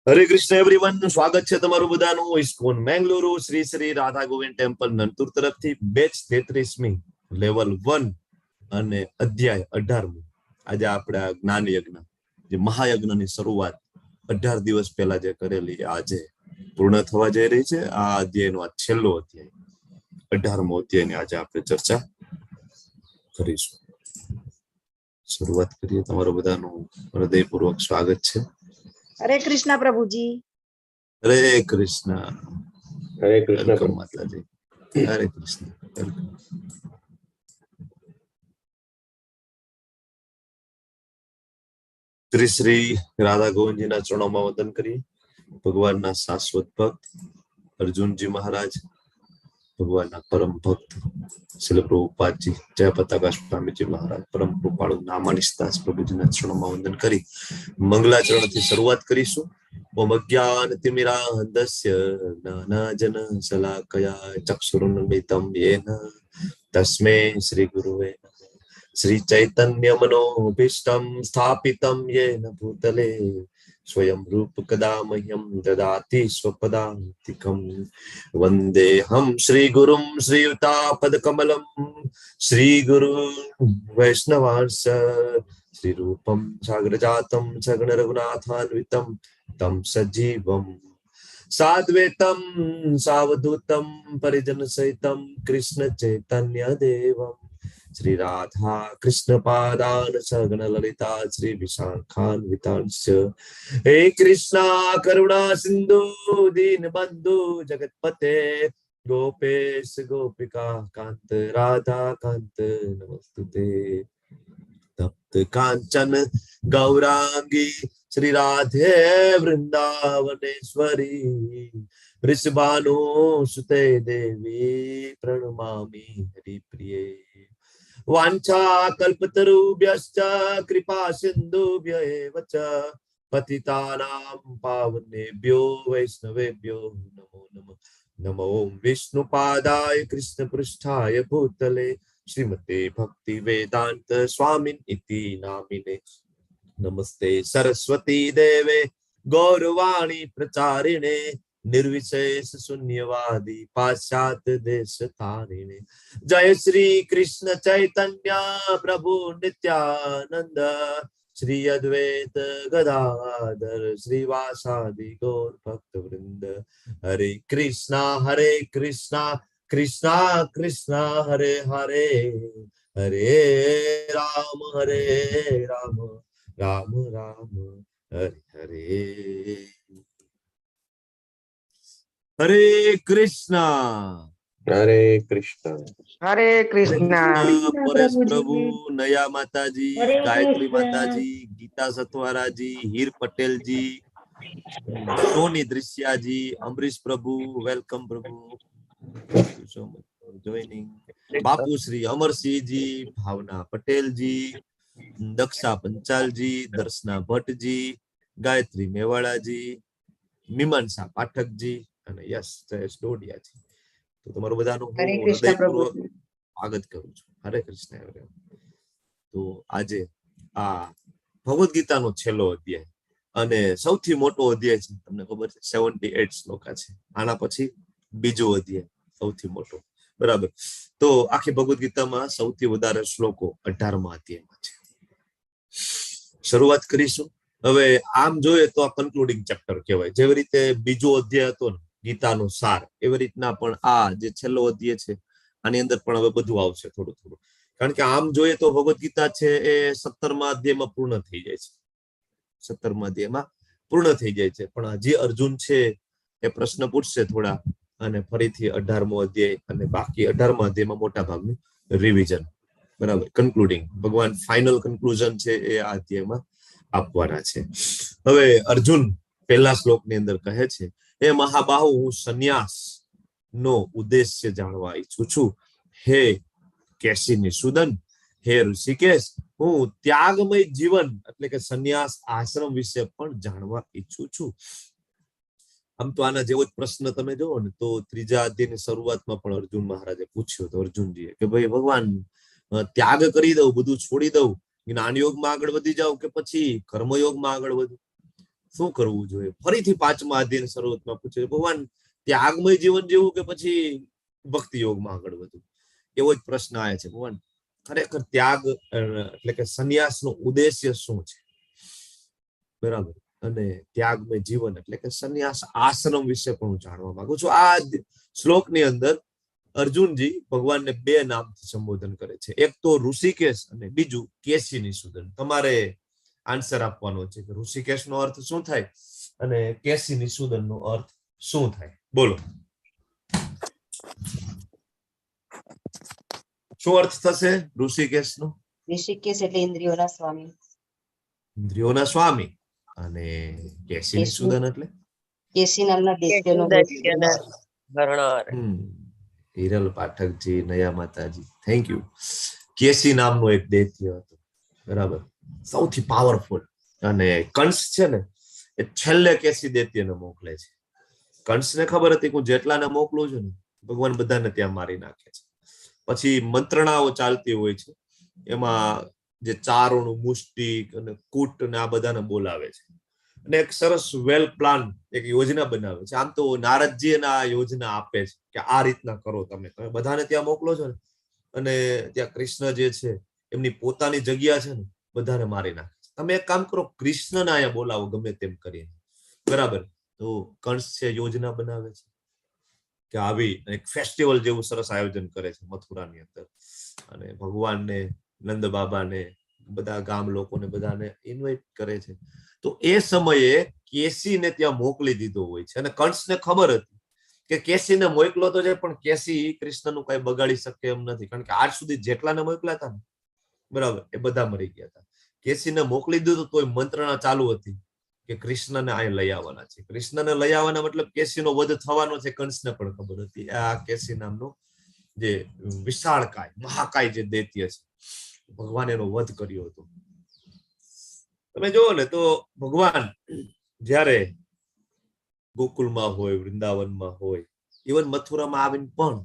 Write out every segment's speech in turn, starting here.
હરે Krishna everyone, સ્વાગત છે તમારું બધાનું ઇસ્કોન મેંગલુરુ શ્રી શ્રી રાધા ગોવિંદ ટેમ્પલ નંતુર તરફથી બેચ 33મી લેવલ 1 અને અધ્યાય 18. આજે આપણે આ જ્ઞાન યજ્ઞ જે મહાયજ્ઞની શરૂઆત 18 દિવસ પહેલા જે કરેલી આજે પૂર્ણ થવા જઈ રહી છે. આ અધ્યાયનો આ છેલ્લો અધ્યાય 18મો અધ્યાયની આજે આપણે ચર્ચા કરીશું. શરૂઆત કરીએ. તમારું બધાનું હૃદયપૂર્વક સ્વાગત છે. હરે કૃષ્ણ પ્રભુજી. હરે કૃષ્ણ. હરે કૃષ્ણ વેલકમ માતાજી. હરે કૃષ્ણ. વેલકમ. શ્રી શ્રી રાધા ગોવિંદજીના ચરણોમાં વંદન કરી. ભગવાનના શાશ્વત ભક્ત અર્જુનજી મહારાજ, ભગવાનના પરમ ભક્ત શ્રીલ પ્રભુપાદજી, જય પતાકા સ્વામીજી મહારાજ, પરમ કૃપાળુ નામાનિષ્દાસ પ્રભુજીના ચરણોમાં વંદન કરી મંગલાચરણથી શરૂઆત કરીશું. ઓમ અજ્ઞાનતિમિરાન્ધસ્ય જ્ઞાનાંજન શલાકયા ચક્ષુરુન્મિલિતં યેન તસ્મૈ શ્રી ગુરુવે શ્રી ચૈતન્ય મનોભીષ્ટં સ્થાપિतं યેન ભૂતલે સ્વયં રૂપ કદા મહ્યં દદાતિ સ્વપદાન્તિકં વંદેહં શ્રી ગુરું શ્રીયુતાપદકમલં શ્રી ગુરુ વૈષ્ણવાંશ શ્રી રૂપં સાગરજાतं સગણ રઘુનાથાન્વિतं तं સજીવં સાદ્વૈतं સાવધૂतं પરિજન સહિतं કૃષ્ણ ચૈતન્ય દેવં શ્રી રાધા કૃષ્ણ પાદાન સગણ લલિતા શ્રી વિશાખાન્વિતાંશ હે કૃષ્ણ કરુણા સિંધુ દીન બંધુ જગતપતે ગોપેશ ગોપિકા કાંત રાધા કાંત નમસ્તુતે તપ્ત કાંચન ગૌરાંગી શ્રી રાધે વૃંદાવનેશ્વરી વૃષભાનો સુતે દેવી પ્રણમામી હરિપ્રિયે વાંછા કલ્પતરુભ્યશ્ચ કૃપા સિંધુભ્ય એવ ચ પતિતાનાં પાવનેભ્યો વૈષ્ણવેભ્યો નમો નમઃ. નમો ઓમ વિષ્ણુપાદાય કૃષ્ણ પૃષ્ઠાય ભૂતલે શ્રીમતે ભક્તિ વેદાંત સ્વામિન ઇતિ નામિને નમસ્તે સરસ્વતી દેવે ગૌરવાણી પ્રચારિણે નિર્વિશેષ શૂન્યવાદી પાશ્ચાત્ય દેશ તારિણે જય શ્રી કૃષ્ણ ચૈતન્ય પ્રભુ નિત્યાનંદ શ્રી અદ્વૈત ગદાધર શ્રીવાસાદિ ગૌર ભક્ત વૃંદ હરે કૃષ્ણ કૃષ્ણ કૃષ્ણ હરે હરે હરે રામ રામ રામ હરે હરે. હરે કૃષ્ણ. હરે કૃષ્ણ. હરે કૃષ્ણ. પરેશ પ્રભુ, નયા માતાજી, હરે ગાયત્રી કૃષ્ણ. માતાજી, ગીતા સતવારાજી, હીર પટેલજી, સોની દૃશ્યાજી, અમરીશ પ્રભુ, વેલકમ પ્રભુ, સો મચ ફોર જોઈનિંગ. બાપુ શ્રી અમરસિંહજી, ભાવના પટેલજી, દક્ષા પંચાલજી, દર્શના ભટ્ટજી, ગાયત્રી મેવાડાજી, મીમાંસા પાઠકજી અને યસ જયેશ ડોડિયાજી. તો તમારું બધાનું હરે હું કૃષ્ણ હૃદયપૂર્વક પ્રભુજી. સ્વાગત કરું છું. હરે કૃષ્ણ. તો આજે આ ભગવદ ગીતાનો છેલ્લો અધ્યાય અને સૌથી મોટો અધ્યાય છે. તમને ખબર છે 78 શ્લોકા છે. આના પછી બીજો અધ્યાય સૌથી મોટો, બરાબર. તો આખી ભગવદ ગીતામાં સૌથી વધારે શ્લોકો 18મા અધ્યાયમાં છે. શરૂઆત કરીશું. હવે આમ જોઈએ તો આ કન્ક્લુડિંગ ચેપ્ટર કહેવાય. જેવી રીતે બીજો અધ્યાય હતો ને ગીતાનો સાર, એવી રીતના પણ આ જે છેલ્લો અધ્યાય છે આની અંદર પણ હવે બધું આવશે થોડું થોડું. કારણ કે આમ જોઈએ તો ભગવદ ગીતા છે એ 17મા અધ્યાયમાં પૂર્ણ થઈ જાય છે. 17મા અધ્યાયમાં પૂર્ણ થઈ જાય છે. પણ હજી અર્જુન છે એ પ્રશ્ન પૂછશે થોડા, અને ફરીથી 18મો અધ્યાય અને બાકી 18મા અધ્યાયમાં મોટા ભાગનું રિવિઝન, બરાબર, કન્ક્લુડિંગ. ભગવાન ફાઇનલ કન્ક્લુઝન છે એ આ અધ્યાયમાં આપવાના છે. હવે અર્જુન પહેલા શ્લોકની અંદર કહે છે, હે મહાબાહુ, હું સંન્યાસ નો ઉદ્દેશ્ય જાણવા ઈચ્છું છું. હે કેસી નિષુદન, હે ઋષિકેશ, હું ત્યાગમય જીવન એટલે કે સંન્યાસ આશ્રમ વિશે પણ જાણવા ઈચ્છું છું. આમ તો આના જેવો જ પ્રશ્ન તમે જોવો ને તો ત્રીજા અધ્યાયની શરૂઆતમાં પણ અર્જુન મહારાજે પૂછ્યો હતો અર્જુનજીએ કે ભાઈ ભગવાન, ત્યાગ કરી દઉં, બધું છોડી દઉં, જ્ઞાન યોગમાં આગળ વધી જાવ કે પછી કર્મયોગમાં આગળ વધુ? શું કરવું જોઈએ? ફરીથી 5મા અધ્યાયની શરૂઆતમાં પૂછે ભગવાન ત્યાગમય જીવન જીવવું કે પછી ભક્તિ યોગમાં આગળ વધવું? એવો જ પ્રશ્ન આવે છે. ભગવાન ખરેખર ત્યાગ એટલે કે સંન્યાસનો ઉદ્દેશ્ય શું છે? બરાબર. અને ત્યાગમય જીવન એટલે કે સંન્યાસ આશ્રમ વિશે પણ હું જાણવા માંગુ છું. આ શ્લોકની અંદર અર્જુનજી ભગવાનને 2 નામથી સંબોધન કરે છે. એક તો ઋષિકેશ અને બીજું કેસી નિષૂદન. તમારે આન્સર આપવાનો છે કે ઋષિકેશનો અર્થ શું થાય અને કેસી નિષૂદનનો અર્થ શું થાય? બોલો, શું અર્થ થશે ઋષિકેશનો? ઋષિકેશ એટલે ઇન્દ્રિયોના સ્વામી. ઇન્દ્રિયોના સ્વામી. અને કેસી નિષૂદન એટલે કેસી નામના દૈત્યનો ભરનાર. હિરલ પાઠકજી, નયા માતાજી, થેન્ક યુ. કેસી નામનો એક દૈત્ય હતો, બરાબર, સૌથી પાવરફુલ. અને કંસ છે ને એ છેલ્લે કેસી દૈત્યને મોકલે છે. કંસને ખબર હતી કે હું જેટલાને મોકલું છું ને ભગવાન બધાને ત્યાં મારી નાખે છે. પછી મંત્રણાઓ ચાલતી હોય છે, એમાં જે ચારોનું મુષ્ટિક અને કૂટ ને આ બધાને બોલાવે છે અને એક સરસ વેલ પ્લાન એક યોજના બનાવે છે. આમ તો નારદજી એને આ યોજના આપે છે કે આ રીતના કરો, તમે બધાને ત્યાં મોકલો છો ને અને ત્યાં કૃષ્ણ જે છે એમની પોતાની જગ્યા છે ને બધાને મારી નાખે છે. તમે એક કામ કરો, કૃષ્ણને અહીંયા બોલાવો ગમે તેમ કરીને, બરાબર. તો કંસ છે યોજના બનાવે છે કે આવી એક ફેસ્ટિવલ જેવું સરસ આયોજન કરે છે મથુરાની અંદર અને ભગવાનને, નંદ બાબાને, બધા ગામ લોકોને બધાને ઇન્વાઇટ કરે છે. તો એ સમયે કેસીને ત્યાં મોકલી દીધો હોય છે અને કંસને ખબર હતી કે કેસીને મોકલો તો છે પણ કેસી કૃષ્ણનું કઈ બગાડી શકે એમ નથી, કારણ કે આજ સુધી જેટલાને મોકલ્યા હતા ને, બરાબર, એ બધા મરી ગયા હતા. કેસીને મોકલી દીધું તોય મંત્રણા ચાલુ હતી કે કૃષ્ણને અહીં લઈ આવવાના છે. કૃષ્ણને લઈ આવવાના મતલબ કેસીનો વધ થવાનો છે. કંસને પણ ખબર હતી. આ કેસી નામનો જે વિશાળકાય મહાકાય જે દૈત્ય છે, ભગવાન એનો વધ કર્યો હતો. તમે જુઓ ને તો ભગવાન જ્યારે ગોકુલમાં હોય, વૃંદાવનમાં હોય, ઇવન મથુરામાં આવીને પણ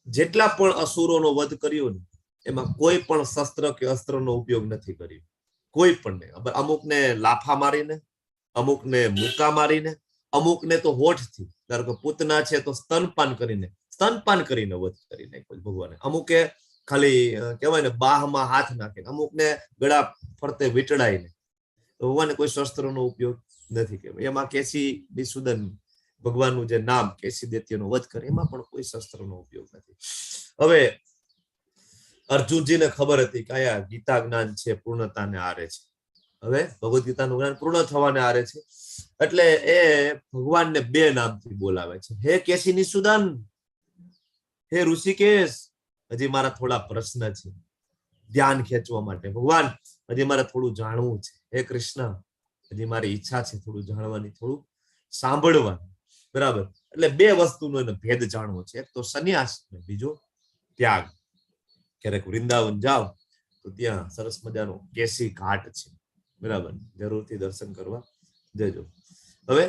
જેટલા પણ અસુરોનો વધ કર્યો ને એમાં કોઈ પણ શસ્ત્ર કે અસ્ત્રનો ઉપયોગ નથી કર્યો, કોઈ પણ નહીં. અમુકને લાફા મારીને, અમુકને મુક્કા મારીને, અમુકને તો હોઠથી, ધારો કે પૂતના છે તો સ્તનપાન કરીને વધ કરી નાખ્યો ભગવાને. અમુકે ખાલી કહેવાય ને બાહમાં હાથ નાખીને, અમુકને ગળા ફરતે વીંટળાઈને. ભગવાને કોઈ શસ્ત્રનો ઉપયોગ નથી કર્યો. એમાં કેસી નિષૂદન ભગવાનનું જે નામ કેસી દૈત્યનો વધ કરે એમાં પણ કોઈ શસ્ત્રનો ઉપયોગ નથી. હવે અર્જુનજીને ખબર હતી કે આ ગીતા જ્ઞાન છે પૂર્ણતાને આરે છે. હવે ભગવદ ગીતાનું જ્ઞાન પૂર્ણ થવાને આરે છે એટલે એ ભગવાનને 2 નામથી બોલાવે છે. હે કેસી નિષૂદન, હે ઋષિકેશ, હજી મારા થોડા પ્રશ્ન છે ધ્યાન ખેંચવા માટે. ભગવાન હજી મારે થોડું જાણવું છે. હે કૃષ્ણ, હજી મારી ઈચ્છા છે થોડું જાણવાની, થોડું સાંભળવાનું, બરાબર. એટલે 2 વસ્તુનો એને ભેદ જાણવો છે. એક તો સંન્યાસ, બીજો ત્યાગ. ક્યારેક વૃંદાવન જાઓ તો ત્યાં સરસ મજાનો કેસી ઘાટ છે, બરાબર, જરૂરથી દર્શન કરવા જજો. હવે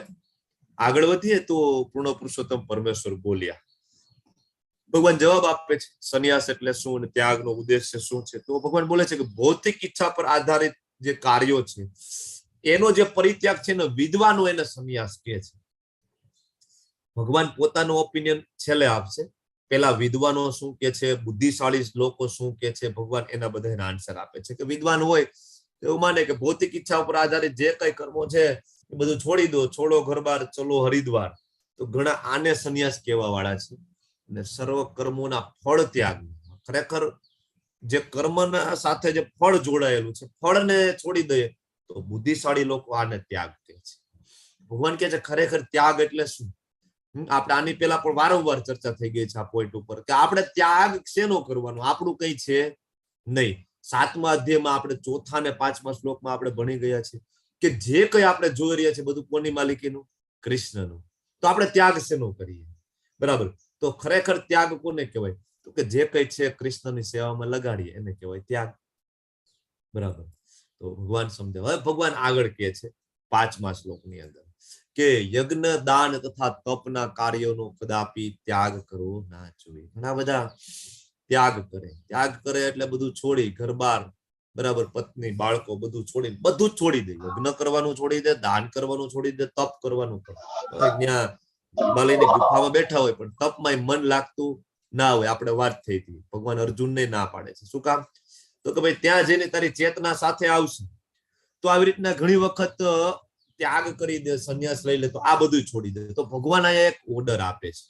આગળ વધીએ તો પૂર્ણ પુરુષોત્તમ પરમેશ્વર બોલ્યા. ભગવાન જવાબ આપે છે સંન્યાસ એટલે શું અને ત્યાગનો ઉદ્દેશ્ય શું છે. તો ભગવાન બોલે છે કે ભૌતિક ઈચ્છા પર આધારિત જે કાર્યો છે એનો જે પરિત્યાગ છે ને વિદ્વાનો એને સંન્યાસ કહે છે. ભગવાન પોતાનો ઓપિનિયન છેલ્લે આપશે, પેલા વિદ્વાનો શું કે છે, બુદ્ધિશાળી લોકો શું કે છે, ભગવાન એના બધાના આન્સર આપે છે. કે વિદ્વાન હોય એવું માને કે ભૌતિક ઈચ્છા ઉપર આધારિત જે કઈ કર્મો છે એ બધું છોડી દો, છોડો ઘરબાર, ચલો હરિદ્વાર. તો ઘણા આને સંન્યાસ કહેવા વાળા છે. અને સર્વ કર્મોના ફળ ત્યાગ, ખરેખર જે કર્મના સાથે જે ફળ જોડાયેલું છે, ફળને છોડી દઈએ તો બુદ્ધિશાળી લોકો આને ત્યાગ કહે છે. ભગવાન કહે છે ખરેખર ત્યાગ એટલે શું? આપણે આની પહેલા પણ વારંવાર ચર્ચા થઈ ગઈ છે આ પોઈન્ટ ઉપર કે આપણે ત્યાગ શેનો કરવાનો, આપણું કઈ છે નહીં. 7મા અધ્યાયમાં આપણે 4થા અને 5મા શ્લોકમાં આપણે ભણી ગયા છે કે જે કઈ આપણે જોઈ રહ્યા છે બધું કોની માલિકીનું? કૃષ્ણનું. તો આપણે ત્યાગ શેનો કરીએ? બરાબર. તો ખરેખર ત્યાગ કોને કહેવાય? તો કે જે કઈ છે કૃષ્ણની સેવામાં લગાડીએ એને કહેવાય ત્યાગ, બરાબર. તો ભગવાન સમજાવે. હવે ભગવાન આગળ કહે છે 5મા શ્લોકની અંદર કે યજ્ઞ, દાન તથા તપના કાર્યોનો કદાપી ત્યાગ કરવો ના જોઈએ. ઘણા બધા ત્યાગ કરે એટલે બધું છોડી ઘરબાર બરાબર, પત્ની બાળકો બધું છોડીને બધું જ છોડી દે, યજ્ઞ કરવાનું છોડી દે, દાન કરવાનું છોડી દે, તપ કરવાનું ત્યાં હિમાલયની ગુફામાં બેઠા હોય પણ તપમાં મન લાગતું ના હોય. આપણે વાત થઈ હતી, ભગવાન અર્જુનને ના પાડે છે. શું કામ? તો કે ભાઈ ત્યાં જઈને તારી ચેતના સાથે આવશે. તો આવી રીતના ઘણી વખત ત્યાગ કરી દે, સંન્યાસ લઈ લે, તો આ બધું છોડી દે. તો ભગવાન અહીંયા એક ઓર્ડર આપે છે.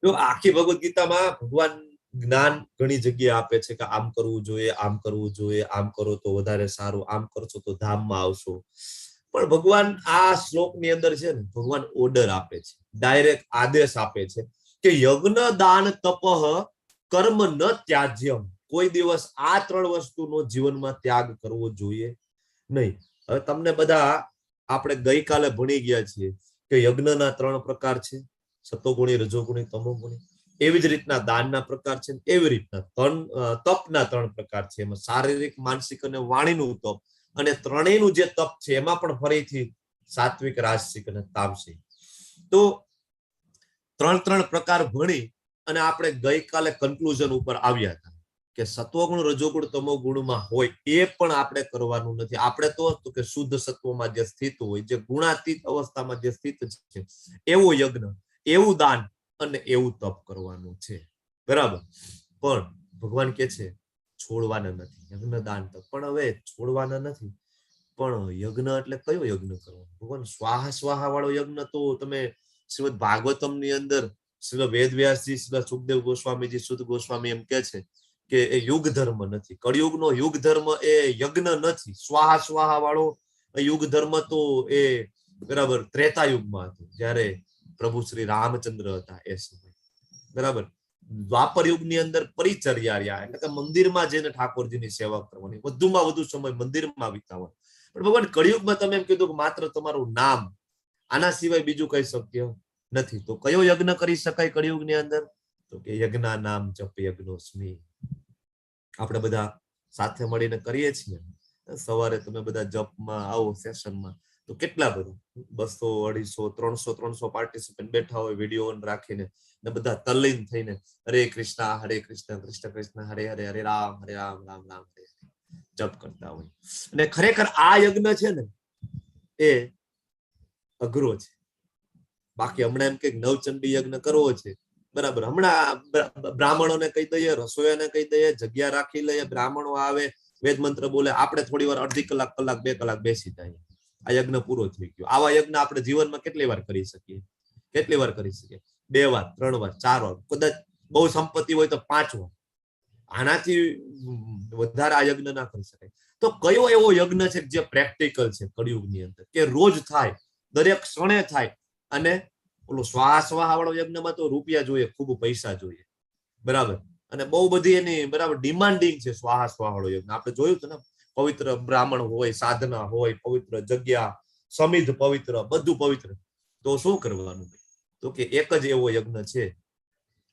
તો આખી ભગવદ ગીતામાં ભગવાન જ્ઞાન ઘણી જગ્યાએ આપે છે કે આમ કરવું જોઈએ, આમ કરવું જોઈએ, આમ કરો તો વધારે સારું, આમ કરશો તો ધામમાં આવશો. પણ ભગવાન આ શ્લોકની અંદર છે ને, ભગવાન ઓર્ડર આપે છે, ડાયરેક્ટ આદેશ આપે છે કે યજ્ઞ દાન તપઃ કર્મ ન ત્યાજ્યમ. કોઈ દિવસ આ 3 વસ્તુનો જીવનમાં ત્યાગ કરવો જોઈએ નહીં. હવે તમને બધા આપણે ગઈકાલે ભણી ગયા છીએ કે યજ્ઞના 3 પ્રકાર છે, સતોગુણી, રજોગુણી, તમોગુણી. એવી જ રીતના દાનના પ્રકાર છે, એવી રીતના તપના 3 પ્રકાર છે. એમાં શારીરિક, માનસિક અને વાણીનું તપ, અને ત્રણેયનું જે તપ છે એમાં પણ ફરીથી સાત્વિક, રાજસિક અને તામસિક. તો 3 પ્રકાર ભણી અને આપણે ગઈકાલે કન્ક્લુઝન ઉપર આવ્યા હતા કે સત્વગુણ, રજોગુણ, તમોગુણમાં હોય એ પણ આપણે કરવાનું નથી. આપણે તો કે શુદ્ધ સત્વમાં જે સ્થિત હોય, જે ગુણાતીત અવસ્થામાં જે સ્થિત છે, એવો યજ્ઞ, એવું દાન અને એવું તપ કરવાનું છે. બરાબર. પણ ભગવાન કે છે છોડવાના નથી યજ્ઞ, દાન, તપ. પણ હવે છોડવાના નથી, પણ યજ્ઞ એટલે કયો યજ્ઞ કરવાનો? ભગવાન સ્વાહા સ્વાહા વાળો યજ્ઞ તો તમે શ્રીમદ ભાગવતમ ની અંદર શ્રી વેદવ્યાસજી, શ્રી સુખદેવ ગોસ્વામીજી, સુદ ગોસ્વામી એમ કે છે કે એ યુગ ધર્મ નથી. કળિયુગનો યુગ ધર્મ એ યજ્ઞ નથી. સ્વાહા સ્વાહા વાળો યુગ ધર્મ તો એ બરાબર ત્રેતા યુગમાં હતું, જ્યારે પ્રભુ શ્રી રામચંદ્ર હતા એ સમય. બરાબર. દ્વાપર યુગની અંદર પરિચર્યા રહ્યા, એટલે કે મંદિરમાં જઈને ઠાકોરજીની સેવા કરવાની, વધુમાં વધુ સમય મંદિરમાં વિતાવવાનો. પણ ભગવાન કળિયુગમાં તમે એમ કીધું કે માત્ર તમારું નામ, આના સિવાય બીજું કઈ શક્ય નથી. તો કયો યજ્ઞ કરી શકાય કળિયુગની અંદર? તો કે યજ્ઞા નામ જપ યજ્ઞોસ્મિ. આપણે બધા સાથે મળીને કરીએ છીએ. સવારે તમે બધા જપમાં આવો સેશનમાં, તો કેટલા બધા 200, 250, 300 પાર્ટિસિપન્ટ બેઠા હોય વિડીયો ઓન રાખીને, ને બધા તલ્લીન થઈને હરે કૃષ્ણ, કૃષ્ણ કૃષ્ણ હરે હરે, હરે રામ, રામ રામ હરે હરે જપ કરતા હોય. અને ખરેખર આ યજ્ઞ છે ને એ અઘરો છે. બાકી હમણાં એમ કે નવચંડી યજ્ઞ કરવો છે, બરાબર, હમણાં બ્રાહ્મણોને કહી દઈએ, રસોઈયાને કહી દઈએ, જગ્યા રાખી લઈએ, બ્રાહ્મણો આવે, વેદ મંત્ર બોલે, આપણે થોડી વાર અડધી કલાક, 2 કલાક બેસી જાય, આ યજ્ઞ પૂરો થઈ ગયો. આવા યજ્ઞ આપણે જીવનમાં કેટલી વાર કરી શકીએ? કેટલી વાર કરી શકીએ? 2 વાર, 3 વાર, 4 વાર, કદાચ બહુ સંપત્તિ હોય તો 5 વાર. આનાથી વધારે આ યજ્ઞ ના કરી શકાય. તો કયો એવો યજ્ઞ છે જે પ્રેક્ટિકલ છે કળિયુગની અંદર, કે રોજ થાય, દરેક ક્ષણે થાય? અને ઓલો સ્વાહા સ્વાહા વાળો યજ્ઞમાં તો રૂપિયા જોઈએ, ખૂબ પૈસા જોઈએ, બરાબર, અને બહુ બધી એની બરાબર ડિમાન્ડિંગ છે સ્વાહા સ્વાહા વાળો યજ્ઞ. આપણે જોયું હતું ને, પવિત્ર બ્રાહ્મણ હોય, સાધના હોય, પવિત્ર જગ્યા, સમિધ પવિત્ર, બધું પવિત્ર. તો શું કરવાનું? તો કે એક જ એવો યજ્ઞ છે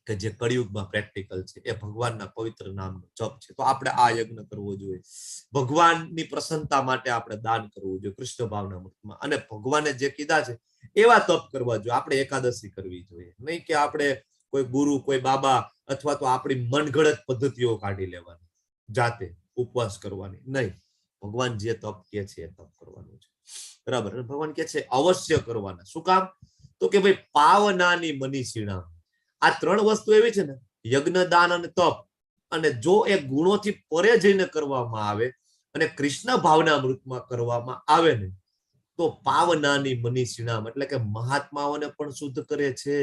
કે જે કળિયુગમાં પ્રેક્ટિકલ છે, એ ભગવાનના પવિત્ર નામનો જપ છે. તો આપણે આ યજ્ઞ કરવો જોઈએ. ભગવાનની પ્રસન્નતા માટે આપણે દાન કરવું જોઈએ કૃષ્ણ ભાવના મતમાં, અને ભગવાને જે કીધા છે એવા તપ કરવા જોઈએ. આપણે એકાદશી કરવી જોઈએ, નહીં કે આપણે કોઈ ગુરુ, કોઈ બાબા, અથવા તો આપણી મનગઢત પદ્ધતિઓ કાઢી લેવાની, જાતે ઉપવાસ કરવાની નહીં. ભગવાન જે તપ કે છે એ તપ કરવાનું છે, બરાબર. ભગવાન કે છે અવશ્ય કરવાના. શું કામ? તો કે ભાઈ પાવનાની મનીષીણા. આ 3 વસ્તુ એવી છે ને, યજ્ઞ, દાન અને તપ, અને જો એ ગુણોથી પરે જઈને કરવામાં આવે અને કૃષ્ણ ભાવના અમૃતમાં કરવામાં આવે ને, તો પાવનાની મનીષીણામ, એટલે કે મહાત્માઓને પણ શુદ્ધ કરે છે.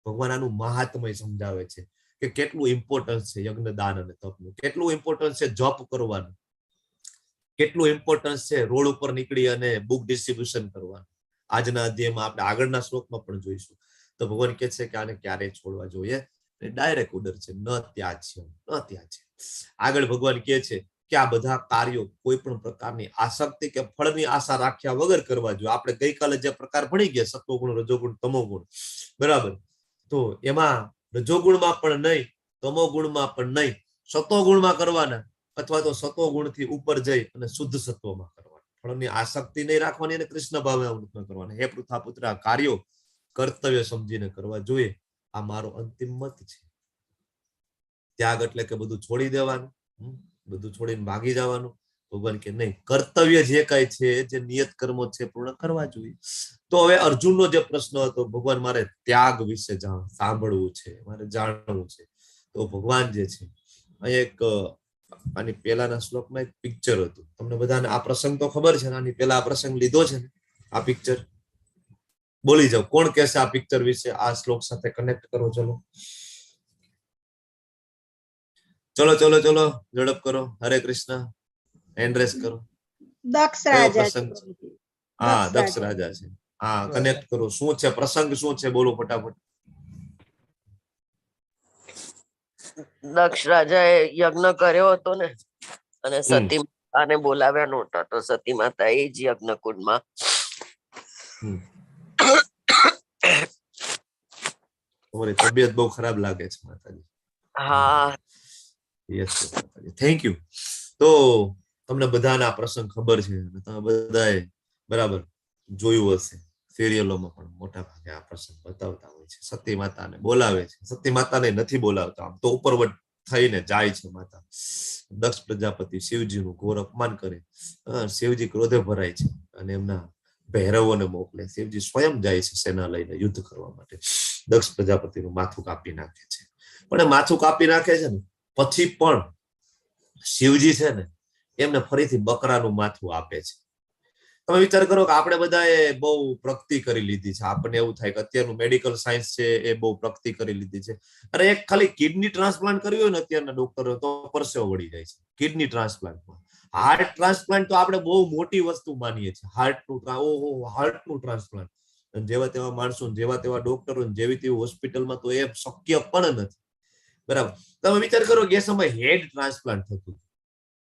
ભગવાન આનું મહાત્મય સમજાવે છે કે કેટલું ઇમ્પોર્ટન્સ છે યજ્ઞ, દાન અને તપનું, કેટલું ઇમ્પોર્ટન્સ છે જપ કરવાનું, કેટલું ઇમ્પોર્ટન્સ છે રોડ ઉપર નીકળી અને બુક ડિસ્ટ્રીબ્યુશન કરવાનું. આજના અધ્યાયમાં આપણે આગળના શ્લોકમાં પણ જોઈશું. તો ભગવાન કહે છે કે આને ક્યારેય છોડવા જોઈએ, ડાયરેક્ટ ઓર્ડર છે, ન ત્યાજ્ય, ન ત્યાજ્ય. આગળ ભગવાન કહે છે કે આ બધા કાર્યો કોઈ પણ પ્રકારની આસક્તિ કે ફળની આશા રાખ્યા વગર કરવા જોઈએ. આપણે ગઈકાલે જે પ્રકાર ભણી ગયા, સત્વગુણ, રજોગુણ, તમોગુણ, બરાબર, તો એમાં રજોગુણમાં પણ નહીં, તમોગુણમાં પણ નહીં, સતોગુણમાં કરવાના, અથવા તો સતોગુણથી ઉપર જઈ અને શુદ્ધ સત્વમાં કરવાના. ફળની આસક્તિ નહીં રાખવાની અને કૃષ્ણ ભાવે અમૃતમાં કરવાના. હે પૃથા પુત્ર, આ કાર્યો કર્તવ્ય સમજીને કરવા જોઈએ. આ મારો અંતિમ મત છે. ત્યાગ એટલે કે બધું છોડી દેવાનું, બધું છોડીને ભાગી જવાનું? ભગવાન કે નહીં, કર્તવ્ય જે કઈ છે, જે નિયત કર્મો છે પૂર્ણ કરવા જોઈએ. તો હવે અર્જુનનો જે પ્રશ્ન હતો, ભગવાન મારે ત્યાગ વિશે સાંભળવું છે, મારે જાણવું છે. તો ભગવાન જે છે અહીં એક આની પહેલાના શ્લોકમાં એક પિક્ચર હતું. તમને બધાને આ પ્રસંગ તો ખબર છે ને? આની પહેલા આ પ્રસંગ લીધો છે ને? આ પિક્ચર બોલી જાવ, કોણ કહેશે આ પિક્ચર વિશે? આ શ્લોક સાથે કનેક્ટ કરો. ચલો ચલો ચલો ચલો, ઝડપ કરો. હરે કૃષ્ણ, હેન્ડ રેસ કરો. દક્ષ કયો રાજા પ્રસંગ છે? હા, દક્ષ રાજા છે. હા, કનેક્ટ કરો. શું છે પ્રસંગ? શું છે બોલો ફટાફટ. દક્ષ રાજાએ યજ્ઞ કર્યો હતો ને, અને સતી માતાને બોલાવ્યા નહોતા, તો સતી માતા એ જ યજ્ઞ કુંડમાં તમારી તબિયત બહુ ખરાબ લાગે છે માતાજી. હા યસ માતાજી, થેન્ક યુ. તો તમને બધાને આ પ્રસંગ ખબર છે, તમે બધાએ બરાબર જોયું હશે. સિરિયલોમાં પણ મોટા ભાગે આ પ્રસંગ બતાવતા હોય છે. સતી માતાને બોલાવે છે, સતી માતાને નથી બોલાવતા, આમ તો ઉપરવટ થઈને જાય છે માતા. દક્ષ પ્રજાપતિ શિવજીનું ઘોર અપમાન કરે, શિવજી ક્રોધે ભરાય છે અને એમના ભૈરવોને મોકલે. શિવજી સ્વયં જાય છે સેના લઈને યુદ્ધ કરવા માટે. દક્ષ પ્રજાપતિનું માથું કાપી નાખે છે. પણ એ માથું કાપી નાખે છે ને પછી પણ શિવજી છે ને એમને ફરીથી બકરાનું માથું આપે છે. તમે વિચાર કરો કે આપણે બધાએ બહુ પ્રગતિ કરી લીધી છે. આપણને એવું થાય કે અત્યારનું મેડિકલ સાયન્સ છે એ બહુ પ્રગતિ કરી લીધી છે. અને એક ખાલી કિડની ટ્રાન્સપ્લાન્ટ કર્યું હોય ને અત્યારના ડોક્ટરો, તો પરસેવો વળી જાય છે કિડની ટ્રાન્સપ્લાન્ટમાં. હાર્ટ ટ્રાન્સપ્લાન્ટ તો આપણે બહુ મોટી વસ્તુ માનીએ છીએ. હાર્ટનું ટ્રાન્સપ્લાન્ટ, જેવા તેવા માણસો, જેવા તેવા ડોક્ટરો, જેવી તેવી હોસ્પિટલમાં તો એ શક્ય પણ નથી. બરાબર, તમે વિચાર કરો કે એ સમય હેડ ટ્રાન્સપ્લાન્ટ થતું હતું,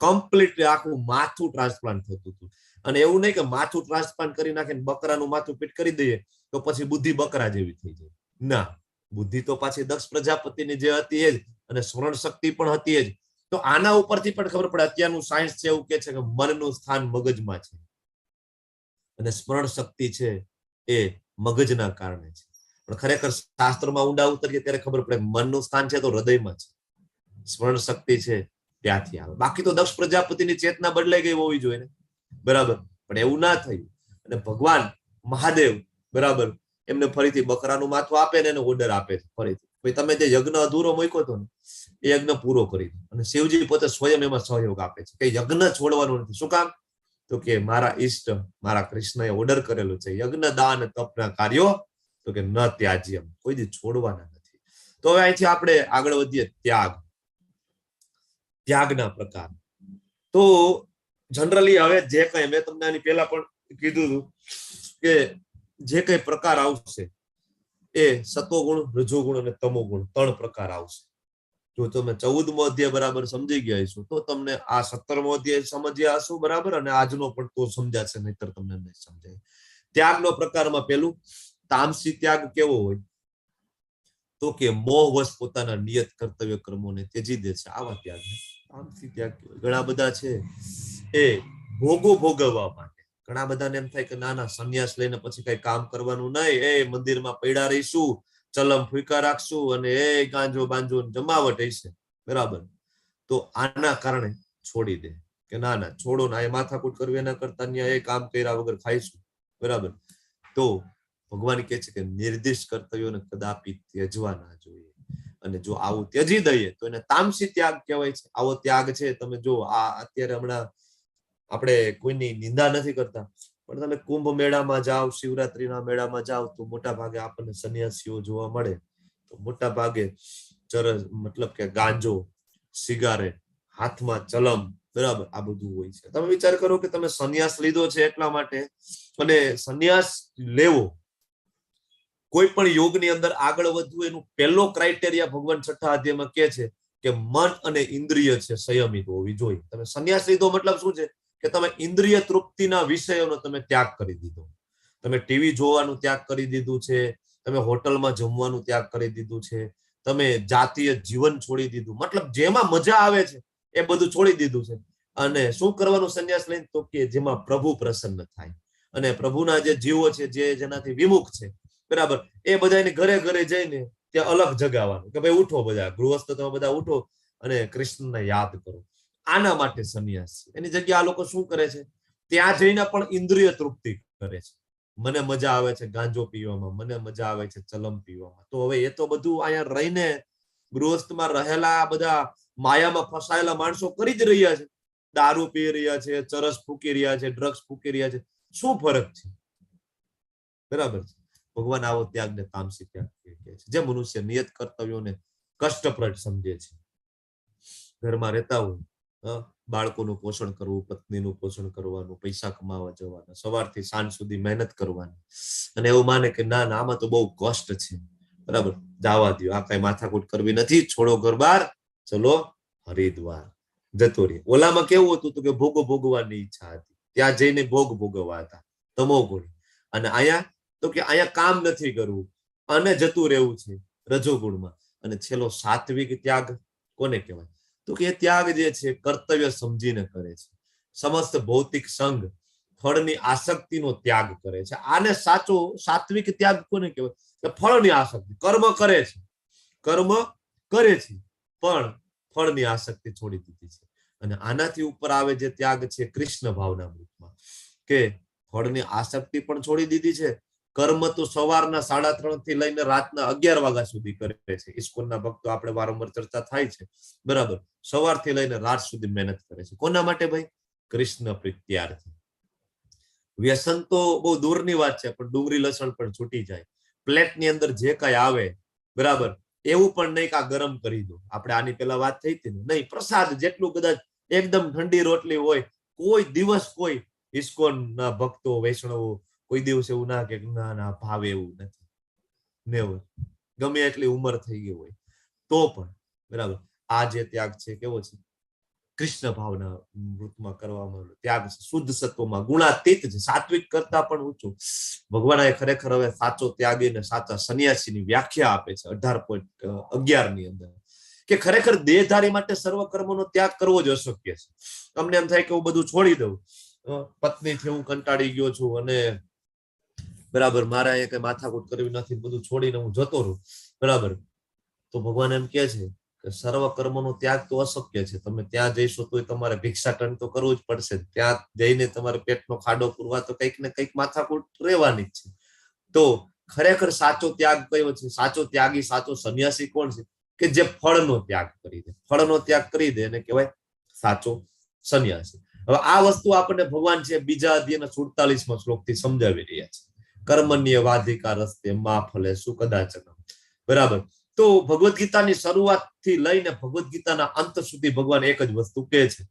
કમ્પ્લીટલી આખું માથું ટ્રાન્સપ્લાન્ટ થતું હતું. અને એવું નહીં કે માથું ટ્રાન્સપ્લાન્ટ કરી નાખીને બકરાનું માથું ફિટ કરી દઈએ તો પછી બુદ્ધિ બકરા જેવી થઈ જાય. ના, બુદ્ધિ તો પાછી દક્ષ પ્રજાપતિની જે હતી એ જ, અને સ્મરણ શક્તિ પણ હતી એ જ. તો આના ઉપરથી પણ ખબર પડે, અત્યારનું સાયન્સ છે એવું કે છે કે મનનું સ્થાન મગજમાં છે અને સ્મરણ શક્તિ છે એ મગજના કારણે છે. પણ ખરેખર શાસ્ત્રમાં ઊંડા ઉતરીએ ત્યારે ખબર પડે મનનું સ્થાન છે તો હૃદયમાં છે, સ્મરણ શક્તિ છે ત્યાંથી આવે. બાકી તો દક્ષ પ્રજાપતિની ચેતના બદલાઈ ગઈ હોવી જોઈએ ને, બરાબર, પણ એવું ના થયું. અને ભગવાન મહાદેવ બરાબર એમને ફરીથી બકરાનું માથું આપે ને એને ઓર્ડર આપે છે ફરીથી, તમે જે યજ્ઞ અધૂરો મૂક્યો હતો ને એ યજ્ઞ પૂરો કરી દો. અને શિવજી પોતે સ્વયં એમાં સહયોગ આપે છે કે યજ્ઞ છોડવાનું નથી. શું કામ? તો કે મારા ઈષ્ટ મારા કૃષ્ણએ ઓર્ડર કરેલું છે યજ્ઞ દાન તપના કાર્યો તો કે ન ત્યાજ્યમ, કોઈ દી છોડવાના નથી. તો હવે અહીંથી આપણે આગળ વધીએ. ત્યાગના પ્રકાર. તો જનરલી હવે જે કઈ મેં તમને આની પહેલા પણ કીધું હતું કે જે કઈ પ્રકાર આવશે એ સત્વગુણ, રજોગુણ અને તમોગુણ 3 પ્રકાર આવશે. જો તમે 14મો અધ્યાય બરાબર સમજી ગયા છો તો તમને આ 17મો અધ્યાય સમજ્યા હશો બરાબર, અને આજનો પણ તો સમજાશે, નહીતર તમને નહીં સમજાય. ત્યાગનો પ્રકારમાં પેલું તામસી ત્યાગ કેવો હોય? તો કે મોહવશ પોતાના નિયત કર્તવ્ય કર્મોને ત્યજી દે છે, આવા ત્યાગ તામસી ત્યાગ કહેવાય. ઘણા બધા છે એ ભોગો ભોગવવા માટે, ઘણા બધાને એમ થાય કે ના ના સંન્યાસ લઈને પછી કઈ કામ કરવાનું નહીં, એ મંદિરમાં પડ્યા રહીશું, ચલમ ફૂંકા રાખશું અને એ ગાંજો બાંજો જમાવટ હશે, બરાબર. તો આના કારણે છોડી દે કે ના ના છોડો ના, એ માથાકૂટ કરવી એના કરતા એ કામ કર્યા વગર ખાઈશું, બરાબર. તો ભગવાન કહે છે કે નિર્દિષ્ટ કર્તવ્યોને કદાપી ત્યજવા ના જોઈએ. અને જો આવું ત્યજી દઈએ તો એને તામસી ત્યાગ કહેવાય છે. આવો ત્યાગ છે, તમે જો આ અત્યારે હમણાં આપણે કોઈની નિંદા નથી કરતા, પણ તમે કુંભ મેળામાં જાઓ, શિવરાત્રીના મેળામાં જાઓ તો મોટા ભાગે આપણને સન્યાસીઓ જોવા મળે. તો મોટા ભાગે ચરસ મતલબ કે ગાંજો, સિગારેટ, હાથમાં ચલમ, બરાબર, આ બધું હોય છે. તમે વિચાર કરો કે તમે સંન્યાસ લીધો છે એટલા માટે, અને સંન્યાસ લેવો કોઈ પણ યોગની અંદર આગળ વધવું એનું પહેલો ક્રાઇટેરિયા ભગવાન 6થા અધ્યાયમાં કહે છે કે મન અને ઇન્દ્રિય છે સંયમિત હોવી જોઈએ. તમે સંન્યાસ લીધો મતલબ શું છે કે તમે ઇન્દ્રિય તૃપ્તિના વિષયોનો તમે ત્યાગ કરી દીધો. તમે ટીવી જોવાનું ત્યાગ કરી દીધું છે, તમે હોટલમાં જમવાનું ત્યાગ કરી દીધું છે, તમે જાતીય જીવન છોડી દીધું, મતલબ જેમાં મજા આવે છે એ બધું છોડી દીધું છે. અને શું કરવાનું સંન્યાસ લઈને? તો કે જેમાં પ્રભુ પ્રસન્ન થાય અને પ્રભુના જે જીવો છે જે જેનાથી વિમુખ છે, બરાબર, એ બધાને ઘરે ઘરે જઈને ત્યાં અલગ જગાવવાનું કે ભાઈ ઉઠો, બધા ગૃહસ્થ તમે બધા ઉઠો અને કૃષ્ણને યાદ કરો. આના માટે સંન્યાસ છે. એની જગ્યાએ આ લોકો શું કરે છે? ત્યાં જઈને પણ ઇન્દ્રિય તૃપ્તિ કરે છે. મને મજા આવે છે ગાંજો પીવામાં, મને મજા આવે છે ચલમ પીવામાં. તો હવે એ તો બધું અહીંયા રહીને ગૃહસ્થમાં રહેલા બધા માયામાં ફસાયેલા માણસો કરી જ રહ્યા છે. દારૂ પી રહ્યા છે, ચરસ ફૂકી રહ્યા છે, ડ્રગ્સ ફૂકી રહ્યા છે. શું ફરક છે? બરાબર છે. ભગવાન આવો ત્યાગને તામસી ત્યાગ કહે છે, જે મનુષ્ય નિયત કર્તવ્યોને કષ્ટપ્રદ સમજે છે. ઘરમાં રહેતા હોય, બાળકોનું પોષણ કરવું, પત્નીનું પોષણ કરવાનું, પૈસા કમાવા જવાના, સવારથી સાંજ સુધી મહેનત કરવાની, અને એવું માને કે ના ના આમાં તો બહુ કષ્ટ છે, બરાબર, જવા દો, આ કઈ માથાકૂટ કરવી નથી, છોડો ઘર બાર, ચલો હરિદ્વાર, જતો રહે. ઓલામાં કેવું હતું કે ભોગ ભોગવાની ઈચ્છા હતી, ત્યાં જઈને ભોગ ભોગવવા હતા, તમો ગુણ. અને અહીંયા તો કે અહીંયા કામ નથી કરવું અને જતું રહેવું છે રજોગુણમાં. અને છેલ્લો સાત્વિક ત્યાગ કોને કહેવાય? તો કે ત્યાગ જે છે કર્તવ્ય સમજીને કરે છે. સમસ્ત ભૌતિક સંગ, ફળની આસક્તિનો ત્યાગ કરે છે. આને સાચો સાત્વિક ત્યાગ કોને કહેવાય? કે ફળની આસક્તિ. કર્મ કરે છે, કર્મ કરે છે, પણ ફળની આસક્તિ છોડી દીધી છે. અને આનાથી ઉપર આવે જે ત્યાગ છે કૃષ્ણ ભાવના મૃતમાં, કે ફળની આસક્તિ પણ છોડી દીધી છે. કર્મ તો સવારના 3:30 થી લઈને રાતના 11 વાગ્યા સુધી કરે છે. ઇસ્કોનના ભક્તો આપણે વારંવાર ચર્ચા થાય છે, બરાબર. સવારથી લઈને રાત સુધી મહેનત કરે છે. કોના માટે ભાઈ? કૃષ્ણ પ્રીત્યાર્થી. વ્યસન તો બહુ દૂરની વાત છે, પણ ડુંગળી લસણ પણ છૂટી જાય. પ્લેટની અંદર જે કઈ આવે, બરાબર, એવું પણ નહીં કે આ ગરમ કરી દો. આપણે આની પેલા વાત થઈ હતી ને, નહીં, પ્રસાદ જેટલું કદાચ એકદમ ઠંડી રોટલી હોય, કોઈ દિવસ કોઈ ઇસ્કોન ના ભક્તો વૈષ્ણવો કોઈ દિવસ એવું ના કે ના ના ભાવે એવું નથી. નેવર. ગમે એટલી ઉંમર થઈ ગઈ હોય તો પણ, બરાબર. આ જે ત્યાગ છે કેવો છે? કૃષ્ણ ભાવના વૃત્તમાં કરવામાં ત્યાગ છે. શુદ્ધ સત્વમાં ગુણાતીત છે, સાત્વિક કરતા પણ ઊંચું. ભગવાન ખરેખર હવે સાચો ત્યાગી ને સાચા સંન્યાસીની વ્યાખ્યા આપે છે 18.11 ની અંદર, કે ખરેખર દેહધારી માટે સર્વ કર્મનો ત્યાગ કરવો જ અશક્ય છે. તમને એમ થાય કે હું બધું છોડી દઉં, પત્નીથી હું કંટાળી ગયો છું અને બરાબર મારા એ કઈ માથાકૂટ કરવી નથી, બધું છોડીને હું જતો રહું, બરાબર. તો ભગવાન એમ કે છે કે સર્વ કર્મનો ત્યાગ તો અશક્ય છે. તમે ત્યાં જઈશો તો તમારે ભિક્ષાટન તો કરવું જ પડશે. ત્યાં જઈને તમારે પેટનો ખાડો પૂરવા તો કંઈક ને કંઈક માથાકૂટ રહેવાની જ છે. તો ખરેખર સાચો ત્યાગ કયો છે? સાચો ત્યાગી, સાચો સંન્યાસી કોણ છે? કે જે ફળનો ત્યાગ કરી દે. ફળનો ત્યાગ કરી દે એને કહેવાય સાચો સંન્યાસી. હવે આ વસ્તુ આપણને ભગવાન છે બીજા અધ્યાયના 47માં શ્લોકથી સમજાવી રહ્યા છે. કર્મણ્ય વાધિકા રસ્તે મા ફલે સુકદાચન, બરાબર. તો ભગવદ્ ગીતાની શરૂઆતથી લઈને ભગવદ્ ગીતાના અંત સુધી ભગવાન એક જ વસ્તુ કહે છે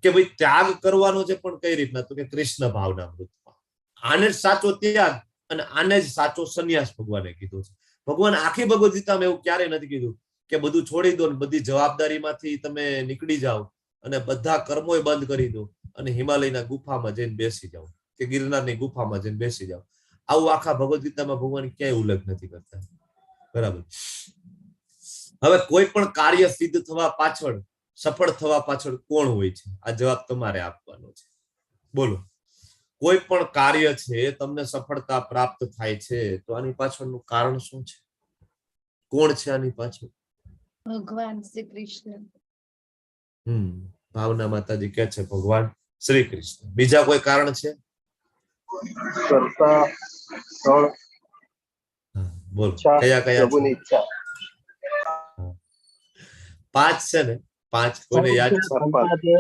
કે ભાઈ ત્યાગ કરવાનો છે, પણ કઈ રીતના? તો કે કૃષ્ણ ભાવના મૃતમાં. આને જ સાચો ત્યાગ અને આને જ સાચો સંન્યાસ ભગવાને કીધો છે. ભગવાન આખી ભગવદ્ ગીતામાં એવું ક્યારેય નથી કીધું કે બધું છોડી દો ને બધી જવાબદારીમાંથી તમે નીકળી જાઓ અને બધા કર્મોય બંધ કરી દો અને હિમાલયના ગુફામાં જઈને બેસી જાઓ કે ગિરનારની ગુફામાં જઈને બેસી જાઓ. આવું આખા ભગવદ્ ગીતામાં ભગવાન ક્યાંય ઉલ્લેખ નથી કરતા, બરાબર. હવે કોઈ પણ કાર્ય સિદ્ધ થવા પાછળ, સફળ થવા પાછળ કોણ હોય છે? આ જવાબ તમારે આપવાનો છે. બોલો. કોઈ પણ કાર્ય છે તમને સફળતા પ્રાપ્ત થાય છે તો આની પાછળનું કારણ શું છે? કોણ છે આની પાછળ? ભગવાન શ્રી કૃષ્ણ. ભાવના માતાજી કે છે ભગવાન શ્રી કૃષ્ણ. બીજા કોઈ કારણ છે? બોલો કયા કયા છે? 5 છે ને? 5 કોઈને યાદ છે?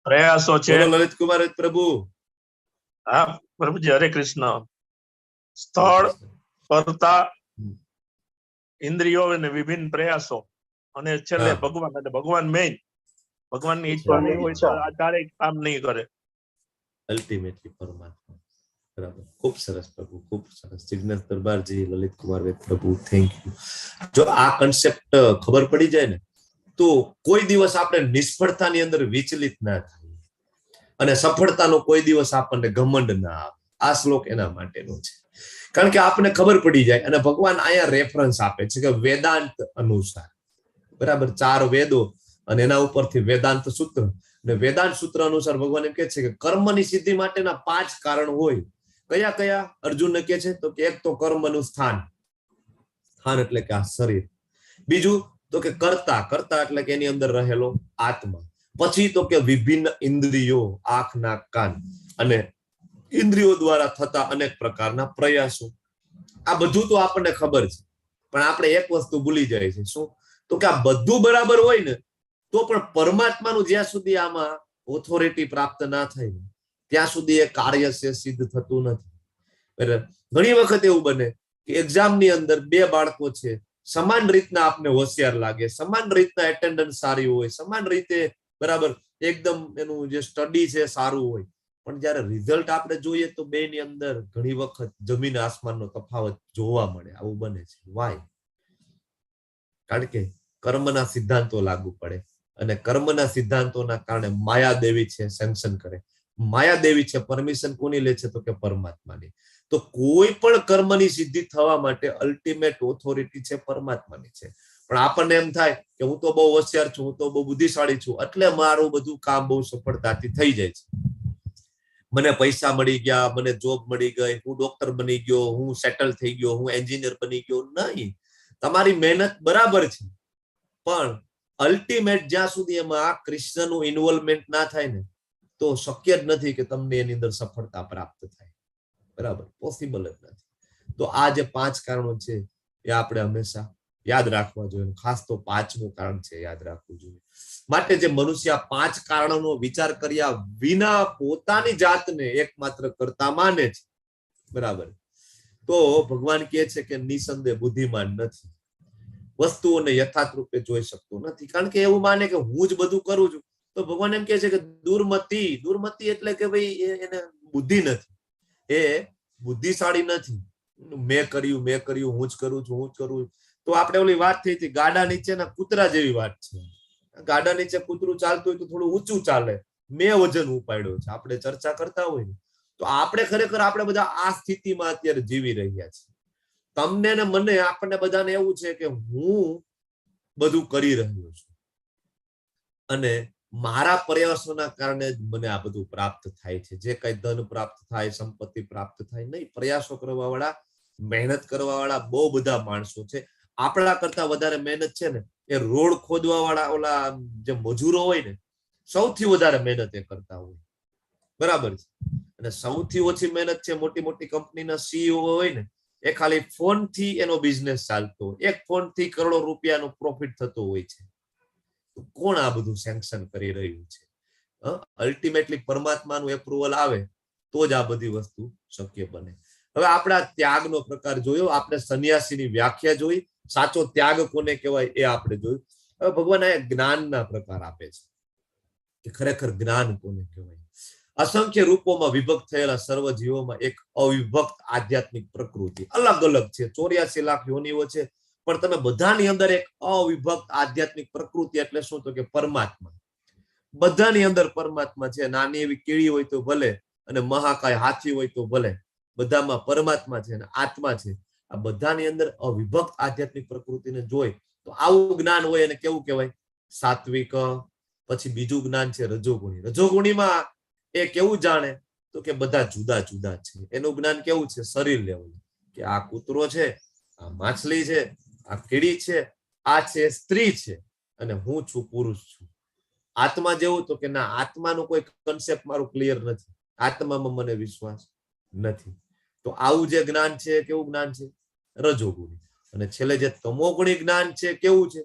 પ્રયાસો છે. લલિત કુમાર પ્રભુ. હા પ્રભુજી, હરે કૃષ્ણ. સ્થળ, કર્તા, ઇન્દ્રિયો અને વિભિન્ન પ્રયાસો, અને છેલ્લે ભગવાન. એટલે ભગવાન મેઇન. ભગવાનની ઈચ્છા નહીં હોય તો આ ચારેય કામ નહીં કરે. અલ્ટિમેટલી પરમાત્મા, બરાબર. ખૂબ સરસ પ્રભુ, ખૂબ સરસ. જિગ્નેશ દરબારજી, લલિત કુમાર પ્રભુ, થેન્ક યુ. જો આ કન્સેપ્ટ ખબર પડી જાય ને તો કોઈ દિવસ આપણે નિષ્ફળતાની અંદર વિચલિત ના થાય અને સફળતાનો કોઈ દિવસ આપણને ઘમંડ ના આવે. આ શ્લોક એના માટેનો છે. કારણ કે આપણને ખબર પડી જાય. અને ભગવાન અહીંયા રેફરન્સ આપે છે કે વેદાંત અનુસાર, બરાબર, 4 વેદો અને એના ઉપરથી વેદાંત સૂત્ર. અને વેદાંત સૂત્ર અનુસાર ભગવાન એમ કહે છે કે કર્મની સિદ્ધિ માટેના 5 કારણ હોય. કયા કયા? અર્જુનને કહે છે તો કે એક તો કર્મનું સ્થાન, સ્થાન એટલે કે આ શરીર. બીજું તો કે કરતા કરતા એટલે કે એની અંદર રહેલો આત્મા. પછી તો કે વિભિન્ન ઇન્દ્રિયો, આંખ, નાક, કાન અને ઇન્દ્રિયો દ્વારા થતા અનેક પ્રકારના પ્રયાસો. આ બધું તો આપણને ખબર છે, પણ આપણે એક વસ્તુ ભૂલી જાય છે. શું? તો કે આ બધું બરાબર હોય ને તો પણ પરમાત્માનું જ્યાં સુધી આમાં ઓથોરિટી પ્રાપ્ત ના થાય ને ત્યાં સુધી એ કાર્ય છે સિદ્ધ થતું નથી. એટલે ઘણી વખત એવું બને કે એક્ઝામની અંદર બે બાળકો છે, સમાન રીતના આપને હોશિયાર લાગે, સમાન રીતના એટેન્ડન્સ સારી હોય, સમાન રીતે બરાબર એકદમ એનું જે સ્ટડી છે સારું હોય, પણ જયારે રિઝલ્ટ આપણે જોઈએ તો બે ની અંદર ઘણી વખત જમીન આસમાનનો તફાવત જોવા મળે. આવું બને છે. વાય? કારણ કે કર્મના સિદ્ધાંતો લાગુ પડે અને કર્મના સિદ્ધાંતોના કારણે માયાદેવી છે સેન્કશન કરે. માયાદેવી છે પરમિશન કોની લે છે? તો કે પરમાત્માની. તો કોઈ પણ કર્મની સિદ્ધિ થવા માટે અલ્ટિમેટ ઓથોરિટી છે પરમાત્માની છે. પણ આપણને એમ થાય કે હું તો બહુ હોશિયાર છું, હું તો બહુ બુદ્ધિશાળી છું, એટલે મારું બધું કામ બહુ સફળતાથી થઈ જાય છે. મને પૈસા મળી ગયા, મને જોબ મળી ગઈ, હું ડોક્ટર બની ગયો, હું સેટલ થઈ ગયો, હું એન્જિનિયર બની ગયો. નહીં, તમારી મહેનત બરાબર છે, પણ અલ્ટિમેટ જ્યાં સુધી એમાં કૃષ્ણનું ઇન્વોલ્વમેન્ટ ના થાય ને તો શક્ય જ નથી કે તમને એની અંદર સફળતા પ્રાપ્ત થાય. બરાબર? પોસિબલ જ નથી. તો આ જે 5 કારણો છે એ આપણે હંમેશા યાદ રાખવા જોઈએ. ખાસ તો 5મું કારણ છે યાદ રાખવું જોઈએ. માટે જે મનુષ્ય 5 કારણોનો વિચાર કર્યા વિના પોતાની જાતને એકમાત્ર કર્તા માને છે, બરાબર, તો ભગવાન કહે છે કે નિસંદેહ બુદ્ધિમાન નથી, વસ્તુઓને યથાર્થ રૂપે જોઈ શકતો નથી. કારણ કે એવું માને કે હું જ બધું કરું છું. તો ભગવાન એમ કહે છે કે દુર્મતિ. દુર્મતિ એટલે કે ભાઈ એને બુદ્ધિ નથી, એ બુદ્ધિશાળી નથી. મેં કર્યું, હું જ કરું છું, હું જ કરું. તો આપણે ઓલી વાત થઈ હતી ગાડા નીચેના કૂતરા જેવી વાત છે. ગાડા નીચે કૂતરું ચાલતું હોય તો થોડું ઊંચું ચાલે, મેં વજન ઉપાડ્યો છે, આપણે ચર્ચા કરતા હોય ને. તો આપણે ખરેખર આપણે બધા આ સ્થિતિમાં અત્યારે જીવી રહ્યા છીએ. તમને ને મને, આપણને બધાને એવું છે કે હું બધું કરી રહ્યો છું અને મારા પ્રયાસોના કારણે જ મને આ બધું પ્રાપ્ત થાય છે. જે કઈ ધન પ્રાપ્ત થાય, સંપત્તિ પ્રાપ્ત થાય, નહીં, પ્રયાસો કરવા વાળા, મહેનત કરવા વાળા બહુ બધા માણસો છે. આપણા કરતા વધારે મહેનત છે ને એ રોડ ખોદવા વાળા ઓલા જે મજૂરો હોય ને, સૌથી વધારે મહેનત એ કરતા હોય. બરાબર છે? અને સૌથી ઓછી મહેનત છે મોટી મોટી કંપનીના સીઈઓ હોય ને, એ ખાલી ફોન થી એનો બિઝનેસ ચાલતો હોય, એક ફોન થી કરોડો રૂપિયાનો પ્રોફિટ થતો હોય છે. કોણ આ બધું સેન્કશન કરી રહ્યું છે? અલ્ટિમેટલી પરમાત્માનું એપ્રુવલ આવે તો જ આ બધી વસ્તુ શક્ય બને. હવે આપણે આ ત્યાગનો પ્રકાર જોયો, આપણે સંન્યાસીની વ્યાખ્યા જોઈ, સાચો ત્યાગ કોને કહેવાય એ આપણે જોયું. હવે ભગવાન આ જ્ઞાનના પ્રકાર આપે છે કે ખરેખર જ્ઞાન કોને કહેવાય. અસંખ્ય રૂપોમાં વિભક્ત થયેલા સર્વ જીવોમાં એક અવિભક્ત આધ્યાત્મિક પ્રકૃતિ અલગ અલગ છે. 84 લાખ યોનિઓ છે, પણ તમે બધાની અંદર એક અવિભક્ત આધ્યાત્મિક પ્રકૃતિ એટલે શું? તો કે પરમાત્મા. બધાની અંદર પરમાત્મા છે. નાની એવી કીડી હોય તો ભલે અને મહાકાય હાથી હોય તો ભલે, બધામાં પરમાત્મા છે અને આત્મા છે. આ બધાની અંદર અવિભક્ત આધ્યાત્મિક પ્રકૃતિને જોઈ તો આવું જ્ઞાન હોય એને કેવું કહેવાય? સાત્વિક. પછી બીજું જ્ઞાન છે રજોગુણી. રજોગુણીમાં એ કેવું જાણે? તો કે બધા જુદા જુદા છે. એનું જ્ઞાન કેવું છે? શરીર લેવલ, કે આ કૂતરો છે, આ માછલી છે, આ કીડી છે, આ છે સ્ત્રી છે અને હું છું પુરુષ છું. આત્મા જેવું તો કે ના, આત્માનો કોઈ કન્સેપ્ટ મારું ક્લિયર નથી, આત્મામાં મને વિશ્વાસ નથી. તો આવું જે જ્ઞાન છે કેવું જ્ઞાન છે? રજોગુણી. અને છેલ્લે જે તમોગુણી જ્ઞાન છે કેવું છે?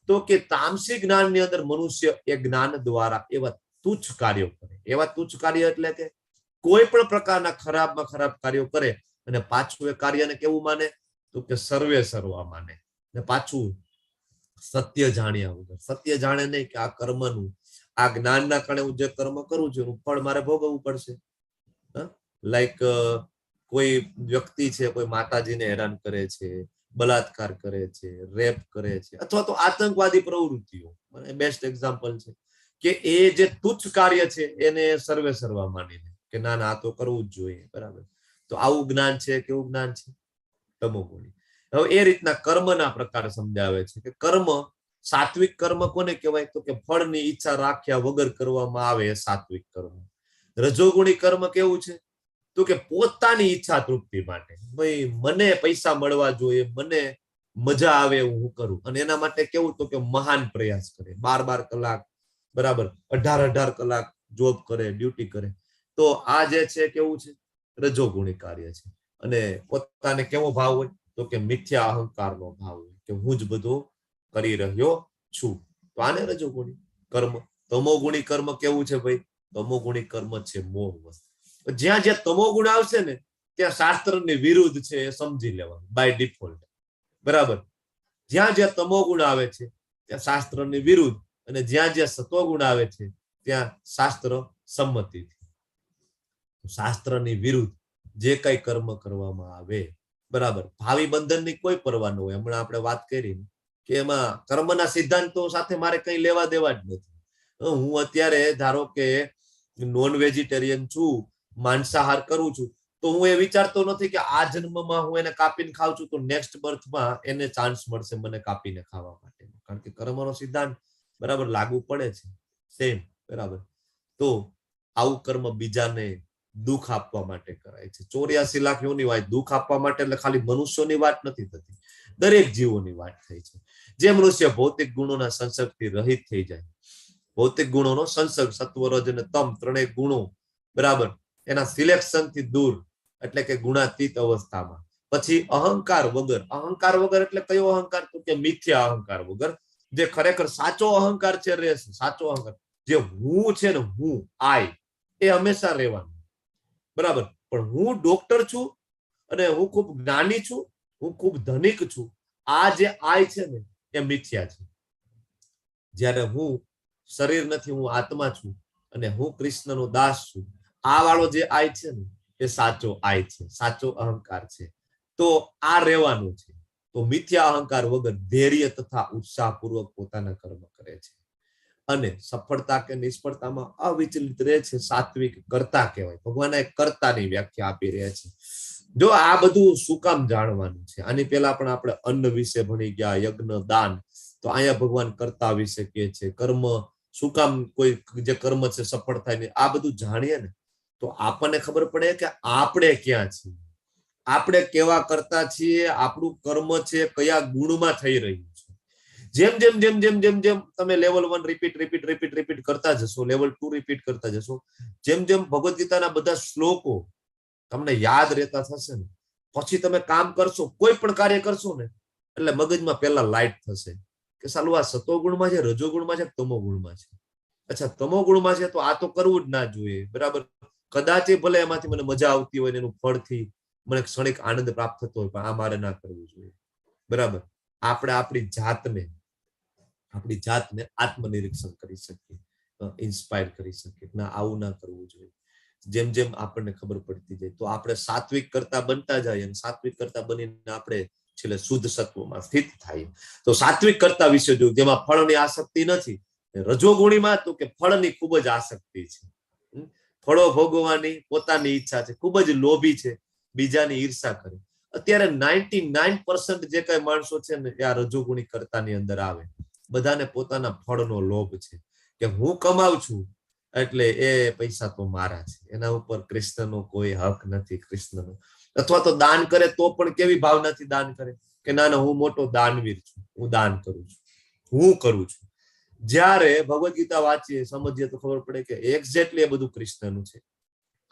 તો કે તામસી જ્ઞાનની અંદર મનુષ્ય એ જ્ઞાન દ્વારા એવા તુચ્છ કાર્યો કરે. એવા તુચ્છ કાર્ય એટલે કે કોઈ પણ પ્રકારના ખરાબમાં ખરાબ કાર્યો કરે અને પાછું એ કાર્યને કેવું માને? તો કે સર્વે સર્વા માને. ને પાછું સત્ય જાણ્યા વગર, સત્ય જાણે નહીં કે આ કર્મનું, આ જ્ઞાનના કારણે હું જે કર્મ કરું છું એનું ફળ મારે ભોગવવું પડશે. લાઈક કોઈ વ્યક્તિ છે, કોઈ માતાજીને હેરાન કરે છે, બલાત્કાર કરે છે, રેપ કરે છે, અથવા તો આતંકવાદી પ્રવૃત્તિઓ બેસ્ટ એક્ઝામ્પલ છે કે એ જે તુચ્છ કાર્ય છે એને સર્વે સર્વા માનીને કે ના ના આ તો કરવું જ જોઈએ. બરાબર? તો આવું જ્ઞાન છે. કેવું જ્ઞાન છે? તમોગુણી. હવે એ રીતના કર્મના પ્રકાર સમજાવે છે કે કર્મ, સાત્વિક કર્મ કોને કહેવાય? તો કે ફળની ઈચ્છા રાખ્યા વગર કરવામાં આવે એ સાત્વિક કર્મ. રજોગુણી કર્મ કેવું છે? તો કે પોતાની ઈચ્છા તૃપ્તિ માટે, ભાઈ મને પૈસા મળવા જોઈએ, મને મજા આવે એવું હું કરું. અને એના માટે કેવું તો કે મહાન પ્રયાસ કરે, 12 કલાક, બરાબર, 18 કલાક જોબ કરે, ડ્યુટી કરે. તો આ જે છે કેવું છે, રજોગુણી કાર્ય છે. અને પોતાને કેવો ભાવ હોય તો કે મિથ્યા અહંકારનો ભાવ હોય કે હું જ બધું કરી રહ્યો છું. તો આને રજોગુણી કર્મ. તમોગુણી કર્મ કેવું છે ભાઈ? તમોગુણી કર્મ છે મોહ. જ્યાં જ્યાં તમોગુણ આવશે ને ત્યાં શાસ્ત્રની વિરુદ્ધ છે એ સમજી લેવાનું બાય ડિફોલ્ટ, બરાબર. જ્યાં જ્યાં તમોગુણ આવે છે ત્યાં શાસ્ત્રની વિરુદ્ધ, અને જ્યાં જ્યાં સત્વગુણ આવે છે ત્યાં શાસ્ત્ર સંમતિ. શાસ્ત્રની વિરુદ્ધ જે કઈ કર્મ કરવામાં આવે, બરાબર, ભાવિ બંધનની કોઈ પરવા ન હોય. હમણાં આપણે વાત કરી કે એમાં કર્મના સિદ્ધાંતો સાથે મારે કઈ લેવા દેવા જ નથી. હું અત્યારે ધારો કે નોન વેજીટેરિયન છું, માંસાહાર કરું છું, તો હું એ વિચારતો નથી કે આ જન્મમાં હું એને કાપીને ખાઉં છું તો નેક્સ્ટ બર્થમાં એને ચાન્સ મળશે મને કાપીને ખાવા માટે. કારણ કે કર્મનો સિદ્ધાંત, બરાબર, લાગુ પડે છે સેમ, બરાબર. તો આવું કર્મ બીજાને દુઃખ આપવા માટે કરાય છે. 84 લાખ યોની વાત દુઃખ આપવા માટે એટલે ખાલી મનુષ્યોની વાત નથી થતી, દરેક જીવોની વાત થઈ છે. જે મનુષ્ય ભૌતિક ગુણોના સંસર્ગથી રહિત થઈ જાય, ભૌતિક ગુણોનો સંસર્ગ, સત્વ, રજ અને તમ ત્રણેય ગુણો, બરાબર, એના સિલેક્શન થી દૂર, એટલે કે ગુણાતીત અવસ્થામાં, પછી અહંકાર વગર. અહંકાર વગર એટલે કયો અહંકાર? તો કે મિથ્યા અહંકાર વગર. જે ખરેખર સાચો અહંકાર છે રહેશે, સાચો અહંકાર જે હું છે ને, હું આઈ, એ હંમેશા રહેવાનું, બરાબર. પણ હું ડોક્ટર છું અને હું ખૂબ જ્ઞાની છું, હું ખૂબ ધનિક છું, આ જે આઈ છે ને એ મિથ્યા છે. જ્યારે હું શરીર નથી, હું આત્મા છું અને હું કૃષ્ણનો દાસ છું, આ વાળો જે આઈ છે ને એ સાચો આઈ છે, સાચો અહંકાર છે. તો આ રહેવાનું છે. તો મિથ્યા અહંકાર વગર ધૈર્ય તથા ઉત્સાહપૂર્વક પોતાના કર્મ કરે છે અને સફળતા કે નિષ્ફળતામાં અવિચલિત રહે છે. સાત્વિક કર્તા કહેવાય. ભગવાન એક કર્તાની વ્યાખ્યા આપી રહ્યા છે. જો આ બધું શું કામ જાણવાનું છે? આની પહેલા પણ આપણે અન્ન વિશે ભણી ગયા, યજ્ઞ, દાન. તો અહીંયા ભગવાન કર્તા વિશે કહે છે. કર્મ શું કામ કોઈ જે કર્મ છે સફળ થાય ને, આ બધું જાણીએ ને તો આપણને ખબર પડે કે આપણે ક્યાં છીએ, આપણે કેવા કરતા છીએ, આપણું કર્મ છે કયા ગુણમાં થઈ રહ્યું છે. જેમ જેમ જેમ જેમ જેમ જેમ તમે લેવલ 1 રિપીટ કરતા જશો, લેવલ 2 રિપીટ કરતા જશો, જેમ જેમ ભગવદ ગીતાના બધા શ્લોકો તમને યાદ રહેતા થશે ને, પછી તમે કામ કરશો, કોઈ પણ કાર્ય કરશો ને, એટલે મગજમાં પહેલા લાઈટ થશે કે સાલું આ સતોગુણમાં છે, રજોગુણમાં છે, તમોગુણમાં છે. અચ્છા, તમોગુણમાં છે તો આ તો કરવું જ ના જોઈએ, બરાબર. કદાચ ભલે એમાંથી મને મજા આવતી હોય, એનું ફળથી મને ક્ષણિક આનંદ પ્રાપ્ત થતો હોય, પણ આ મારે ના કરવું જોઈએ, બરાબર. આપણે આપણી જાતને આત્મનિરીક્ષણ કરી શકીએ, ઇન્સ્પાયર કરી શકીએ, ના આવું ના કરવું જોઈએ. જેમ જેમ આપણને ખબર પડતી જાય તો આપણે સાત્વિક કરતા બનતા જાય, અને સાત્વિક કરતા બનીને આપણે છેલ્લે શુદ્ધ સત્વમાં સ્થિત થાય. તો સાત્વિક કરતા વિશે જોયું, જેમાં ફળની આસક્તિ નથી. રજોગુણીમાં તો કે ફળની ખૂબ જ આસક્તિ છે, ફળો ભોગવવાની પોતાની ઈચ્છા છે, ખૂબ જ લોભી છે, બીજાની ઈર્ષા કરે. અત્યારે 99% જે કઈ માણસો છે ને એ આ રજોગુણી કરતાની અંદર આવે. બધાને પોતાના ફળનો લોભ છે કે હું કમાઉં છું એટલે એ પૈસા તો મારા છે, એના ઉપર કૃષ્ણનો કોઈ હક નથી. કૃષ્ણનો અથવા તો દાન કરે તો પણ કેવી ભાવનાથી દાન કરે કે ના ના હું મોટો દાનવીર છું, હું દાન કરું છું, હું કરું છું. જ્યારે ભગવદ ગીતા વાંચીએ, સમજીએ તો ખબર પડે કે એક્ઝેક્ટલી એ બધું કૃષ્ણનું છે.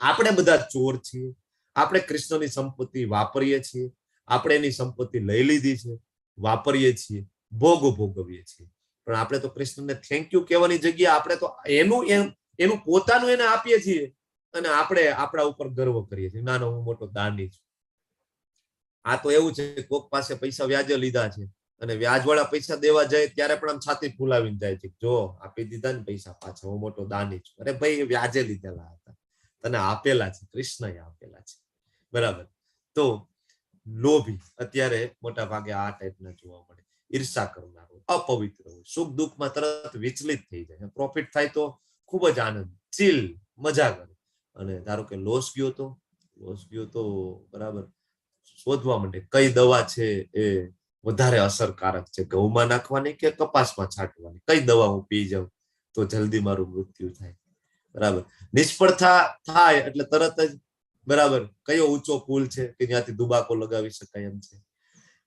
આપણે બધા ચોર છીએ, આપણે કૃષ્ણની સંપત્તિ વાપરીએ છીએ, આપણે એની સંપત્તિ લઈ લીધી છે, વાપરીએ છીએ, ભોગ ભોગવીએ છીએ. પણ આપણે તો કૃષ્ણને થેન્ક યુ કહેવાની જગ્યાએ આપણે તો એનું પોતાનું એને આપીએ છીએ અને આપણે આપણા ઉપર ગર્વ કરીએ છીએ, ના ના હું મોટો દાની છું. આ તો એવું છે, કોક પાસે પૈસા વ્યાજે લીધા છે અને વ્યાજવાળા પૈસા દેવા જાય ત્યારે પણ આમ છાતી ફૂલાવીને જાય છે, જો આપી દીધા ને પૈસા પાછા, હું મોટો દાની છું. અરે ભાઈ, વ્યાજે લીધેલા હતા, તને આપેલા છે, કૃષ્ણએ આપેલા છે, બરાબર. તો લોભી અત્યારે મોટા ભાગે આ ટાઈપના જોવા મળે. ઈર્ષા કરનારો, અપવિત્ર હોય, સુખ દુઃખમાં તરત વિચલિત થઈ જાય. પ્રોફિટ થાય તો ખૂબ જ આનંદ, ચીલ, મજા કરે. અને ધારો કે લોસ ગયો તો બરાબર શોધવા માંડે કઈ દવા છે એ વધારે અસરકારક છે, ઘઉંમાં નાખવાની કે કપાસમાં છાંટવાની, કઈ દવા હું પી જાઉં તો જલ્દી મારું મૃત્યુ થાય, બરાબર. નિષ્ફળતા થાય એટલે તરત જ, બરાબર, કયો ઊંચો પુલ છે કે જ્યાંથી દુબાકો લગાવી શકાય એમ છે.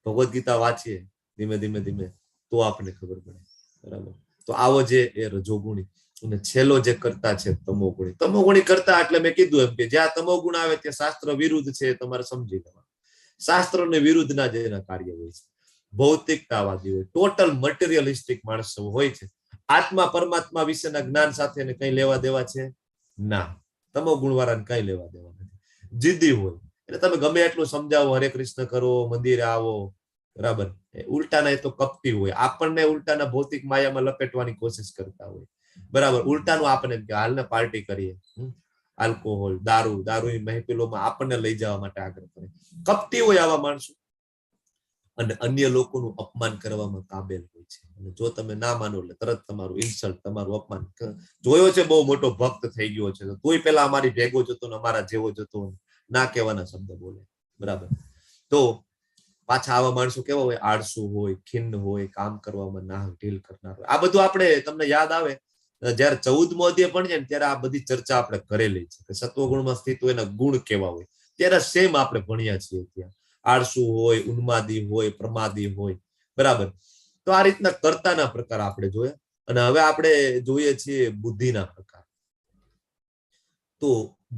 ભગવદ્ ગીતા વાંચીએ ધીમે ધીમે ધીમે તો આપણને ખબર પડે. બરાબર. તો આવો જે એ રજોગુણી અને છેલ્લો જે કરતા છે તમોગુણી. તમોગુણી કરતા એટલે મેં કીધું એમ કે જ્યાં તમોગુણ આવે ત્યાં શાસ્ત્ર વિરુદ્ધ છે એ તમારે સમજી લેવાનું. શાસ્ત્રોને વિરુદ્ધના જેના કાર્ય હોય છે. ભૌતિકતાવાદી હોય, ટોટલ મટીરિયલિસ્ટિક માણસો હોય છે. આત્મા પરમાત્મા વિશેના જ્ઞાન સાથે એને કઈ લેવા દેવા છે ના. તમોગુણ વાળાને કઈ લેવા દેવા નથી. જીદ્દી હોય એટલે તમે ગમે એટલું સમજાવો, હરે કૃષ્ણ કરો, મંદિરે આવો, બરાબર, ઉલટાના એ તો કપટી હોય, આપણને ઉલટાના ભૌતિક માયામાં લપેટવાની કોશિશ કરતા હોય. બરાબર. ઉલટાનું આપણને કે હાલને પાર્ટી કરીએ, આલ્કોહોલ, દારૂની મહેફિલોમાં આપણને લઈ જવા માટે આગ્રહ કરે. કપટી હોય આવા માણસો, અને અન્ય લોકોનું અપમાન કરવામાં કાબેલ હોય છે. અને જો તમે ના માનો એટલે તરત તમારું ઇન્સલ્ટ, તમારું અપમાન. જોયો છે બહુ મોટો ભક્ત થઈ ગયો છે, તોય પેલા અમારી ભેગો જતો ને અમારા જેવો જતો, ના કહેવાના શબ્દ બોલે. બરાબર. તો પાછા આવા માણસો કેવા હોય? આળસુ હોય, ખિન્ન હોય, કામ કરવામાં ના ઢીલ કરનાર હોય. આ બધું આપણે તમને યાદ આવે જયારે 14મો અધ્યાય ભણીએ ને ત્યારે આ બધી ચર્ચા આપણે કરેલી છે કે સત્વગુણમાં સ્થિત હોય એના ગુણ કેવા હોય. ત્યારે સેમ આપણે ભણ્યા છીએ. ત્યાં આળસુ હોય, ઉન્માદી હોય, પ્રમાદી હોય. બરાબર. તો આ રીતના કર્તાના પ્રકાર આપણે જોયા. અને હવે આપણે જોઈએ છીએ બુદ્ધિના પ્રકાર. તો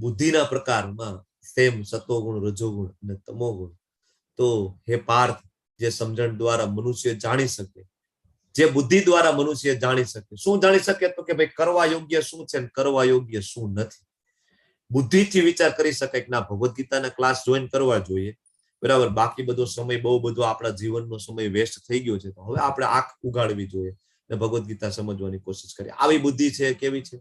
બુદ્ધિના પ્રકારમાં સેમ સત્વગુણ, રજોગુણ અને તમોગુણ. તો હે પાર્થ, જે સમજણ દ્વારા મનુષ્ય જાણી શકે, જે બુદ્ધિ દ્વારા મનુષ્ય જાણી શકે. શું જાણી શકે? તો કે ભાઈ કરવા યોગ્ય શું છે ને કરવા યોગ્ય શું નથી. બુદ્ધિથી વિચાર કરી શકાય કે ના ભગવદ્ ગીતાના ક્લાસ જોઈન કરવા જોઈએ. બરાબર. બાકી બધો સમય બહુ બધો આપણા જીવનનો સમય વેસ્ટ થઈ ગયો છે, તો હવે આપણે આંખ ઉગાડવી જોઈએ ને ભગવદ્ ગીતા સમજવાની કોશિશ કરીએ. આવી બુદ્ધિ છે. કેવી છે?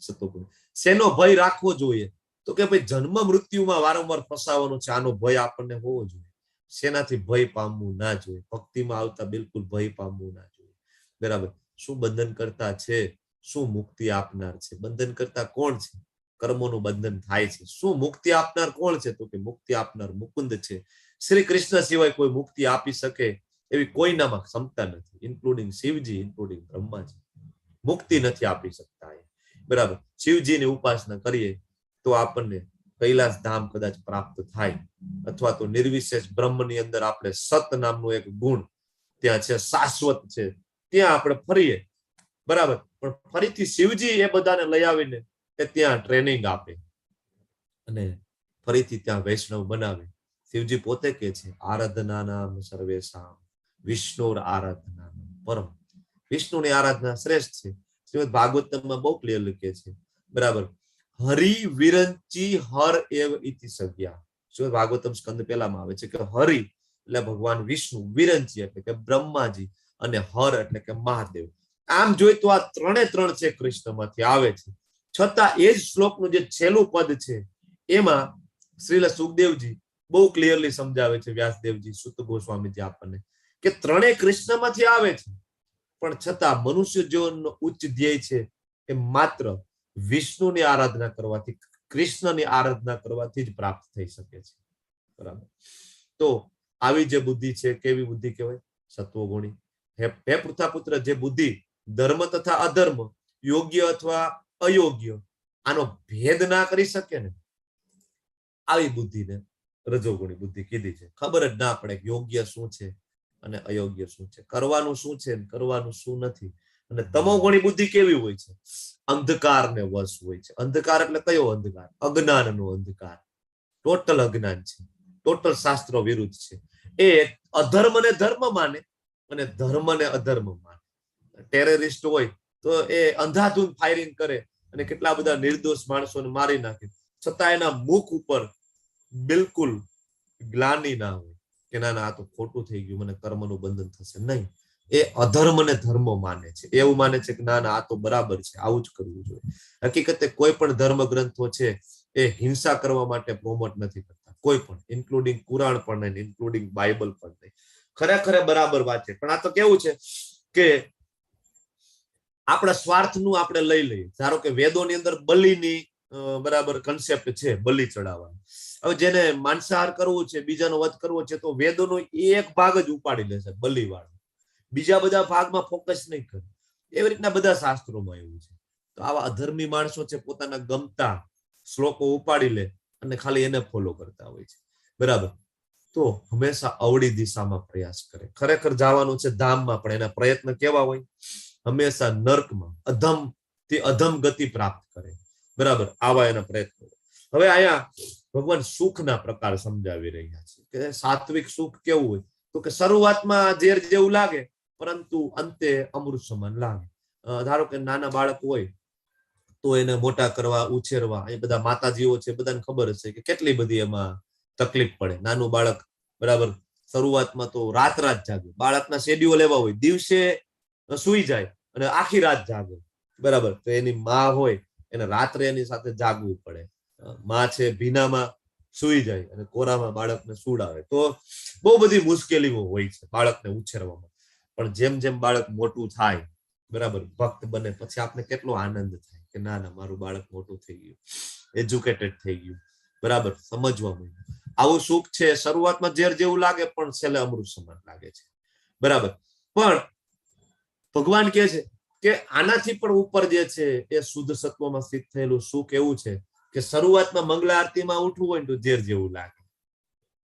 સત્વગુણ. શેનો ભય રાખવો જોઈએ? તો કે ભાઈ જન્મ મૃત્યુમાં વારંવાર ફસાવાનો છે, આનો ભય આપણને હોવો જોઈએ. શેનાથી ભય પામવું ના જોઈએ? ભક્તિમાં આવતા બિલકુલ ભય પામવું ના જોઈએ. બરાબર. શું બંધન કરતા છે? શું મુક્તિ આપનાર છે? બંધન કરતા કોણ છે? કર્મોનું બંધન થાય છે. શું મુક્તિ આપનાર કોણ છે? તો કે મુક્તિ આપનાર મુકુંદ છે. શ્રી કૃષ્ણ સિવાય કોઈ મુક્તિ આપી શકે એવી કોઈનામાં ક્ષમતા નથી, ઇન્ક્લુડિંગ શિવજી, ઇન્ક્લુડિંગ બ્રહ્માજી. મુક્તિ નથી આપી શકતા. બરાબર. શિવજીની ઉપાસના કરીએ તો આપણને કૈલાસ ધામ કદાચ પ્રાપ્ત થાય, અથવા તો નિર્વિશેષ બ્રહ્મની અંદર આપણે સત નામનો એક ગુણ ત્યાં છે, શાશ્વત છે, ત્યાં આપણે ફરીએ. બરાબર. પણ ફરીથી શિવજી એ બધાને લઈ આવીને એ ત્યાં ટ્રેનિંગ આપે અને ફરીથી ત્યાં વૈષ્ણવ બનાવે. શિવજી પોતે કે છે આરાધના નામ સર્વેશામ વિષ્ણુર આરાધના પરમ. વિષ્ણુની આરાધના શ્રેષ્ઠ છે. શ્રીમદ ભાગવતમાં બહુ ક્લિયર લખે છે. બરાબર. હરિ વિરંચી હર એવ ઇતિ સજ્ઞા. શ્રીમદ ભાગવતમ સ્કંદ પહેલામાં આવે છે કે હરિ એટલે ભગવાન વિષ્ણુ, વિરંચી એટલે કે બ્રહ્માજી, અને હર એટલે કે મહાદેવ. આમ જોઈ તો આ ત્રણ છે કૃષ્ણમાંથી આવે છે. છતાં એ જ શ્લોકનું જે છેલ્લું પદ છે એમાં શ્રીલ સુખદેવજી બહુ ક્લિયરલી સમજાવે છે, વ્યાસદેવજી, સુત ગોસ્વામીજી આપણને, કે ત્રણેય કૃષ્ણમાંથી આવે છે, પણ છતાં મનુષ્ય જીવનનો ઉચ્ચ ધ્યેય છે એ માત્ર વિષ્ણુની આરાધના કરવાથી, કૃષ્ણની આરાધના કરવાથી જ પ્રાપ્ત થઈ શકે છે. બરાબર. તો આવી જે બુદ્ધિ છે, કેવી બુદ્ધિ કહેવાય? સત્વગુણી. હે પૃથાપુત્ર, જે બુદ્ધિ ધર્મ તથા અધર્મ, યોગ્ય અથવા અયોગ્ય, આનો ભેદ ના કરી શકે ને, આવી બુદ્ધિને રજોગુણી બુદ્ધિ કીધી છે. ખબર જ ના પડે કે યોગ્ય શું છે અને અયોગ્ય શું છે, કરવાનું શું છે કરવાનું શું નથી. અને તમોગુણી બુદ્ધિ કેવી હોય છે? અંધકારને વશ હોય છે. અંધકાર એટલે કયો અંધકાર? અજ્ઞાનનો અંધકાર. ટોટલ અજ્ઞાન છે, ટોટલ શાસ્ત્ર વિરુદ્ધ છે. એ અધર્મને ધર્મ માને અને ધર્મને અધર્મ માને. ટેરરિસ્ટ હોય તો એ અંધાધૂંધ ફાયરિંગ કરે અને કેટલા બધા નિર્દોષ માણસોને મારી નાખે, છતાં એના મુખ ઉપર બિલકુલ ગ્લાની ના હોય કે ના ના આ તો ખોટું થઈ ગયું, મને કર્મનું બંધન થશે. નહીં, એ અધર્મને ધર્મ માને છે. એવું માને છે કે ના ના આ તો બરાબર છે, આવું જ કરવું જોઈએ. હકીકતે કોઈ પણ ધર્મ ગ્રંથો છે એ હિંસા કરવા માટે પ્રોમોટ નથી કરતા, કોઈ પણ, ઇન્ક્લુડિંગ કુરાણ પણ નહીં, ઇન્ક્લુડિંગ બાઇબલ પણ નહીં. ખરેખર બરાબર વાત છે. પણ આ તો કેવું છે કે આપણા સ્વાર્થનું આપણે લઈ લઈએ. ધારો કે વેદોની અંદર બલિની બરાબર કન્સેપ્ટ છે, બલિ ચડાવવાનો. હવે જેને માંસાહાર કરવું છે, બીજાનો વધ કરવો છે, તો વેદોનો એક ભાગ જ ઉપાડી લેશે બલિ વાળો, બીજા બધા ભાગમાં ફોકસ નહીં કરે. એવી રીતના બધા શાસ્ત્રોમાં એવું છે. તો આવા અધર્મી માણસો છે, પોતાના ગમતા શ્લોકો ઉપાડી લે અને ખાલી એને ફોલો કરતા હોય છે. બરાબર. તો હંમેશા અવળી દિશામાં પ્રયાસ કરે. ખરેખર જવાનું છે ધામમાં, પણ એના પ્રયત્ન કેવા હોય? હંમેશા નર્કમાં અધમ થી અધમ ગતિ પ્રાપ્ત કરે. બરાબર, આવા એના પ્રયત્નો. હવે અહીંયા ભગવાન સુખના પ્રકાર સમજાવી રહ્યા છે કે સાત્વિક સુખ કેવું હોય, તો કે શરૂઆતમાં ઝેર જેવું લાગે, પરંતુ અંતે અમૃત સમાન લાગે. ધારો કે નાના બાળક હોય તો એને મોટા કરવા, ઉછેરવા, એ બધા માતાજીઓ છે, બધાને ખબર હશે કે કેટલી બધી એમાં તકલીફ પડે. નાનું બાળક બરાબર શરૂઆતમાં તો રાત જાગે. બાળકના શેડ્યુલ એવા હોય, દિવસે સુઈ જાય અને આખી રાત જાગે. બરાબર, તો એની માં હોય એને રાત્રે એની સાથે જાગવું પડે. માં છે ભીનામાં સુઈ જાય અને કોરામાં બાળકને સુડાવે. તો બહુ બધી મુશ્કેલીઓ હોય છે બાળકને ઉછેરવામાં. પણ જેમ જેમ બાળક મોટું થાય, બરાબર ભક્ત બને, પછી આપણે કેટલો આનંદ થાય કે ના ના મારું બાળક મોટું થઈ ગયું, એજ્યુકેટેડ થઈ ગયું, બરાબર સમજવા માંડ્યું. આવું સુખ છે શરૂઆતમાં ઝેર જેવું લાગે, પણ છેલ્લે અમૃત સમાન લાગે છે. બરાબર, પણ ભગવાન કહે છે કે આનાથી પણ ઉપર જે છે એ શુદ્ધ સત્વમાં સ્થિત થયેલું સુખ એવું છે કે શરૂઆતમાં મંગલા આરતીમાં ઉઠવું હોય ને તો ઝેર જેવું લાગે.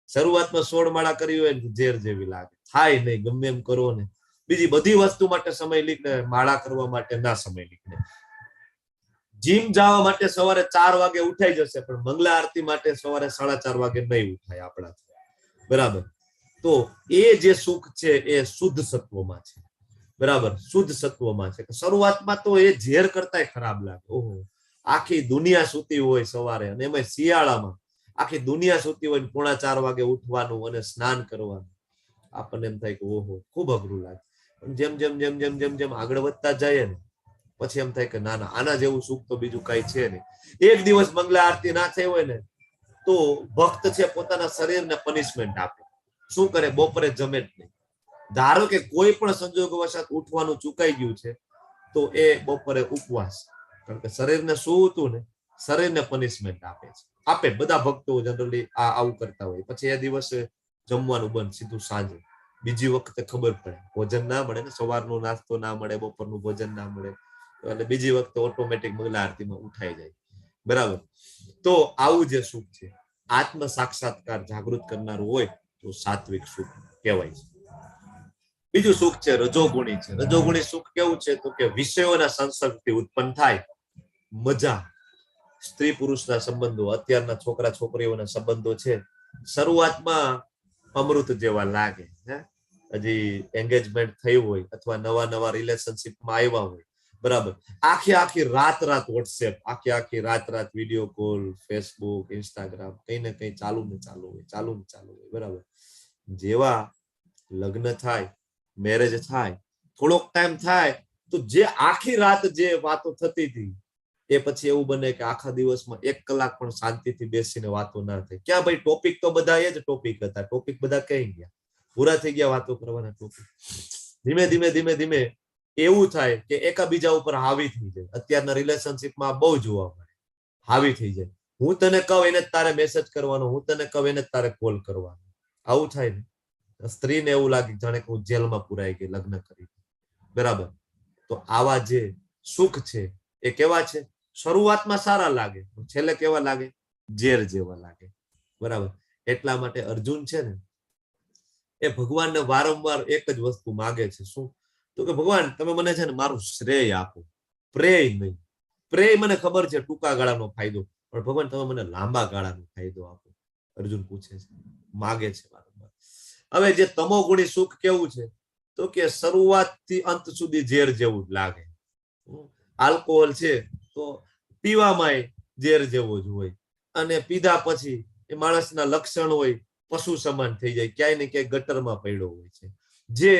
શરૂઆતમાં 16 માળા કરી હોય ને ઝેર જેવી લાગે. થાય નહીં, ગમે એમ કરો ને. બીજી બધી વસ્તુ માટે સમય લીકને, માળા કરવા માટે ના સમય લીકને. જીમ જવા માટે સવારે 4 વાગે ઉઠાઈ જશે, પણ મંગલા આરતી માટે સવારે 4:30 વાગે નહીં ઉઠાય આપણાથી. બરાબર, તો એ જે સુખ છે એ શુદ્ધ સત્વમાં છે. બરાબર, શુદ્ધ સત્વમાં છે. શરૂઆતમાં તો એ ઝેર કરતા ખરાબ લાગે. ઓહો, આખી દુનિયા સૂતી હોય સવારે, અને એમાં શિયાળામાં આખી દુનિયા સૂતી હોય, 3:45 વાગે ઉઠવાનું અને સ્નાન કરવાનું. આપણને એમ થાય કે ઓહો, ખૂબ અઘરું લાગે. જેમ જેમ જેમ જેમ જેમ જેમ આગળ વધતા જાય ને, પછી એમ થાય કે ના ના, આના જેવું સુખ તો બીજું કઈ છે નહીં. એક દિવસ મંગલા આરતી ના થઈ હોય ને તો ભક્ત છે પોતાના શરીરને પનિશમેન્ટ આપે. શું કરે? બપોરે જમે જ નહીં. ધારો કે કોઈ પણ સંજોગવશાત ઉઠવાનું ચૂકાઈ ગયું છે તો એ બપોરે ઉપવાસ, કારણ કે શરીરને શું હતું ને, શરીરને પનિશમેન્ટ આપે છે. આપે બધા ભક્તો જનરલી આવું કરતા હોય. પછી એ દિવસે જમવાનું બંધ, સીધું સાંજે. બીજી વખતે ખબર પડે ભોજન ના મળે ને, સવારનો નાસ્તો ના મળે, બપોરનું ભોજન ના મળે, એટલે બીજી વખતે ઓટોમેટિક મંગલા આરતીમાં ઉઠાઈ જાય. બરાબર, તો આવું જે સુખ છે આત્મ સાક્ષાત્કાર જાગૃત કરનારું હોય તો સાત્વિક સુખ કહેવાય છે. બીજું સુખ છે રજોગુણી છે. રજોગુણી સુખ કેવું છે? તો કે વિષયોના સંસર્ગથી ઉત્પન્ન થાય મજા. સ્ત્રી પુરુષના સંબંધો, અત્યારના છોકરા છોકરીઓના સંબંધો છે, શરૂઆતમાં અમૃત જેવા લાગે. હજી એંગેજમેન્ટ થયું હોય અથવા નવા નવા રિલેશનશીપમાં આવ્યા હોય, બરાબર, આખી રાત વોટ્સએપ, આખી રાત વિડીયો કોલ, ફેસબુક, ઇન્સ્ટાગ્રામ, કઈ ને કઈ ચાલુ ને ચાલુ હોય. બરાબર, જેવા લગ્ન થાય, મેરેજ થાય, થોડોક ટાઈમ થાય તો જે આખી રાત જે વાતો થતી હતી એ પછી એવું બને કે આખા દિવસમાં 1 કલાક પણ શાંતિથી બેસીને વાતો ના થઈ. ક્યાં ભાઈ, ટોપિક તો બધા એ જ ટોપિક હતા. ટોપિક બધા કઈ ગયા? પૂરા થઈ ગયા વાતો કરવાના ટોપિક. ધીમે ધીમે એવું થાય કે એકાબીજા ઉપર હાવી થઈ જાય. અત્યારના રિલેશનશીપમાં બહુ જોવા મળે, હાવી થઈ જાય. હું તને કહું એને જ તારે મેસેજ કરવાનો, હું તને કહું એને જ તારે કોલ કરવાનો. આવું થાય ને, સ્ત્રીને એવું લાગે જાણે કે હું જેલમાં પુરાઈ ગઈ લગ્ન કરી. બરાબર, તો આવા જે સુખ છે એ કેવા છે? શરૂઆતમાં સારા લાગે, છેલ્લે કેવા લાગે? ઝેર જેવા લાગે. બરાબર, એટલા માટે અર્જુન છે ને એ ભગવાનને વારંવાર એક જ વસ્તુ માગે છે. શું? તો કે ભગવાન તમે મને છે ને મારું શ્રેય આપો, પ્રેય નહીં. પ્રેય મને ખબર છે ટૂંકા ગાળાનો ફાયદો, પણ ભગવાન તમે મને લાંબા ગાળાનો ફાયદો આપો. અર્જુન પૂછે છે, માગે છે વારંવાર. હવે જે તમોગુણી સુખ કેવું છે? તો કે શરૂઆતથી અંત સુધી ઝેર જેવું જ લાગે. આલ્કોહોલ છે તો પીવામાં ઝેર જેવો જ હોય, અને પીધા પછી એ માણસના લક્ષણ હોય પશુ સમાન થઈ જાય, ક્યાંય ને ક્યાંય ગટરમાં પડ્યો હોય છે. જે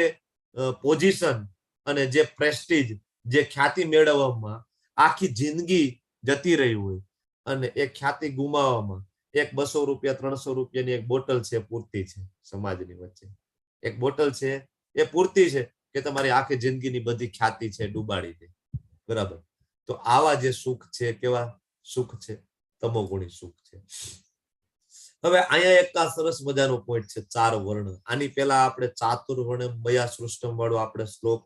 પોઝિશન અને જે પ્રેસ્ટીજ, જે ખ્યાતિ મેળવવામાં આખી જિંદગી જતી રહી હોય, અને એ ખ્યાતિ ગુમાવવામાં 200 રૂપિયા 300 રૂપિયાની એક બોટલ છે પૂરતી છે. સમાજની વચ્ચે એક બોટલ છે એ પૂરતી છે કે તમારી આખી જિંદગીની બધી ખ્યાતિ છે ડૂબાડી દે. બરાબર, તો આવા જે સુખ છે કેવા સુખ છે? તમોગુણી સુખ છે. હવે અહીંયા એક સરસ મજાનો પોઈન્ટ છે, 4 વર્ણ. આની પહેલા આપણે ચાતુર્વર્ણ્યમ મયા સૃષ્ટમ વાળો આપણે શ્લોક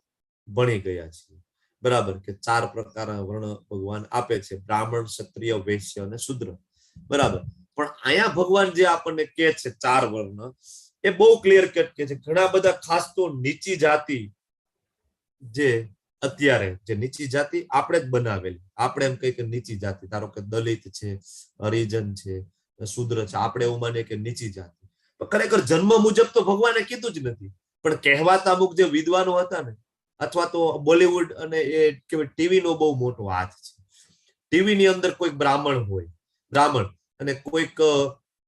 ભણી ગયા છીએ. બરાબર, કે 4 પ્રકારના વર્ણ ભગવાન આપે છે, બ્રાહ્મણ, ક્ષત્રિય, વૈશ્ય અને શૂદ્ર. બરાબર, પણ અહીંયા ભગવાન જે આપણને કહે છે 4 વર્ણ, એ બહુ ક્લિયર કટ કે છે. ઘણા બધા ખાસ તો નીચી જાતિ, જે અત્યારે જે નીચી જાતિ આપણે જ બનાવેલી, આપણે એમ કહીએ કે નીચી જાતિ, ધારો કે દલિત છે, હરિજન છે, શૂદ્ર છે, આપણે એવું માનીએ કે નીચી જાતિ. પણ ખરેખર જન્મ મુજબ તો ભગવાને કીધું જ નથી, પણ કહેવાતા અમુક જે વિદ્વાનો હતા ને, અથવા તો બોલિવૂડ અને એ કેવાય ટીવી નો બહુ મોટો હાથ છે. ટીવી ની અંદર કોઈક બ્રાહ્મણ હોય, બ્રાહ્મણ, અને કોઈક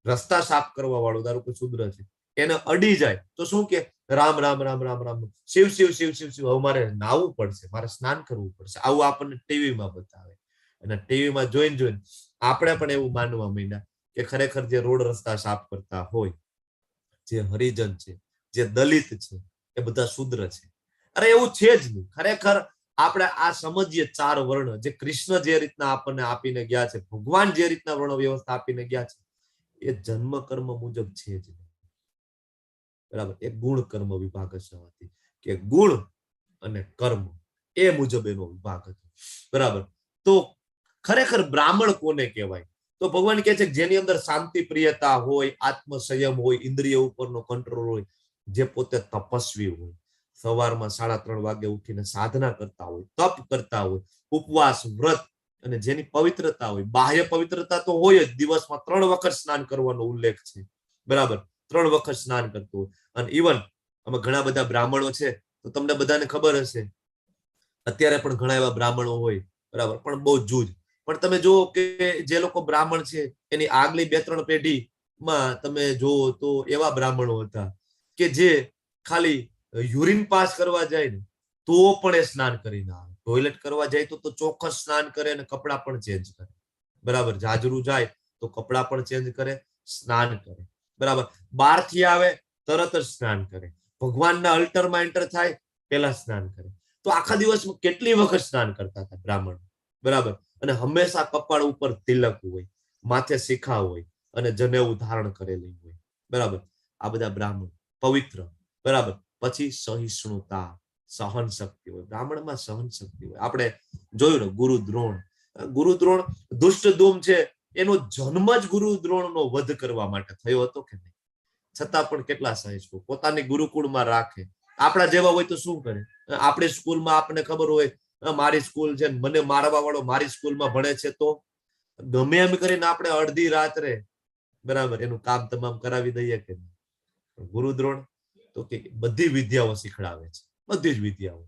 રસ્તા સાફ કરવા વાળો, ધારો કે શૂદ્ર છે, એને અડી જાય તો શું કે રામ રામ રામ રામ રામ, શિવ શિવ શિવ શિવ શિવ, હવે મારે નાહવું પડશે, મારે સ્નાન કરવું પડશે. આવું આપણને ટીવીમાં બતાવે, અને ટીવીમાં જોઈને આપણે પણ એવું માનવા માંડ્યા કે ખરેખર જે રોડ રસ્તા સાફ કરતા હોય, જે હરિજન છે, જે દલિત છે, એ બધા શૂદ્ર છે. અરે એવું છે જ નહીં. ખરેખર આપણે આ સમજીએ 4 વર્ણ જે કૃષ્ણ જે રીતના આપણને આપીને ગયા છે, ભગવાન જે રીતના વર્ણ વ્યવસ્થા આપીને ગયા છે, એ જન્મ કર્મ મુજબ છે જ નહીં. બરાબર, એ ગુણ કર્મ વિભાગ હતી કે ગુણ અને કર્મ એ મુજબ એનો વિભાગ હતો. બરાબર, તો ખરેખર બ્રાહ્મણ કોને કહેવાય? તો ભગવાન કહે છે જેની અંદર શાંતિ પ્રિયતા હોય, આત્મસંયમ હોય, ઇન્દ્રિય ઉપરનો કંટ્રોલ હોય, જે પોતે તપસ્વી હોય, સવારમાં 3:30 વાગે ઉઠીને સાધના કરતા હોય, તપ કરતા હોય, ઉપવાસ, વ્રત, અને જેની પવિત્રતા હોય. બાહ્ય પવિત્રતા તો હોય જ, દિવસમાં 3 વખત સ્નાન કરવાનો ઉલ્લેખ છે. બરાબર, 3 વખત સ્નાન કરતું હોય. અને ઇવન આમાં ઘણા બધા બ્રાહ્મણો છે, તો તમને બધાને ખબર હશે, અત્યારે પણ ઘણા એવા બ્રાહ્મણો હોય, બરાબર, પણ બહુ જૂજ. પણ તમે જુઓ કે જે લોકો બ્રાહ્મણ છે, એની આગલી 2-3 પેઢીમાં તમે જુઓ તો એવા બ્રાહ્મણો હતા કે જે ખાલી યુરિન પાસ કરવા જાય ને તો પણ એ સ્નાન કરીને આવે, ટોયલેટ કરવા જાય તો ચોક્કસ સ્નાન કરે અને કપડા પણ ચેન્જ કરે. બરાબર, જાજરૂ જાય તો કપડા પણ ચેન્જ કરે, સ્નાન કરે. બરાબર, બહારથી આવે તરત જ સ્નાન કરે, ભગવાનના અલ્ટરમાં એન્ટર થાય પહેલા સ્નાન કરે. તો આખા દિવસમાં કેટલી વખત સ્નાન કરતા હતા બ્રાહ્મણ. બરાબર, અને હંમેશા કપાળ ઉપર તિલક હોય, માથે શિખા હોય, અને જનેઉ ધારણ કરેલી હોય. બરાબર, આ બધા બ્રાહ્મણ પવિત્ર. બરાબર, પછી સહિષ્ણુતા, સહન શક્તિ હોય. બ્રાહ્મણમાં સહન શક્તિ હોય. આપણે જોયું ને ગુરુ દ્રોણ દુષ્ટ ધૂમ છે, એનો જન્મ જ ગુરુ દ્રોણનો વધ કરવા માટે થયો હતો કે નહીં? છતાં પણ કેટલા સહિષ્ણુ, પોતાની ગુરુકુળમાં રાખે. આપણા જેવા હોય તો શું કરે? આપણી સ્કૂલમાં આપણને ખબર હોય, મારી સ્કૂલ છે, મને મારવા વાળો મારી સ્કૂલમાં ભણે છે, તો ગમે એમ કરીને આપણે અડધી રાત્રે, બરાબર, એનું કામ તમામ કરાવી દઈએ કે નહીં? ગુરુ દ્રોણ તો કે બધી વિદ્યાઓ શીખડાવે છે, બધી જ વિદ્યાઓ.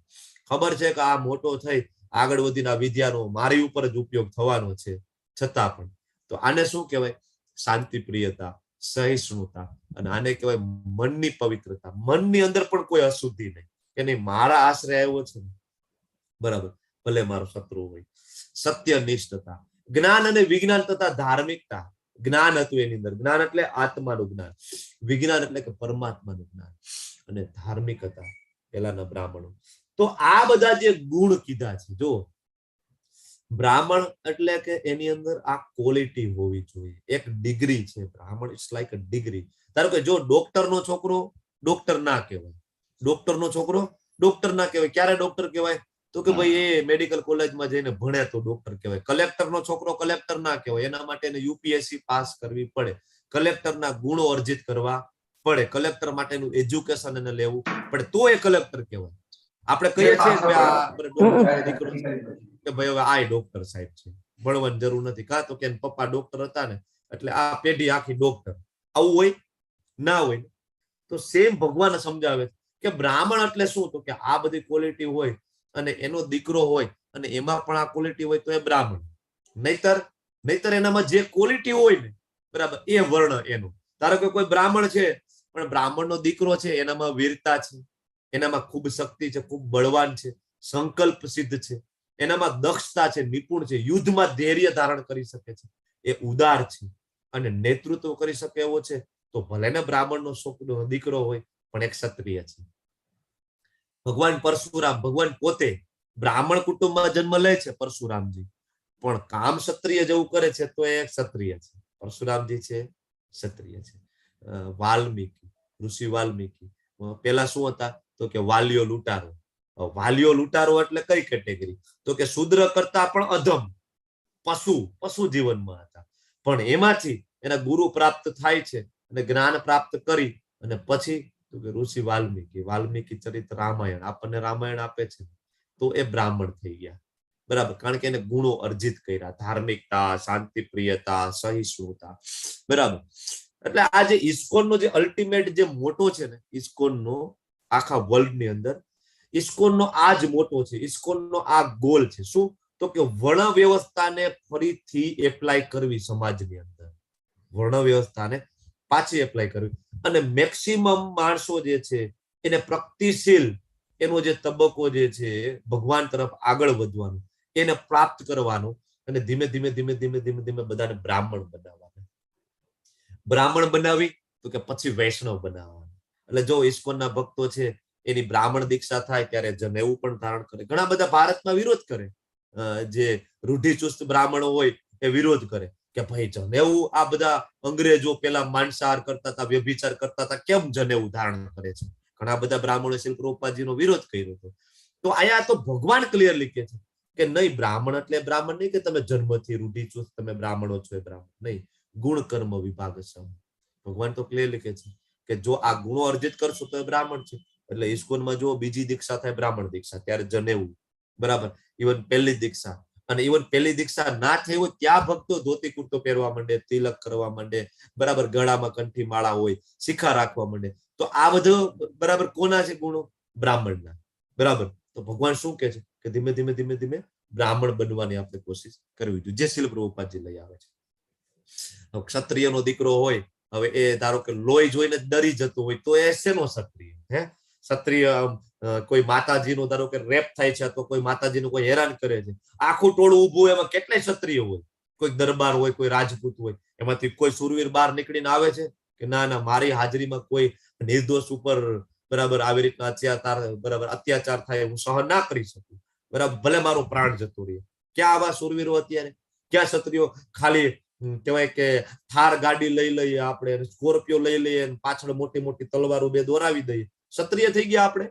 ખબર છે કે આ મોટો થઈ આગળ વધીને આ વિદ્યાનો મારી ઉપર જ ઉપયોગ થવાનો છે, છતાં પણ. તો આને શું કહેવાય? શાંતિ પ્રિયતા, સહિષ્ણુતા, અને આને કહેવાય મનની પવિત્રતા. મનની અંદર પણ કોઈ અશુદ્ધિ નહીં, કે નહીં મારા આશ્રય આવ્યો છે, બરાબર, ભલે મારો શત્રુ હોય. સત્યનિષ્ઠતા, જ્ઞાન અને વિજ્ઞાન તથા ધાર્મિકતા. જ્ઞાન હતું એની અંદર, જ્ઞાન એટલે આત્માનું જ્ઞાન, વિજ્ઞાન એટલે કે પરમાત્માનું જ્ઞાન, અને ધાર્મિકતા પેલાના બ્રાહ્મણો. તો આ બધા જે ગુણ કીધા છે, જો બ્રાહ્મણ એટલે કે એની અંદર આ ક્વોલિટી હોવી જોઈએ. એક ડિગ્રી છે બ્રાહ્મણ, ઇટ્સ લાઈક અ ડિગ્રી. ધારો કે જો ડોક્ટરનો છોકરો ડોક્ટર ના કહેવાય, ડોક્ટરનો છોકરો ડોક્ટર ના કહેવાય. ક્યારે ડોક્ટર કહેવાય? તો કે ભાઈ એ મેડિકલ કોલેજમાં જઈને ભણે તો ડોક્ટર કહેવાય. કલેક્ટરનો છોકરો કલેક્ટર ના કહેવાય, એના માટે એને યુપીએસસી પાસ કરવી પડે, કલેક્ટરના ગુણો અર્જિત કરવા પડે, કલેક્ટર માટેનું એજ્યુકેશન એને લેવું પડે, તો એ કલેક્ટર કહેવાય. આપણે કહીએ છીએ કે આ દીકરો કે ભાઈ હવે આ ડોક્ટર સાહેબ છે, ભણવાની જરૂર નથી. કાં તો કે પપ્પા ડોક્ટર હતા ને એટલે આ પેઢી આખી ડોક્ટર. આવું હોય ના હોય? તો સેમ ભગવાન સમજાવે કે બ્રાહ્મણ એટલે શું? તો કે આ બધી ક્વોલિટી હોય અને એનો દીકરો હોય અને એમાં પણ આ ક્વોલિટી હોય તો એ બ્રાહ્મણ. નહીતર એનામાં જે ક્વોલિટી હોય ને, બરાબર, એ વર્ણ એનો. ધારો કે કોઈ બ્રાહ્મણ છે પણ બ્રાહ્મણનો દીકરો છે, એનામાં વીરતા છે, એનામાં ખૂબ શક્તિ છે, ખૂબ બળવાન છે, સંકલ્પ સિદ્ધ છે, એનામાં દક્ષતા છે, નિપુણ છે, યુદ્ધમાં ધૈર્ય ધારણ કરી શકે છે, એ ઉદાર છે અને નેતૃત્વ કરી શકે એવો છે, તો ભલે ને બ્રાહ્મણનો દીકરો હોય પણ એક ક્ષત્રિય છે. ભગવાન પરશુરામ, ભગવાન પોતે બ્રાહ્મણ કુટુંબમાં જન્મ લે છે પરશુરામજી, પણ કામ ક્ષત્રિય જેવું કરે છે તો એ ક્ષત્રિય છે. પરશુરામજી છે ક્ષત્રિય છે. વાલ્મીકી, ઋષિ વાલ્મીકી પેલા શું હતા? તો કે વાલિયો લૂંટારો. વાલિયો લૂંટારો એટલે કઈ કેટેગરી? તો કે શૂદ્ર કરતા પણ અધમ, પશુ જીવનમાં હતા. પણ એમાંથી એના ગુરુ પ્રાપ્ત થાય છે અને જ્ઞાન પ્રાપ્ત કરી અને પછી તો કે ઋષિ વાલ્મીકી ચરિત રામાયણ આપણને રામાયણ આપે છે, તો એ બ્રાહ્મણ થઈ ગયા. બરાબર, કારણ કે એને ગુણો અર્જિત કર્યા, ધાર્મિકતા, શાંતિપ્રિયતા, સહિષ્ણુતા. બરાબર, એટલે આ જે ઇસ્કોનનો જે અલ્ટિમેટ જે મોટો છે ને, ઇસ્કોનનો આખા વર્લ્ડ ની અંદર ઇસ્કોનનો આ જ મોટો છે, ઇસ્કોનનો આ ગોલ છે. શું? તો કે વર્ણ વ્યવસ્થાને ફરીથી એપ્લાય કરવી સમાજની અંદર, વર્ણ વ્યવસ્થાને પાછી એપ્લાય કરવી, અને મેક્સિમમ માણસો જે છે એને પ્રગતિશીલ એનો જે તબક્કો જે છે ભગવાન તરફ આગળ વધવાનું, એને પ્રાપ્ત કરવાનું, અને ધીમે ધીમે ધીમે ધીમે ધીમે ધીમે બધાને બ્રાહ્મણ બનાવવાનું. બ્રાહ્મણ બનાવી તો કે પછી વૈષ્ણવ બનાવવાનું. એટલે જો ઇસ્કોનના ભક્તો છે એની બ્રાહ્મણ દીક્ષા થાય ત્યારે જનેવું પણ ધારણ કરે. ઘણા બધા ભારતમાં વિરોધ કરે, જે રૂઢિચુસ્ત બ્રાહ્મણો હોય એ વિરોધ કરે કે ભાઈ જનેવું આ બધા અંગ્રેજો પેલા માંસાહાર કરતા હતા, વ્યભિચાર કરતા હતા, કેમ જનેવું ધારણ કરે છે? ઘણા બધા બ્રાહ્મણો શિલ પ્રભુપાદજીનો વિરોધ કર્યો હતો. તો અહીંયા તો ભગવાન ક્લિયરલી કહે છે કે નહીં, બ્રાહ્મણ એટલે બ્રાહ્મણ નહીં કે તમે જન્મથી રૂઢિચુસ્ત તમે બ્રાહ્મણો છો, એ બ્રાહ્મણ નહીં, ગુણ કર્મ વિભાગ છે. ભગવાન તો ક્લિયરલી કહે છે કે જો આ ગુણો અર્જિત કરશો તો એ બ્રાહ્મણ છે. એટલે ઇસ્કોનમાં જો બીજી દીક્ષા થાય બ્રાહ્મણ દીક્ષા, ત્યારે જનેવું. બરાબર, ઇવન પહેલી દીક્ષા, અને ઇવન પહેલી દીક્ષા ના થઈ હોય ત્યાં ભક્તો ધોતી કુર્તો પહેરવા માંડે, તિલક કરવા માંડે, બરાબર, ગળામાં કંઠી માળા હોય, શિખા રાખવા માંડે. તો આ બધું બરાબર કોના છે? ગુણો બ્રાહ્મણના. બરાબર, તો ભગવાન શું કહે છે કે ધીમે ધીમે ધીમે ધીમે બ્રાહ્મણ બનવાની આપણે કોશિશ કરવી જોઈએ, જે શિલ પ્રભુપાદજી લઈ આવે છે. ક્ષત્રિયનો દીકરો હોય, હવે એ ધારો કે લોહી જોઈને ડરી જતો હોય તો એ શેનો ક્ષત્રિય? હે, ક્ષત્રિય કોઈ માતાજીનો ધારો કે રેપ થાય છે, તો કોઈ માતાજીનું કોઈ હેરાન કરે છે, આખું ટોળું ઊભું, એમાં કેટલાય ક્ષત્રિય હોય, કોઈ દરબાર હોય, કોઈ રાજપૂત હોય, એમાંથી કોઈ સુરવીર બહાર નીકળીને આવે છે કે ના ના, મારી હાજરીમાં કોઈ નિર્દોષ ઉપર બરાબર આવી રીતના અત્યાચાર થાય હું સહન ના કરી શકું, બરાબર, ભલે મારો પ્રાણ જતો રહે. ક્યાં આવા સુરવીરો અત્યારે? ક્યાં ક્ષત્રિયો ખાલી કહેવાય કે થાર ગાડી લઈ લઈએ આપણે, સ્કોર્પિયો લઈ લઈએ, પાછળ મોટી મોટી તલવારો બે દોરાવી દઈએ, ક્ષત્રિય થઈ ગયા આપણે?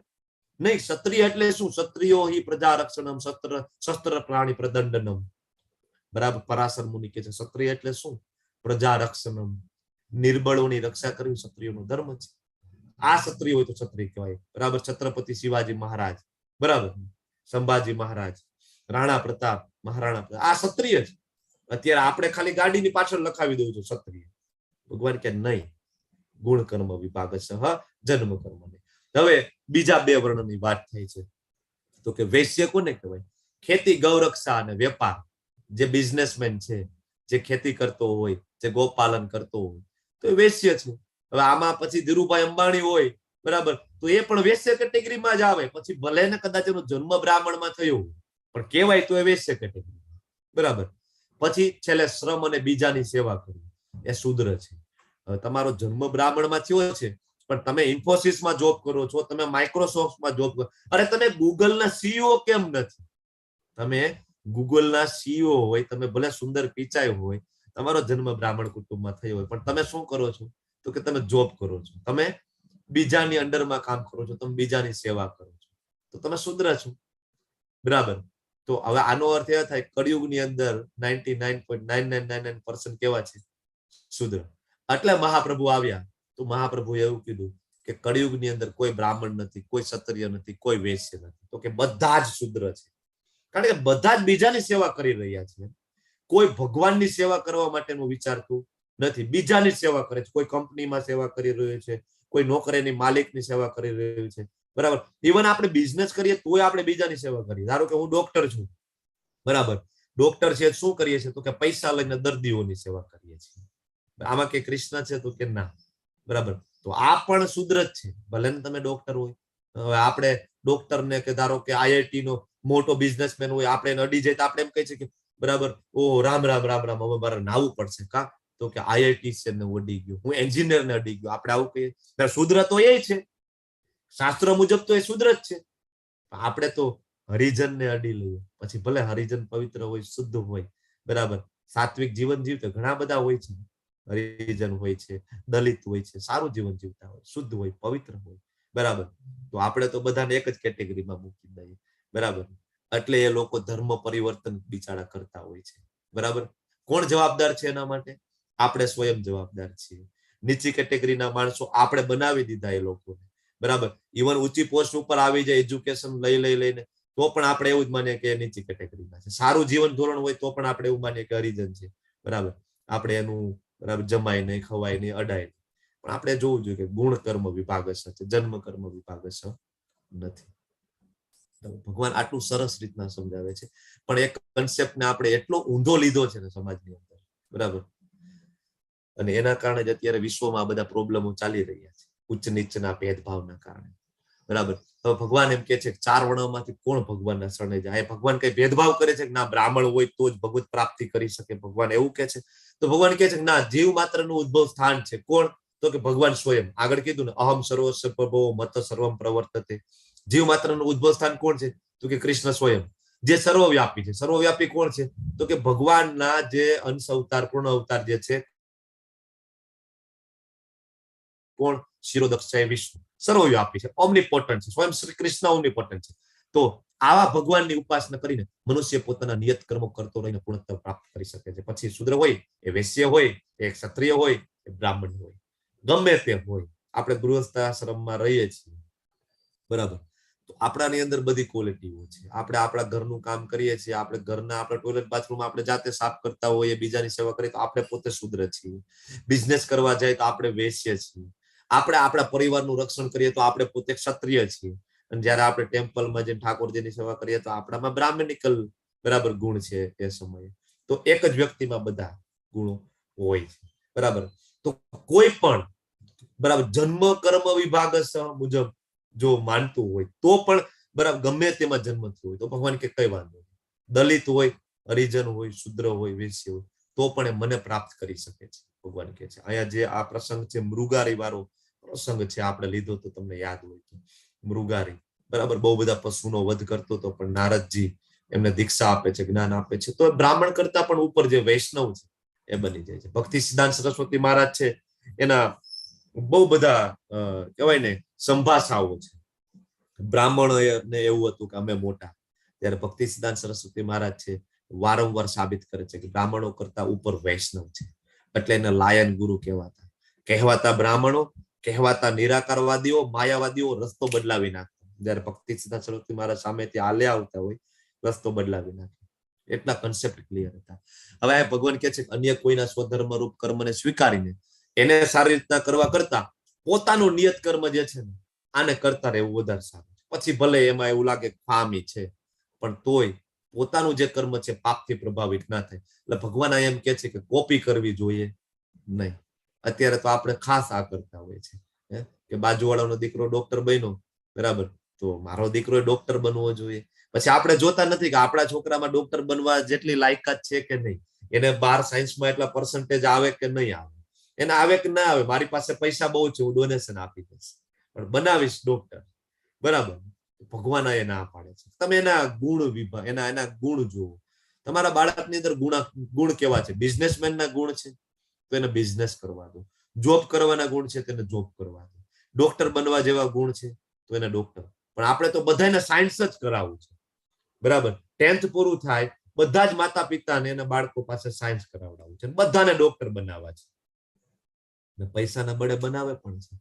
નહીં. ક્ષત્રિય એટલે શું? ક્ષત્રિયો હિ પ્રજા રક્ષણમ શસ્ત્ર પ્રાણી પ્રદંડનમ. બરાબર, પરાશર મુનિ કે છે ક્ષત્રિય એટલે શું? પ્રજા રક્ષણમ, નિર્બળોની રક્ષા કરવી ક્ષત્રિયોનો ધર્મ છે. આ ક્ષત્રિય હોય તો ક્ષત્રિય કહેવાય. બરાબર, છત્રપતિ શિવાજી મહારાજ, બરાબર, સંભાજી મહારાજ, રાણા પ્રતાપ, મહારાણા પ્રતાપ, આ ક્ષત્રિય છે. અત્યારે આપણે ખાલી ગાડીની પાછળ લખાવી દઉં છું ક્ષત્રિય. ભગવાન કે નહીં, ગુણ કર્મ વિભાગ જન્મ કર્મ. હવે બીજા બે વર્ણની વાત થઈ છે, તો કે વૈશ્ય કોને કહેવાય? ખેતી, ગૌરક્ષા અને વેપાર. જે બિઝનેસમેન છે, જે ખેતી કરતો હોય, જે ગોપાલન કરતો હોય, તો એ વૈશ્ય છે. હવે આમાં પછી ધીરુભાઈ અંબાણી હોય, બરાબર, તો એ પણ વૈશ્ય કેટેગરીમાં જ આવે. પછી ભલે ને કદાચ એનો જન્મ બ્રાહ્મણમાં થયો પણ કહેવાય તો એ વૈશ્ય કેટેગરી. બરાબર, પછી છેલ્લે શ્રમ અને બીજાની સેવા કરવી, એ શૂદ્ર છે. હવે તમારો જન્મ બ્રાહ્મણમાં થયો છે પણ તમે ઇન્ફોસિસમાં જોબ કરો છો, તમે માઇક્રોસોફ્ટમાં જોબ કરો, અરે તમે ગૂગલના સીઈઓ કેમ નથી? તમે ગૂગલના સીઈઓ હોય, તમે ભલે સુંદર પિચાઈ હોય, તમારો જન્મ બ્રાહ્મણ કુટુંબમાં થયો હોય, પણ તમે શું કરો છો? તો કે તમે જોબ કરો છો, તમે બીજાની અંડરમાં કામ કરો છો, તમે બીજાની સેવા કરો છો, તો તમે શૂદ્ર છો. બરાબર, તો હવે આનો અર્થ એ થાય કળિયુગની અંદર 99.9999% કેવા છે? શૂદ્ર. એટલે મહાપ્રભુ આવ્યા તો મહાપ્રભુએ એવું કીધું કે કળિયુગની અંદર કોઈ બ્રાહ્મણ નથી, કોઈ ક્ષત્રિય નથી, કોઈ વૈશ્ય નથી, તો કે બધા જ શૂદ્ર છે. કારણ કે બધા જ બીજાની સેવા કરી રહ્યા છે. કોઈ ભગવાનની સેવા કરવા માટેનું વિચારતું નથી, બીજાની સેવા કરે છે. કોઈ કંપનીમાં સેવા કરી રહ્યું છે, કોઈ નોકરીની માલિકની સેવા કરી રહ્યું છે. બરાબર, ઇવન આપણે બિઝનેસ કરીએ તોય આપણે બીજાની સેવા કરીએ. ધારો કે હું ડોક્ટર છું, બરાબર, ડોક્ટર છે શું કરીએ છીએ? તો કે પૈસા લઈને દર્દીઓની સેવા કરીએ છીએ. આમાં કે કૃષ્ણ છે? તો કે ના. બરાબર, તો આ પણ શૂદ્ર જ છે, ભલે ને તમે ડોક્ટર હોય. હવે આપણે ડોક્ટરને કે ધારો કે આઈઆઈટી નો મોટો બિઝનેસમેન હોય, આપણે એને અડી જાય તો આપણે એમ કહી છે કે બરાબર, ઓહ રામ રામ રામ રામ, હવે મારે નાવું પડશે. કા? તો કે આઈઆઈટી છે ને અડી ગયો, હું એન્જિનિયર ને અડી ગયો, આપણે આવું કહીએ. શૂદ્ર તો એ છે, શાસ્ત્ર મુજબ તો એ શૂદ્ર જ છે. આપણે તો હરિજનને અડી લઈએ, પછી ભલે હરિજન પવિત્ર હોય, શુદ્ધ હોય, બરાબર, સાત્વિક જીવન જીવતા ઘણા બધા હોય છે. હરિજન હોય છે, દલિત હોય છે, સારું જીવન જીવતા હોય, શુદ્ધ હોય, પવિત્ર હોય. બરાબર, તો આપણે તો બધાને એક જ કેટેગરીમાં મૂકી દઈએ. બરાબર, એટલે એ લોકો ધર્મ પરિવર્તન બિચારા કરતા હોય છે. બરાબર, કોણ જવાબદાર છે એના માટે? આપણે સ્વયં જવાબદાર છીએ. નીચી કેટેગરીના માણસો આપણે બનાવી દીધા એ લોકોને, બરાબર. ઇવન ઊંચી પોસ્ટ ઉપર આવી જાય એજ્યુકેશન લઈને તો પણ આપણે એવું જ માનીએ કે નીચી કેટેગરીના છે. સારું જીવન ધોરણ હોય તો પણ આપણે એવું માનીએ કે હરિજન છે, બરાબર. આપણે એનું બરાબર જમાય નહીં, ખવાય નહીં, અડાય નહીં. પણ આપણે જોવું જોઈએ કે ગુણ કર્મ વિભાગ છે, જન્મ કર્મ વિભાગ નથી. ભગવાન આટલું સરસ રીતના સમજાવે છે, પણ એક કન્સેપ્ટને આપણે એટલો ઊંધો લીધો છે ને સમાજની અંદર, બરાબર. અને એના કારણે જ અત્યારે વિશ્વમાં આ બધા પ્રોબ્લેમો ચાલી રહ્યા છે, ઉચ્ચ નીચના ભેદભાવના કારણે, બરાબર. હવે ભગવાન એમ કે છે કે 4 વર્ણોમાંથી કોણ ભગવાનના શરણે જાય? ભગવાન કઈ ભેદભાવ કરે છે કે ના બ્રાહ્મણ હોય તો જ ભગવત પ્રાપ્તિ કરી શકે? ભગવાન એવું કે છે? તો ભગવાન કે છે કે ના, જીવ માત્રનું ઉદ્ભવ સ્થાન છે. કોણ? તો કે ભગવાન સ્વયં. આગળ કીધું ને, અહમ સર્વસ્વ પ્રભો મત સર્વમ પ્રવર્તતે. જીવ માત્રનું ઉદ્ભવ સ્થાન કોણ છે? તો કે કૃષ્ણ સ્વયં, જે સર્વવ્યાપી છે. સર્વવ્યાપી કોણ છે? તો કે ભગવાનના જે અંશ અવતાર, પૂર્ણ અવતાર જે છે, કોણ? શિરોદક્ષ છે, વિષ્ણુ. સર્વવ્યાપી છે, ઓમનીપોટન્ટ છે. સ્વયં શ્રી કૃષ્ણ ઓમનીપોટન્ટ છે. તો આવા ભગવાનની ઉપાસના કરીને મનુષ્ય પોતાના નિયત કર્મો કરતો રહીને પૂર્ણત્વ પ્રાપ્ત કરી શકે છે. પછી શુદ્ર હોય, એ વૈશ્ય હોય, એ ક્ષત્રિય હોય, એ બ્રાહ્મણ હોય, ગમે તે હોય. આપણે ગૃહસ્થાશ્રમમાં રહીએ છીએ, બરાબર. તો આપણાની અંદર બધી ક્વોલિટીઓ છે. આપણે આપણા ઘરનું કામ કરીએ છીએ, આપણે ઘરના આપણા ટોયલેટ બાથરૂમ આપણે જાતે સાફ કરતા હોઈએ, બીજાની સેવા કરીએ તો આપણે પોતે શુદ્ર છીએ. બિઝનેસ કરવા જાય તો આપણે વૈશ્ય છીએ. આપણે આપણા પરિવારનું રક્ષણ કરીએ તો આપણે પોતે ક્ષત્રિય છીએ. અને જયારે આપણે ટેમ્પલમાં જઈને ઠાકોરજીની સેવા કરીએ તો આપણામાં બ્રાહ્મણિકલ બરાબર ગુણ છે. એ સમયે તો એક જ વ્યક્તિમાં બધા ગુણો હોય છે, બરાબર. તો કોઈ પણ બરાબર જન્મ કર્મ વિભાગ મુજબ જો માનતું હોય તો પણ બરાબર ગમે તેમાં જન્મ થયો હોય તો ભગવાન કે કઈ વાંધો નહીં. દલિત હોય, હરિજન હોય, શુદ્ર હોય, વૈશ્ય હોય તો પણ એ મને પ્રાપ્ત કરી શકે છે, ભગવાન કે છે. અહીંયા જે આ પ્રસંગ છે, મૃગારી વાળો પ્રસંગ છે, આપણે લીધો તો તમને યાદ હોય તો મૃગારી, બરાબર. બહુ બધા પશુનો વધ કરતો હતો, પણ નારદજી એમને દીક્ષા આપે છે, જ્ઞાન આપે છે. તો બ્રાહ્મણ કરતા પણ ઉપર જે વૈષ્ણવ છે એ બની જાય છે. ભક્તિ સિદ્ધાંત સરસ્વતી મહારાજ છે, એના બહુ બધા કહેવાય ને સંભાષાઓ છે. બ્રાહ્મણોને એવું હતું કે અમે મોટા, ત્યારે ભક્તિ સિદ્ધાંત સરસ્વતી મહારાજ છે વારંવાર સાબિત કરે છે કે બ્રાહ્મણો કરતા ઉપર વૈષ્ણવ છે. એટલે એને લાયન ગુરુ કહેવાતા બ્રાહ્મણો, કહેવાતા નિરાકારવાદીઓ, માયાવાદીઓ રસ્તો બદલાવી નાખતા. જયારે ભક્તિ સિદ્ધાંત સરસ્વતી મહારાજ સામેથી હાલે આવતા હોય, રસ્તો બદલાવી નાખે. એટલા કન્સેપ્ટ ક્લિયર હતા. હવે ભગવાન કે છે કે અન્ય કોઈના સ્વધર્મ રૂપ કર્મને સ્વીકારીને એને સારી રીતના કરવા કરતા પોતાનું નિયત કર્મ જે છે ને આને કરતા રહેવું વધારે સારું છે. પછી ભલે એમાં એવું લાગે ખામી છે, પણ તોય પોતાનું જે કર્મ છે પાપથી પ્રભાવિત ના થાય. એટલે ભગવાન એમ કે છે કે કોપી કરવી જોઈએ નહીં. અત્યારે તો આપણે ખાસ આ કરતા હોય છે કે બાજુવાળાનો દીકરો ડોક્ટર બન્યો, બરાબર, તો મારો દીકરો ડોક્ટર બનવો જોઈએ. પછી આપણે જોતા નથી કે આપણા છોકરામાં ડોક્ટર બનવા જેટલી લાયકાત છે કે નહીં, એને 12 સાયન્સમાં એટલા પર્સન્ટેજ આવે કે નહીં આવે, એને આવે કે ના આવે, મારી પાસે પૈસા બહુ છે હું ડોનેશન આપી દઈશ પણ બનાવીશ ડોક્ટર, બરાબર. ભગવાન એ ના પાડે છે. તમે એના ગુણ વિભાગ, એના ગુણ જુઓ. તમારા બાળકની અંદર ગુણ કેવા છે? બિઝનેસમેનના ગુણ છે તો એને બિઝનેસ કરવા દો. જોબ કરવાના ગુણ છે તેને જોબ કરવા દો. ડોક્ટર બનવા જેવા ગુણ છે તો એને ડોક્ટર. પણ આપણે તો બધાને સાયન્સ જ કરાવવું છે, બરાબર. 10th પૂરું થાય બધા જ માતા પિતાને એના બાળકો પાસે સાયન્સ કરાવડાવવું છે, બધાને ડોક્ટર બનાવવા છે. પૈસાના બળે બનાવે પણ છે.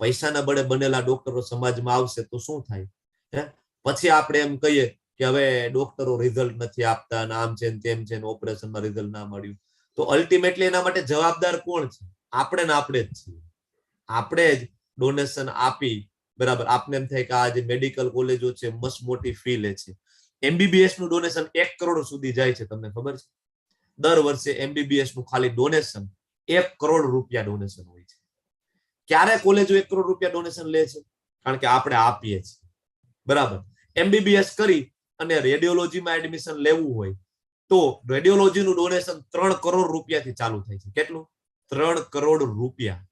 પૈસાના બળે બનેલા ડોક્ટરો સમાજમાં આવશે તો શું થાય? પછી આપણે એમ કહીએ કે હવે ડોક્ટરો રિઝલ્ટ નથી આપતા, આમ છે તેમ છે, ઓપરેશનમાં રિઝલ્ટ ના મળ્યું, તો અલ્ટિમેટલી એના માટે જવાબદાર કોણ છે? આપણે ને આપણે જ છીએ. આપણે જ ડોનેશન આપી, બરાબર. આપને એમ થાય કે આ જે મેડિકલ કોલેજો છે મસ્ત મોટી ફી લે છે. MBBS નું ડોનેશન 1 કરોડ સુધી જાય છે, તમને ખબર છે? દર વર્ષે MBBS નું ખાલી ડોનેશન 1 કરોડ રૂપિયા ડોનેશન હોય છે. ક્યારે કોલેજો 1 કરોડ રૂપિયા ડોનેશન લે છે? કારણ કે આપણે આપીએ છીએ, બરાબર. MBBS કરી અને રેડિયોલોજીમાં એડમિશન લેવું હોય તો રેડિયોલોજીનું ડોનેશન 3 કરોડ રૂપિયાથી ચાલુ થાય છે. કેટલું? 3 કરોડ રૂપિયા,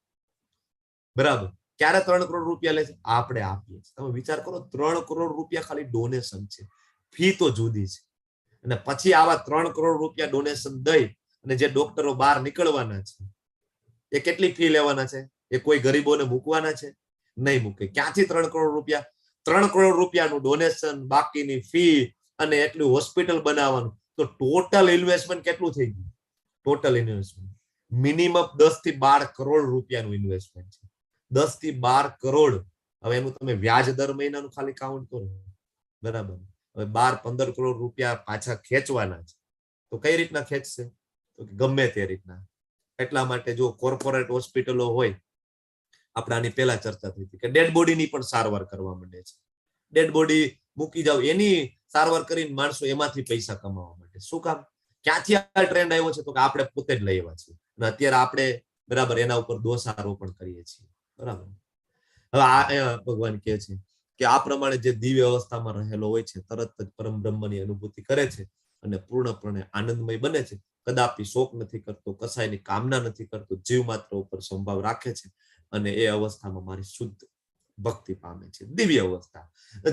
બરાબર. ક્યારે 3 કરોડ રૂપિયા લે છે? આપણે આપીએ છીએ. તમે વિચાર કરો, 3 કરોડ રૂપિયા ખાલી ડોનેશન છે. ફી તો જુદી છે. અને પછી આવા 3 કરોડ રૂપિયા ડોનેશન દઈ અને જે ડોક્ટરો બહાર નીકળવાના છે એ કેટલી ફી લેવાના છે? એ કોઈ ગરીબોને મૂકવાના છે? નહીં મૂકે. ક્યાંથી 3 કરોડ રૂપિયા? 3 કરોડ રૂપિયાનું ડોનેશન, બાકીની ફી અને એટલું હોસ્પિટલ બનાવવાનું, તો ટોટલ ઇન્વેસ્ટમેન્ટ કેટલું થઈ ગયું? ટોટલ ઇન્વેસ્ટમેન્ટ મિનિમમ 10 થી 12 કરોડ રૂપિયાનું ઇન્વેસ્ટમેન્ટ છે. 10 થી 12 કરોડ. હવે એનું તમે વ્યાજ દર મહિનાનું ખાલી કાઉન્ટ કરો, બરાબર. હવે 12-15 કરોડ રૂપિયા પાછા ખેંચવાના છે, તો કઈ રીતના ખેંચશે? તો ગમે તે રીતના. એટલા માટે જો કોર્પોરેટ હોસ્પિટલો હોય, આપણે આની પહેલા ચર્ચા થઈ હતી કે ડેડ બોડીની પણ સારવાર કરવા માંડે છે. ડેડ બોડી મૂકી જાવ, એની સારવાર કરીને માણસો એમાંથી પૈસા કમાવા માટે. શું કામ? ક્યાંથી આ ટ્રેન્ડ આવ્યો છે? તો કે આપણે પોતે જ લઈ આવ્યા છીએ અને અત્યારે આપણે બરાબર એના ઉપર દોષારોપણ કરીએ છીએ, બરાબર. હવે આ ભગવાન કહે છે કે આ પ્રમાણે જે દિવ્ય અવસ્થામાં રહેલો હોય છે, તરત જ પરમ બ્રહ્મની અનુભૂતિ કરે છે અને પૂર્ણપણે આનંદમય બને છે. કદાપી શોક નથી કરતો, કસાયની કામના નથી કરતો, જીવ માત્ર ઉપર સંભાવ રાખે છે અને એ અવસ્થામાં મારી શુદ્ધ ભક્તિ પામે છે. દિવ્ય અવસ્થા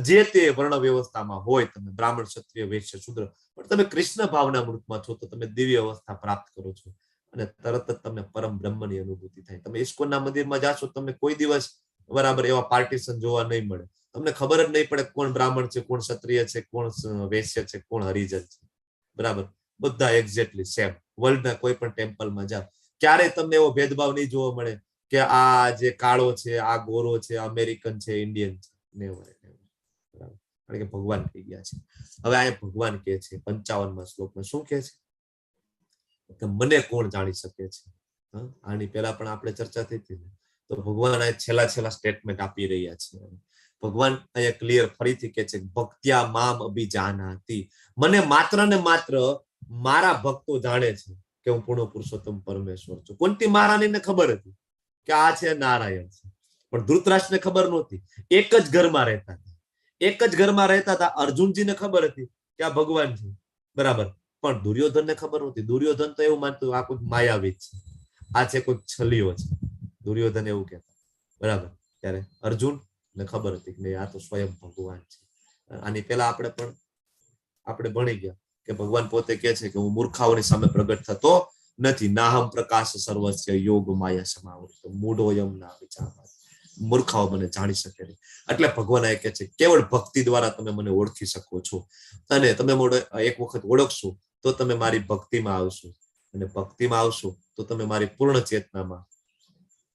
જે તે વર્ણ વ્યવસ્થામાં હોય, તમે બ્રાહ્મણ, ક્ષત્રિય, વૈશ્ય, શૂદ્ર, પણ તમે કૃષ્ણ ભાવના મૃતમાં છો તો તમે દિવ્ય અવસ્થા પ્રાપ્ત કરો છો અને તરત જ તમને પરમ બ્રહ્મની અનુભૂતિ થાય. તમે ઇસ્કોનના મંદિરમાં જાશો, તમને કોઈ દિવસ બરાબર એવા પાર્ટીશન જોવા નહીં મળે. તમને ખબર જ નહીં પડે કોણ બ્રાહ્મણ છે, કોણ ક્ષત્રિય છે, કોણ વૈશ્ય છે, કોણ હરિજન છે, બરાબર. બધા એક્ઝેક્ટલી સેમ. વર્લ્ડના કોઈ પણ ટેમ્પલમાં જાઓ, ક્યારેય તમને એવો ભેદભાવ નહીં જોવા મળે કે આ જે કાળો છે, આ ગોરો છે, અમેરિકન છે, ઇન્ડિયન છે. બરાબર. કારણ કે ભગવાન કહી ગયા છે. હવે આ ભગવાન કહે છે 55મા શ્લોકમાં શું કહે છે કે મને કોણ જાણી શકે છે? આની પહેલા પણ આપણે ચર્ચા થઈ હતી. તો ભગવાન આ છેલ્લા સ્ટેટમેન્ટ આપી રહ્યા છે. ભગવાન અહીંયા ક્લિયર ફરીથી કહે છે ભક્ત્યા મામ અભિજાનાતિ. મને માત્ર ને માત્ર મારા ભક્તો જાણે છે કે હું પૂર્ણ પુરુષોત્તમ પરમેશ્વર છું. કોનથી મહારાણીને ખબર હતી કે આ છે નારાયણ છે, પણ ધૃતરાષ્ટ્રને ખબર નહોતી. એક જ ઘરમાં રહેતા હતા, એક જ ઘરમાં રહેતા હતા. અર્જુનજીને ખબર હતી કે આ ભગવાન છે, બરાબર, પણ દુર્યોધનને ખબર નહોતી. દુર્યોધન તો એવું માનતું આ કોઈ માયાવી છે, આ છે કોઈ છલીઓ છે. દુર્યોધન એવું કહેતા, બરાબર. ત્યારે અર્જુન ને ખબર હતી કે આ તો સ્વયં ભગવાન છે. આની પહેલા આપણે ભણી ગયા કે ભગવાન પોતે કહે છે કે હું મૂર્ખાઓની સામે પ્રગટ થતો નથી. નાહમ પ્રકાશ સર્વસ્ય યોગ માયા સમાવૃત મૂઢોયમ ના વિચાર. મૂર્ખાઓ મને જાણી શકે નહીં. એટલે ભગવાન એ કહે છે કેવળ ભક્તિ દ્વારા તમે મને ઓળખી શકો છો અને તમે એક વખત ઓળખશો તો તમે મારી ભક્તિમાં આવશો અને ભક્તિમાં આવશો તો તમે મારી પૂર્ણ ચેતનામાં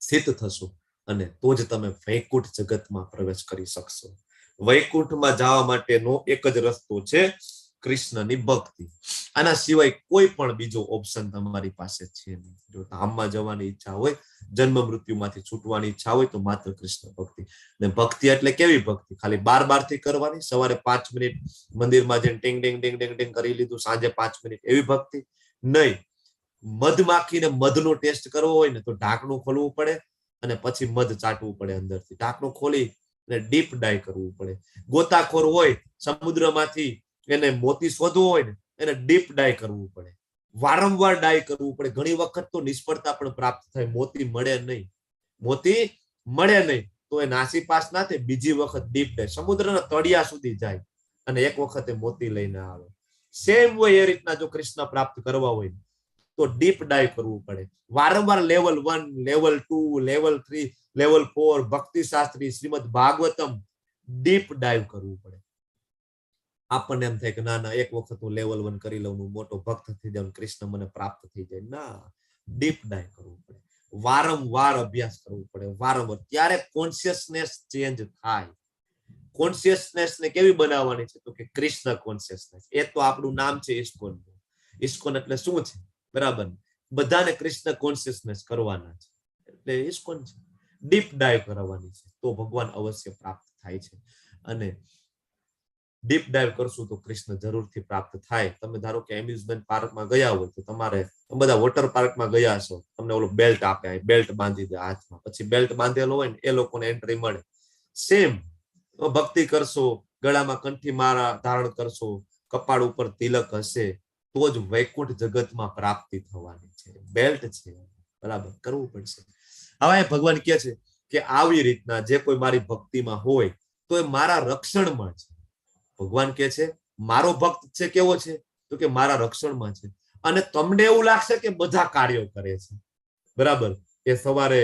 સ્થિત થશો અને તો જ તમે વૈકુંઠ જગતમાં પ્રવેશ કરી શકશો. વૈકુંઠમાં જવા માટેનો એક જ રસ્તો છે કૃષ્ણની ભક્તિ. આના સિવાય કોઈ પણ બીજો ઓપ્શન તમારી પાસે છે નહીં. જો ધામમાં જવાની ઈચ્છા હોય, જન્મ મૃત્યુમાંથી છૂટવાની ઈચ્છા હોય તો માત્ર કૃષ્ણ ભક્તિ. ને ભક્તિ એટલે કેવી ભક્તિ? ખાલી બાર થી કરવાની, સવારે 5 મિનિટ મંદિરમાં જઈને ટીંગ ટીંગ ટીંગ ટીંગ ટીંગ કરી લીધું, સાંજે 5 મિનિટ, એવી ભક્તિ નહીં. મધમાખીને મધનો ટેસ્ટ કરવો હોય ને તો ઢાંકણું ખોલવું પડે અને પછી મધ ચાટવું પડે અંદરથી. ઢાંકણું ખોલી અને ડીપ ડાય કરવું પડે. ગોતાખોર હોય, સમુદ્રમાંથી એને મોતી શોધવો હોય ને એને ડીપ ડાય કરવું પડે, વારંવાર ડાય કરવું પડે. ઘણી વખત તો નિષ્ફળતા પણ પ્રાપ્ત થાય, મોતી મળે નહીં તો એ નાસીપાસ ના થાય. બીજી વખત ડીપ ડાય, સમુદ્રના તળિયા સુધી જાય અને એક વખતે મોતી લઈને આવે. સેમ હોય એ રીતના જો કૃષ્ણ પ્રાપ્ત કરવા હોય તો ડીપ ડાય કરવું પડે. વારંવાર લેવલ 1, લેવલ 2, લેવલ 3, લેવલ 4, ભક્તિ શાસ્ત્રી, શ્રીમદ ભાગવતમ ડીપ ડાઇવ કરવું પડે. આપણને એમ થાય કે ના એક વખત હું લેવલ 1 કરી લઉં, મોટો ભક્ત થઈ જાઉં, કૃષ્ણ મને પ્રાપ્ત થઈ જાય. ના, ડીપ ડાઇવ કરવું પડે, વારંવાર અભ્યાસ કરવું પડે, વારંવાર. ત્યારે કોન્શિયસનેસ ચેન્જ થાય. કોન્શિયસનેસ ને કેવી બનાવવાની છે? તો કે કૃષ્ણ કોન્શિયસનેસ. એ તો આપણું નામ છે ઇસ્કોન. ઇસ્કોન એટલે શું છે? બરાબર, બધાને કૃષ્ણ કોન્શિયસનેસ કરવાના છે એટલે ઇસ્કોન છે. ડીપ ડાઇવ કરવાની છે તો ભગવાન અવશ્ય પ્રાપ્ત થાય છે. અને ડીપ ડાઇવ કરશું તો કૃષ્ણ જરૂરથી પ્રાપ્ત થાય. તમે ધારો કે એમ્યુઝમેન્ટ પાર્કમાં ગયા હોય તો તમારે બધા વોટર પાર્કમાં ગયા છો, તમને ઓલો બેલ્ટ આપે, બેલ્ટ બાંધી દે હાથમાં, પછી બેલ્ટ બાંધેલો હોય ને એ લોકોને એન્ટ્રી મળે. સેમ ભક્તિ કરશો, ગળામાં કંઠી માળા ધારણ કરશો, કપાળ ઉપર તિલક હશે તો જ વૈકુંઠ જગતમાં પ્રાપ્તિ થવાની છે. બેલ્ટ છે, બરાબર, કરવું પડશે. હવે ભગવાન કહે છે કે આવી રીતના જે કોઈ મારી ભક્તિમાં હોય તો એ મારા રક્ષણમાં છે. ભગવાન કહે છે મારો ભક્ત છે કેવો છે? તો કે મારા રક્ષણમાં છે. અને તમને એવું લાગશે કે બધા કાર્યો કરે છે, બરાબર, એ સવારે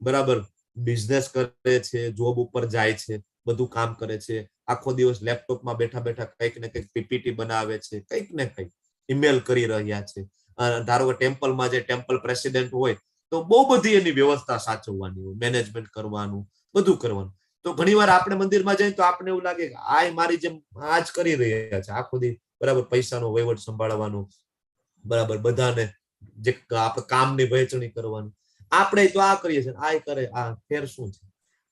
બરાબર બિઝનેસ કરે છે, જોબ ઉપર જાય છે, બધું કામ કરે છે, આખો દિવસ લેપટોપમાં બેઠા બેઠા કંઈક ને કંઈક પીપીટી બનાવે છે, કંઈક ને કંઈક ઈમેલ કરી રહ્યા છે, ધારો કે ટેમ્પલમાં જે ટેમ્પલ પ્રેસિડેન્ટ હોય તો બહુ બધી એની વ્યવસ્થા સાચવવાની હોય, મેનેજમેન્ટ કરવાનું, બધું કરવાનું. તો ઘણીવાર આપણે મંદિરમાં જઈએ તો આપણે એવું લાગે કે આ મારી જેમ આ જ કરી રહ્યા છે આખો દી, બરાબર, પૈસાનો વહીવટ સંભાળવાનો, બરાબર, બધાને જે આપણે કામની વહેંચણી કરવાની, આપણે તો આ કરીએ છીએ, આ કરે, આ ફેર શું છે?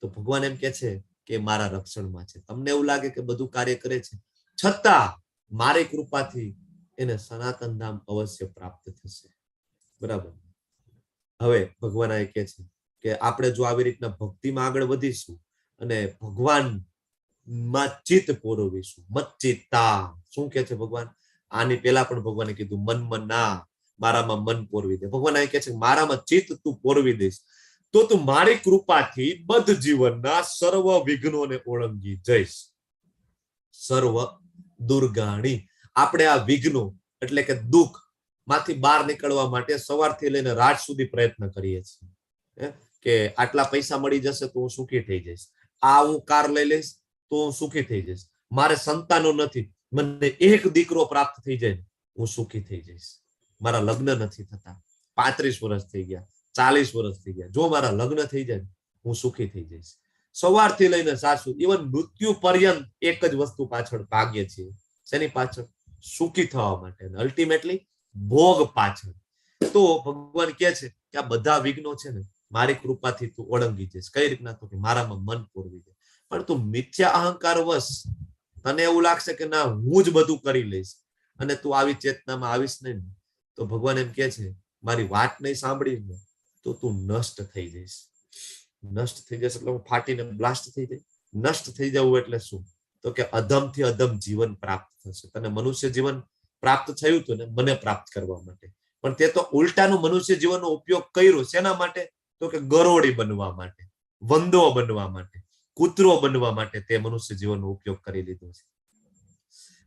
તો ભગવાન એમ કે છે કે મારા રક્ષણમાં છે. તમને એવું લાગે કે બધું કાર્ય કરે છે, છતાં મારી કૃપાથી એને સનાતન ધામ અવશ્ય પ્રાપ્ત થશે. બરાબર. હવે ભગવાન એ કહે છે કે આપણે જો આવી રીતના ભક્તિમાં આગળ વધીશું અને ભગવાન માં ચિત્ત પોરવીશું, મચ્ચિત્તા. શું કે છે ભગવાન? આની પહેલા પણ ભગવાને કીધું મન ના, મારામાં મન પોરવી દે. ભગવાન એ કહે છે મારામાં ચિત્ત તું પોરવી દઈશ તો તું મારી કૃપાથી બધ જીવનના સર્વ વિઘ્નોને ઓળંગી જઈશ. સર્વ દુર્ગાણી. આપણે આ વિઘ્નો એટલે કે દુઃખ માંથી બહાર નીકળવા માટે સવારથી લઈને રાત સુધી પ્રયત્ન કરીએ છીએ કે આટલા પૈસા મળી જશે તો હું સુખી થઈ જઈશ, આ હું કાર લઈ લઈશ તો હું સુખી થઈ જઈશ, મારે સંતાનો નથી, મને એક દીકરો પ્રાપ્ત થઈ જાય હું સુખી થઈ જઈશ, મારા લગ્ન નથી થતા, 35 વર્ષ થઈ ગયા, 40 વર્ષ થઈ ગયા, જો મારા લગ્ન થઈ જાય હું સુખી થઈ જઈશ. સવારથી લઈને સાસુ ઇવન મૃત્યુ પર્યંત એક જ વસ્તુ પાછળ ભાગ્ય છે. શેની પાછળ? સુખી થવા માટે, અલ્ટિમેટલી ભોગ પાછળ. તો ભગવાન કહે છે કે આ બધા વિઘ્નો છે ને મારી કૃપાથી તું ઓળંગી જઈશ. કઈ રીતના? તો કે મારામાં મન પોરવી દે. પણ તું મિથ્યા અહંકાર વશ તને એવું લાગશે કે ના હું જ બધું કરી લઈશ અને તું આવી ચેતનામાં આવીશ નહીં, તો ભગવાન એમ કે છે મારી વાત નહીં સાંભળી તો તું નષ્ટ થઈ જઈશ. નષ્ટ થઈ જશે એટલે હું ફાટીને બ્લાસ્ટ થઈ જાય. નષ્ટ થઈ જવું એટલે શું? તો કે અધમથી અધમ જીવન પ્રાપ્ત થશે. તને મનુષ્ય જીવન પ્રાપ્ત થયું હતું ને મને પ્રાપ્ત કરવા માટે, પણ તે તો ઉલટાનું મનુષ્ય જીવનનો ઉપયોગ કર્યો. શેના માટે? તો કે ગરોળી બનવા માટે, વંદો બનવા માટે, કૂતરો બનવા માટે તે મનુષ્ય જીવનનો ઉપયોગ કરી લીધો છે.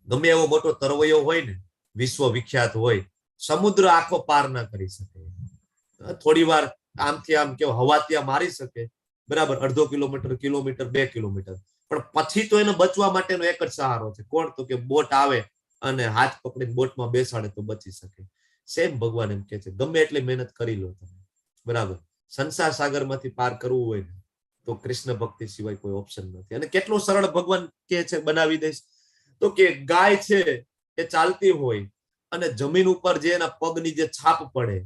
ગમે એવો મોટો તરવૈયો હોય ને, વિશ્વ વિખ્યાત હોય, સમુદ્ર આખો પાર ના કરી શકે. થોડી વાર આમથી આમ કેવો હવા ત્યાં મારી શકે, બરાબર, અડધો કિલોમીટર, કિલોમીટર, 2 કિલોમીટર, પણ પછી તો એને બચવા માટેનો એક જ સહારો છે. કોણ? તો કે બોટ આવે અને હાથ પકડીને બોટમાં બેસાડે તો બચી શકે. સેમ ભગવાન એમ કે છે ગમે એટલી મહેનત કરી લો તમે, બરાબર, સંસાર સાગર માંથી પાર કરવું હોય ને તો કૃષ્ણ ભક્તિ સિવાય કોઈ ઓપ્શન નથી. અને કેટલું સરળ ભગવાન કે છે બનાવી દઈશ. તો કે ગાય છે એ ચાલતી હોય અને જમીન ઉપર જે એના પગની જે છાપ પડે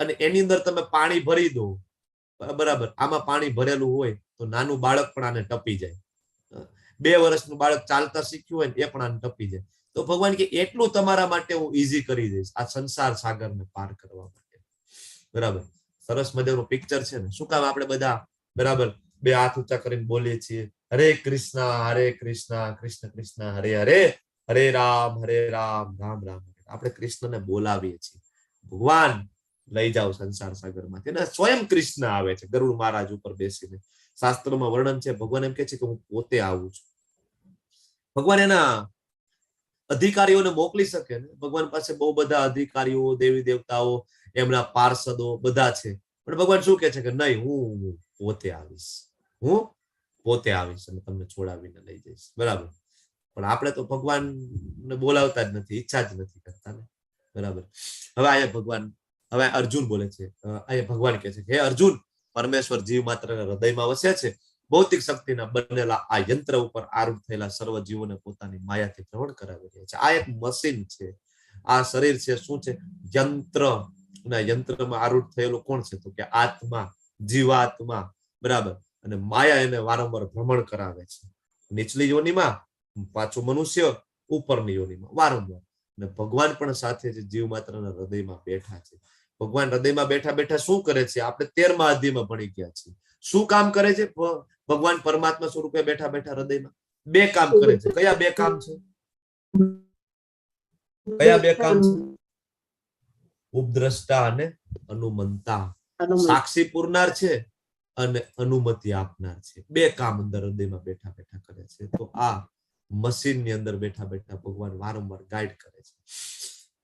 અને એની અંદર તમે પાણી ભરી દો, બરાબર, આમાં પાણી ભરેલું હોય તો નાનું બાળક પણ આને ટપી જાય. 2 વર્ષનું બાળક ચાલતા શીખ્યું હોય ને એ પણ આને ટપી જાય. તો ભગવાન કે એટલું તમારા માટે હું ઈઝી કરી દઈશ આ સંસાર સાગરને પાર કરવા માટે. બરાબર, સરસ મજાનું પિક્ચર છે ને. શું કામ આપણે બધા, બરાબર, 2 હાથ ઊંચા કરીને બોલીએ છીએ હરે કૃષ્ણ કૃષ્ણ કૃષ્ણ હરે હરે, હરે રામ રામ રામ. આપણે કૃષ્ણને બોલાવીએ છીએ ભગવાન લઈ જાઓ સંસાર સાગરમાંથી. અને સ્વયં કૃષ્ણ આવે છે ગરુડ મહારાજ ઉપર બેસીને. શાસ્ત્રોમાં વર્ણન છે, ભગવાન એમ કે છે કે હું પોતે આવું છું. ભગવાન એના અધિકારીઓને મોકલી શકે ને. ભગવાન પાસે બહુ બધા અધિકારીઓ, દેવી દેવતાઓ, એમના પાર્ષદો બધા છે, પણ ભગવાન શું કે છે કે નહીં, હું પોતે આવીશ, હું પોતે આવીશ અને તમને છોડાવીને લઈ જઈશ. બરાબર, પણ આપણે તો ભગવાનને બોલાવતા જ નથી, ઈચ્છા જ નથી કરતા ને. બરાબર. હવે અહીંયા ભગવાન, હવે અર્જુન બોલે છે, અહીંયા ભગવાન કહે છે કે હે અર્જુન, પરમેશ્વર જીવ માત્ર હૃદયમાં વસે છે. ભૌતિક શક્તિના બનેલા આ યંત્ર ઉપર આરૂઢ થયેલા સર્વ જીવોને પોતાની માયાથી પ્રવણ કરાવી રહ્યા છે. આ એક મશીન છે, આ શરીર છે શું છે? યંત્ર. ના યંત્રમાં આરૂઢ થયેલો કોણ છે? તો કે આત્મા, જીવાત્મા. બરાબર, અને માયા એને વારંવાર ભ્રમણ કરાવે છે. નીચલી યોનિમાં, પાછું મનુષ્ય ઉપરની યોનિમાં, વારંવાર. અને ભગવાન પણ સાથે જ જીવ માત્રના હૃદયમાં બેઠા છે. ભગવાન હૃદયમાં બેઠા બેઠા શું કરે છે? આપણે 13મા અધ્યાયમાં ભણી ગયા છીએ. શું કામ કરે છે ભગવાન પરમાત્મા સ્વરૂપે બેઠા બેઠા હૃદયમાં? 2 કામ કરે છે. કયા 2 કામ છે? કયા 2 કામ છે? ઉપદ્રષ્ટા અને અનુમંતા. સાક્ષી પૂરનાર છે અને અનુમતિ આપનાર છે. 2 કામ અંદર હૃદયમાં બેઠા બેઠા કરે છે. તો આ મશીન ની અંદર બેઠા બેઠા ભગવાન વારંવાર ગાઈડ કરે છે.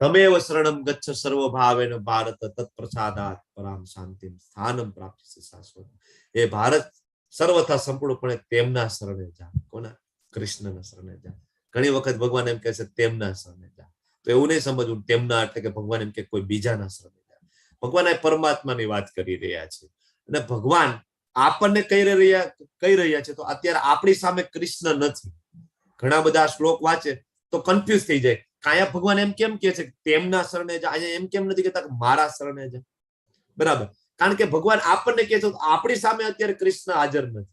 તમેવ શરણમ ગચ્છ સર્વ ભાવેન ભારત તત્પ્રસાદાત પરામ શાંતિમ સ્થાનમ પ્રાપ્તિસે શાશ્વત. એ ભારત સર્વથા સંપૂર્ણપણે તેમના શરણે જા. કોના? કૃષ્ણના શરણે જા. ઘણી વખત ભગવાન એમ કહે છે તેમના શરણે જા. તો એવું નહીં સમજવું તેમના એટલે કે ભગવાન એમ કે કોઈ બીજાના શરણે જા. ભગવાન આ પરમાત્માની વાત કરી રહ્યા છે અને ભગવાન આપણને કહી રહ્યા છે. તો અત્યારે આપણી સામે કૃષ્ણ નથી. ઘણા બધા શ્લોક વાંચે તો કન્ફ્યુઝ થઈ જાય. કાયા ભગવાન એમ કેમ કે છે તેમના શરણે જા, અહીંયા એમ કેમ નથી કહેતા મારા શરણે જા? બરાબર, કારણ કે ભગવાન આપણને કહે છે આપણી સામે અત્યારે કૃષ્ણ હાજર નથી,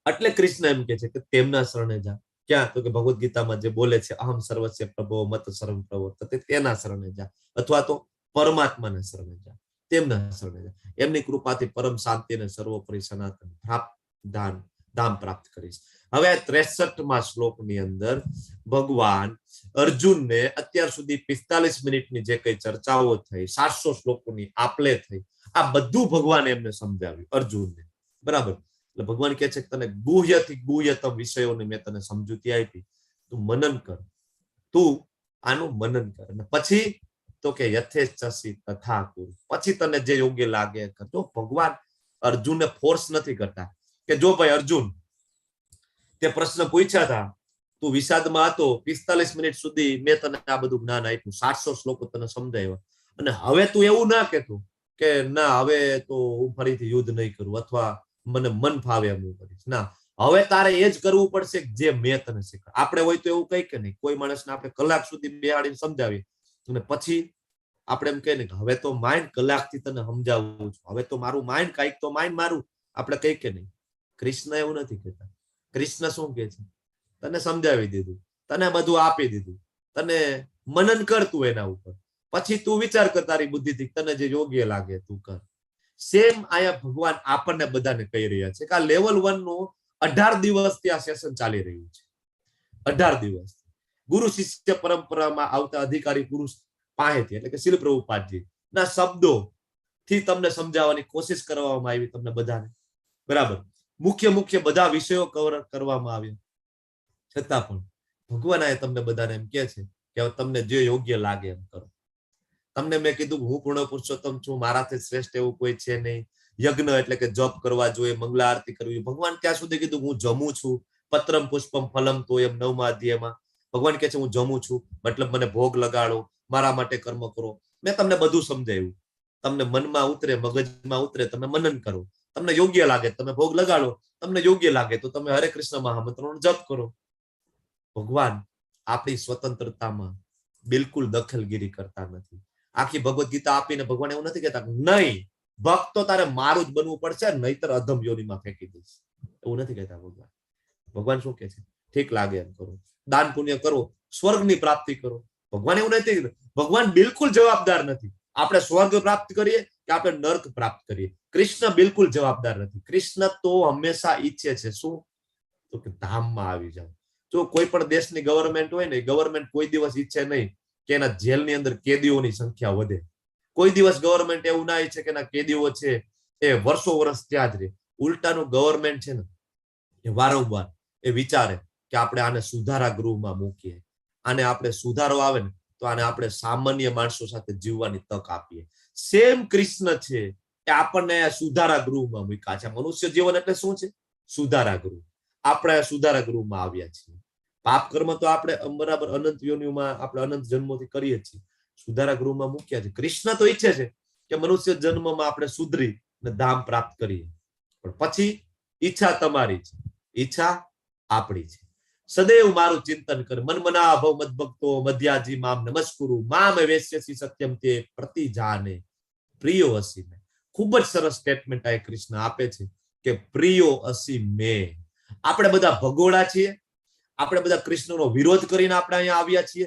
એટલે કૃષ્ણ એમ કે છે કે તેમના શરણે જા. ક્યાં? તો કે ભગવદ ગીતામાં જે બોલે છે અહમ સર્વસ્ય પ્રભો મત સર્વ પ્રવર્તતે, તેના શરણે જા, અથવા તો પરમાત્માના શરણે જા, તેમના શરણે જા. એમની કૃપાથી પરમ શાંતિ અને સર્વોપરી સનાતન ધામ પ્રાપ્ત કરીશ. હવે 63મા શ્લોકની અંદર ભગવાન અર્જુનને અત્યાર સુધી 45 મિનિટની જે કઈ ચર્ચાઓ થઈ, 700 શ્લોકોની આપલે થઈ, આ બધું ભગવાને એમને સમજાવ્યું અર્જુનને. બરાબર, એટલે ભગવાન કહે છે કે તને ગુહ્યથી ગુહ્યતમ વિષયોની મેં તને સમજૂતી આપી, તું મનન કર, તું આનું મનન કર, અને પછી તો કે યથેચ્છસી તથા કુરુ, પછી તને જે યોગ્ય લાગે કર. તો ભગવાન અર્જુનને ફોર્સ નથી કરતા કે જો ભાઈ અર્જુન તે પ્રશ્ન પૂછ્યા હતા, તું વિષાદમાં હતો, 45 મિનિટ સુધી મેં તને આ બધું જ્ઞાન આપ્યું, 700 શ્લોકો તને સમજાવ્યા, અને હવે તું એવું ના કહેતું કે ના હવે તો હું ફરીથી યુદ્ધ નહીં કરું અથવા મને મન ફાવે એમ હું કરીશ. ના, હવે તારે એ જ કરવું પડશે જે મેં તને શીખવાડ્યું. આપણે હોય તો એવું કઈ કે નહીં, કોઈ માણસને આપણે કલાક સુધી બેહાડીને સમજાવીએ અને પછી આપણે એમ કહીએ ને કે હવે તો માઇન્ડ કલાકથી તને સમજાવું છું, હવે તો મારું માઇન્ડ કાંઈક તો માઇન્ડ મારું, આપણે કઈ કે નહીં. કૃષ્ણ એવું નથી કહેતા. કૃષ્ણ શું કે છે? તને સમજાવી દીધું, તને બધું આપી દીધું, તને મનન કરતું એના ઉપર, પછી તું વિચાર કર તારી બુદ્ધિથી તને જે યોગ્ય લાગે તું કર. સેમ આયા ભગવાન આપણને બધાને કહી રહ્યા છે કે આ લેવલ 1 નું 18 દિવસથી આ સેશન ચાલી રહ્યું છે. 18 દિવસ ગુરુ શિષ્ય પરંપરામાં આવતા અધિકારી પુરુષ પાસેથી એટલે કે શીલ પ્રભુપાદજી ના શબ્દો થી તમને સમજાવવાની કોશિશ કરવામાં આવી તમને બધાને. બરાબર, મુખ્ય બધા વિષયો કવર કરવામાં આવ્યા, છતાં પણ ભગવાન આ તમને બધાને એમ કહે છે કે તમને જે યોગ્ય લાગે એમ કરો. તમને મેં કીધું હું પૂર્ણ પુરુષોત્તમ છું, મારાથી શ્રેષ્ઠ એવું કોઈ છે નહીં. યજ્ઞ એટલે કે જપ કરવા જોઈએ, મંગલા આરતી કરવી. ભગવાન ત્યાં સુધી કીધું હું જમું છું, પત્રમ પુષ્પમ ફલમ તો એમ 9મા અધ્યાયમાં ભગવાન કહે છે હું જમું છું, મતલબ મને ભોગ લગાડો, મારા માટે કર્મ કરો. મેં તમને બધું સમજાવ્યું, તમને મનમાં ઉતરે, મગજમાં ઉતરે, તમે મનન કરો, તમને યોગ્ય લાગે તમે ભોગ લગાડો, તમને યોગ્ય લાગે તો તમે હરે કૃષ્ણ મહામંત્રનો જપ કરો. ભગવાન આપણી સ્વતંત્રતામાં બિલકુલ દખલગીરી કરતા નથી. આખી ભગવદ ગીતા આપીને ભગવાન એવું નથી કહેતા નહીં ભક્ત તો તારે મારું જ બનવું પડશે, નહીતર અધમ યોનિમાં ફેંકી દઈશ, એવું નથી કહેતા ભગવાન. ભગવાન શું કહે છે? ઠીક લાગે એમ કરો, દાન પુણ્ય કરો, સ્વર્ગની પ્રાપ્તિ કરો. ભગવાન એવું નથી, ભગવાન બિલકુલ જવાબદાર નથી આપણે સ્વર્ગ પ્રાપ્ત કરીએ કે આપણે નર્ક પ્રાપ્ત કરીએ. કૃષ્ણ બિલકુલ જવાબદાર નથી. કૃષ્ણ તો હંમેશા ઈચ્છે છે શું? તો કે ધામમાં આવી જાવ. જો કોઈ પણ દેશની ગવર્મેન્ટ હોય ને, ગવર્મેન્ટ કોઈ દિવસ ઈચ્છે નહીં કે એના જેલની અંદર કેદીઓની સંખ્યા વધે. કોઈ દિવસ ગવર્મેન્ટ એવું ના ઈચ્છે કે એના કેદીઓ છે એ વર્ષો ત્યાં જ રહે. ઉલટાનું ગવર્મેન્ટ છે ને એ વારંવાર એ વિચારે કે આપણે આને સુધારા ગૃહમાં મૂકીએ, આને આપણે સુધારો આવે ને તો આને આપણે સામાન્ય માણસો સાથે જીવવાની તક આપીએ. સેમ કૃષ્ણ છે એ આપણને સુધારા ગૃહમાં મૂક્યા છે. મનુષ્ય જીવન એટલે શું છે? સુધારા ગૃહ. આપણે સુધારા ગૃહમાં આવ્યા છીએ. પાપ કર્મ તો આપણે બરાબર અનંત યોનિઓમાં આપણે અનંત જન્મોથી કરીએ છીએ, સુધારા ગૃહમાં મૂક્યા છે. કૃષ્ણ તો ઈચ્છે છે કે મનુષ્ય જન્મમાં આપણે સુધરી ને ધામ પ્રાપ્ત કરીએ, પણ પછી ઈચ્છા તમારી છે, ઈચ્છા આપણી છે. સદૈવ મારું ચિંતન કર, મન મના ભવ મદ ભક્તો મધ્યાજી મામ નમસ્કુરુ મામ વેશ્યસી સત્યમ તે પ્રતિજાને પ્રિયો અસી મે. ખૂબ જ સરસ સ્ટેટમેન્ટ આ કૃષ્ણ આપે છે કે પ્રિયો અસી મે. આપણે બધા ભગોળા છીએ, આપણે બધા કૃષ્ણનો વિરોધ કરીને આપણે અહીંયા આવ્યા છીએ,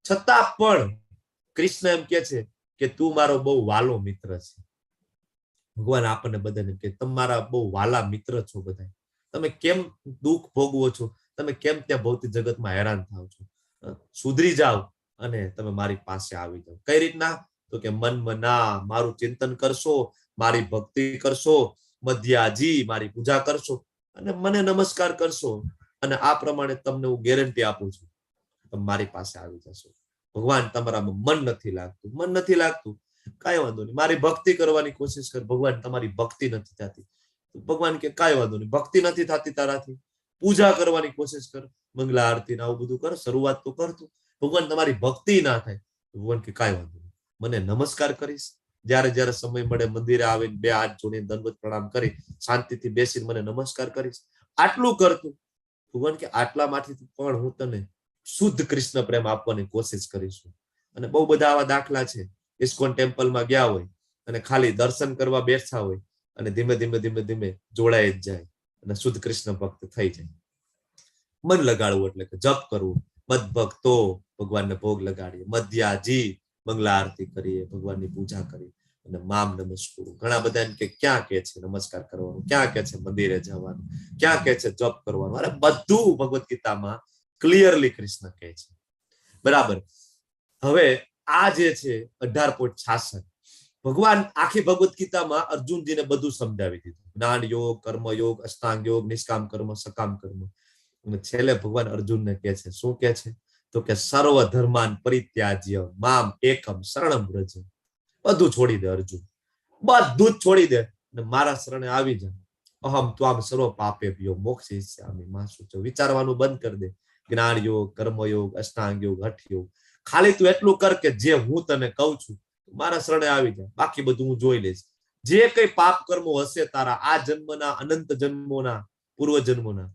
છતાં પણ કૃષ્ણ એમ કે છે કે તું મારો બહુ વાલો મિત્ર છે. ભગવાન આપણને બધાને કે તમે મારા બહુ વાલા મિત્ર છો. બધા તમે કેમ દુઃખ ભોગવો છો, તમે કેમ ત્યાં ભૌતિક જગતમાં હેરાન થાવ છો? સુધરી જાઓ અને તમે મારી પાસે આવી જાઓ. કઈ રીતના? તો કે મન મના મારું ચિંતન કરશો, મારી ભક્તિ કરશો, મધ્યાજી મારી પૂજા કરશો અને મને નમસ્કાર કરશો, અને આ પ્રમાણે તમને હું ગેરંટી આપું છું તમે મારી પાસે આવી જશો. ભગવાન તમારામાં મન નથી લાગતું, કાંઈ વાંધો નહીં, મારી ભક્તિ કરવાની કોશિશ કર. ભગવાન તમારી ભક્તિ નથી થતી, ભગવાન કે કાંઈ વાંધો નહીં, ભક્તિ નથી થતી તારાથી, પૂજા કરવાની કોશિશ કર, મંગલા આરતી આવું બધું કર, શરૂઆત તો કરતું. ભગવાન તમારી ભક્તિ ના થાય, ભગવાન કે કાંઈ વાંધો નહીં, મને નમસ્કાર કરીશ, જ્યારે જ્યારે સમય મળે મંદિરે આવીને 2 હાથ જોડીને દંડવત પ્રણામ કરી શાંતિથી બેસીને મને નમસ્કાર કરીશ. આટલું કરતું ભગવાન કે આટલામાંથી પણ હું તને શુદ્ધ કૃષ્ણ પ્રેમ આપવાની કોશિશ કરીશું. અને બહુ બધા આવા દાખલા છે. ઇસ્કોન ટેમ્પલમાં ગયા હોય અને ખાલી દર્શન કરવા બેઠા હોય અને ધીમે ધીમે ધીમે ધીમે જોડાઈ જ જાય અને શુદ્ધ કૃષ્ણ ભક્ત થઈ જાય. મન લગાડવું એટલે કે જપ કરવું, મદ ભક્તો ભગવાનને ભોગ લગાડીએ, મધ્યાજી મંગલા આરતી કરીએ, ભગવાનની પૂજા કરીએ અને મામ નમસ્કુરુ. ઘણા બધા એમ કે ક્યાં કે છે નમસ્કાર કરવાનું, ક્યાં કે છે મંદિરે જવાનું, ક્યાં કે છે જપ કરવાનું. અરે બધું ભગવદ ગીતામાં ક્લિયરલી કૃષ્ણ કહે છે. બરાબર. હવે આ જે છે 18.66 ભગવાન આખી ભગવદ ગીતામાં અર્જુનજીને બધું સમજાવી દીધું. જ્ઞાન યોગ, કર્મ યોગ, અષ્ટાંગ યોગ, નિષ્કામ કર્મ, સકામ કર્મ. અને છેલ્લે ભગવાન અર્જુનને કહે છે, શું કહે છે? તો કે સર્વ ધર્માન પરિત્યાજ્ય મામ એકમ શરણમ વ્રજ. બધું છોડી દે અર્જુન, બધું જ છોડી દે અને મારા શરણે આવી જા. અહમ ત્વામ સર્વ પાપેભ્યો મોક્ષયિષ્યામિ મા શુચિ. વિચારવાનું બંધ કરી દે. જ્ઞાન યોગ, કર્મ યોગ, અષ્ટાંગ યોગ, હઠ યોગ. ખાલી તું એટલું કર કે જે હું તને કહું છું મારા શરણે આવી જાય, બાકી બધું હું જોઈ લઈશ. જે કઈ પાપ કર્મો હશે તારા આ જન્મના, અનંત જન્મોના, પૂર્વ જન્મોના,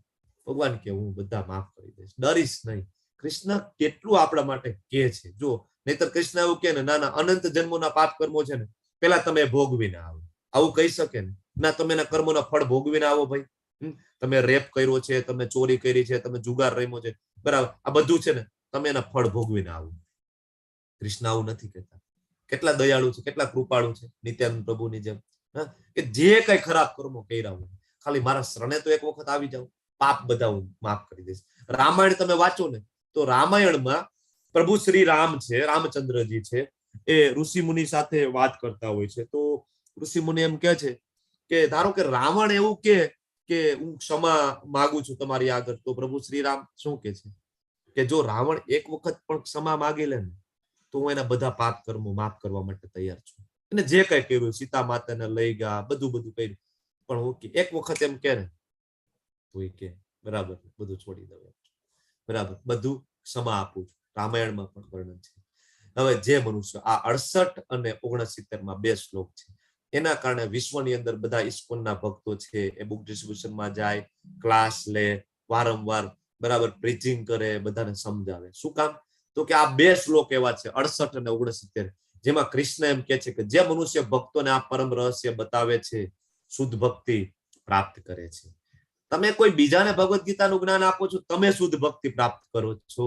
ભગવાન કે હું બધા માફ કરી દઈશ, ડરીશ નહીં. કૃષ્ણ કેટલું આપણા માટે કે છે જો. નહીતર કૃષ્ણ એવું કે ને ના ના અનંત જન્મોના પાપ કર્મો છે ને પેલા તમે ભોગવીને આવો, આવું કહી શકે ને? ના, તમે એના કર્મોના ફળ ભોગવીને આવો ભાઈ. તમે રેપ કર્યો છે, તમે ચોરી કરી છે, તમે જુગાર રમ્યો છે, બરાબર, આ બધું છે ને તમે એના ફળ ભોગવીને આવો. કૃષ્ણ આવું નથી કહેતા. કેટલા દયાળુ છે, કેટલા કૃપાળુ છે નિત્યાનંદ પ્રભુની જેમ. કે જે કઈ ખરાબ કર્મો કર્યા હોય ખાલી મારા શરણે તો એક વખત આવી જાવ, પાપ બધા હું માફ કરી દઈશ. રામાયણ તમે વાંચો ને તો રામાયણમાં પ્રભુ શ્રી રામ છે, રામચંદ્રજી છે, એ ઋષિ મુનિ સાથે વાત કરતા હોય છે. તો ઋષિ મુનિ એમ કે છે કે ધારો કે રાવણ એવું કે હું ક્ષમા માંગુ છું તમારી આગળ, તો પ્રભુ શ્રી રામ શું કે છે કે જો રાવણ એક વખત પણ ક્ષમા માંગી લે ને તો હું એના બધા પાપ કર્મો માફ કરવા માટે તૈયાર છું. એને જે કઈ કર્યું, સીતા માતાને લઈ ગયા, બધું કર્યું, પણ ઓકે એક વખત એમ કે ને તો એ કે બરાબર બધું છોડી દઉં, બરાબર બધું ક્ષમા આપું છું. રામાયણમાં પણ વર્ણન છે. હવે જે મનુષ્ય આ 68 અને 69 2 શ્લોક છે, એના કારણે વિશ્વની અંદર બધા ઇસ્કોનના ભક્તો છે એ બુક ડિસ્ટ્રીબ્યુશનમાં જાય, ક્લાસ લે, વારંવાર બરાબર પ્રીચિંગ કરે, બધાને સમજાવે. શું કામ? તો કે આ 2 શ્લોક એવા છે 68 અને 69 જેમાં કૃષ્ણ એમ કે છે કે જે મનુષ્ય ભક્તોને આ પરમ રહસ્ય બતાવે છે શુદ્ધ ભક્તિ પ્રાપ્ત કરે છે. તમે કોઈ બીજાને ભગવદ ગીતાનું જ્ઞાન આપો છો, તમે શુદ્ધ ભક્તિ પ્રાપ્ત કરો છો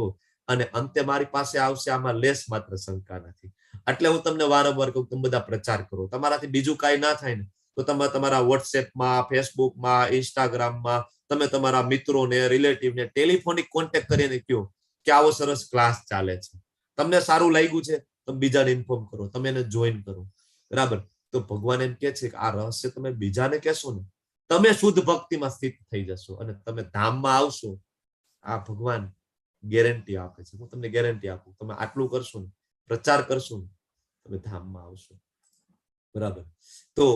અને અંતે મારી પાસે આવશે, આમાં લેસ માત્ર શંકા નથી. એટલે હું તમને વારંવાર કહું તમે બધા પ્રચાર કરો. તમારાથી બીજું કાંઈ ના થાય ને તો તમે તમારા વોટ્સએપમાં, ફેસબુકમાં, ઇન્સ્ટાગ્રામમાં તમે તમારા મિત્રોને, રિલેટિવને ટેલિફોનિક કોન્ટેક્ટ કરીને કહો કે આવો સરસ ક્લાસ ચાલે છે, તમને સારું લાગ્યું છે, તમે બીજાને ઇન્ફોર્મ કરો, તમે એને જોઈન કરો, બરાબર. તો ભગવાન એમ કે છે કે આ રહસ્ય તમે બીજાને કહેશો ને તમે શુદ્ધ ભક્તિમાં સ્થિત થઈ જશો અને તમે ધામમાં આવશો. આ ભગવાન ગેરંટી આપે છે. હું તમને ગેરંટી આપું, તમે આટલું કરશો ને, પ્રચાર કરશો ને, તમે ધામમાં આવશો, બરાબર. તો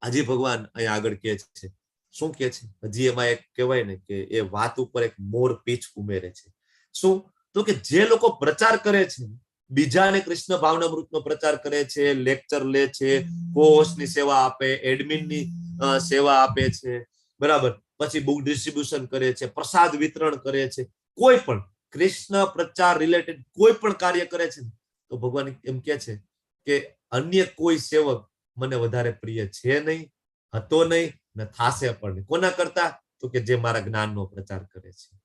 હજી ભગવાન અહીંયા આગળ કહે છે, શું કહે છે? હજી એમાં એક કહેવાય ને કે એ વાત ઉપર એક મોર પીછ ઉમેરે છે. શું? તો કે જે લોકો પ્રચાર કરે છે, બીજાને કૃષ્ણ ભાવનામૃતનો પ્રચાર કરે છે, લેક્ચર લે છે, કોર્સની સેવા આપે, એડમિનની સેવા આપે છે, બરાબર, પછી બુક ડિસ્ટ્રીબ્યુશન કરે છે, પ્રસાદ વિતરણ કરે છે, કોઈ પણ કૃષ્ણ પ્રચાર રિલેટેડ કોઈ પણ કાર્ય કરે છે તો ભગવાન એમ કે છે કે અન્ય કોઈ સેવક મને વધારે પ્રિય છે નહીં, હતો નહીં ને થાશે પણ નહીં. કોના કરતા? તો કે જે મારા જ્ઞાનનો પ્રચાર કરે છે,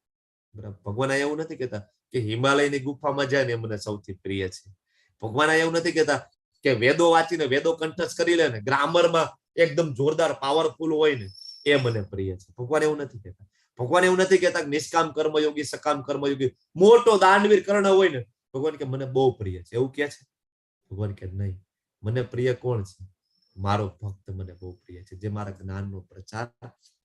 બરાબર. ભગવાન એવું નથી કહેતા કે હિમાલયની ગુફામાં જાય ને એ મને સૌથી પ્રિય છે. ભગવાન એવું નથી કહેતા કે વેદો વાંચીને વેદો કંઠસ્થ કરી લે ને ગ્રામરમાં એકદમ જોરદાર પાવરફુલ હોય ને એ મને પ્રિય છે. ભગવાન એવું નથી કહેતા. ભગવાન એવું નથી કહેતા નિષ્કામ કર્મયોગી, સકામ કર્મયોગી મોટો દાનવીર કર્ણ હોય ને ભગવાન કે મને બહુ પ્રિય છે, એવું કે છે? ભગવાન કે નહીં, મને પ્રિય કોણ છે? મારો ભક્ત મને બહુ પ્રિય છે, જે મારા જ્ઞાનનો પ્રચાર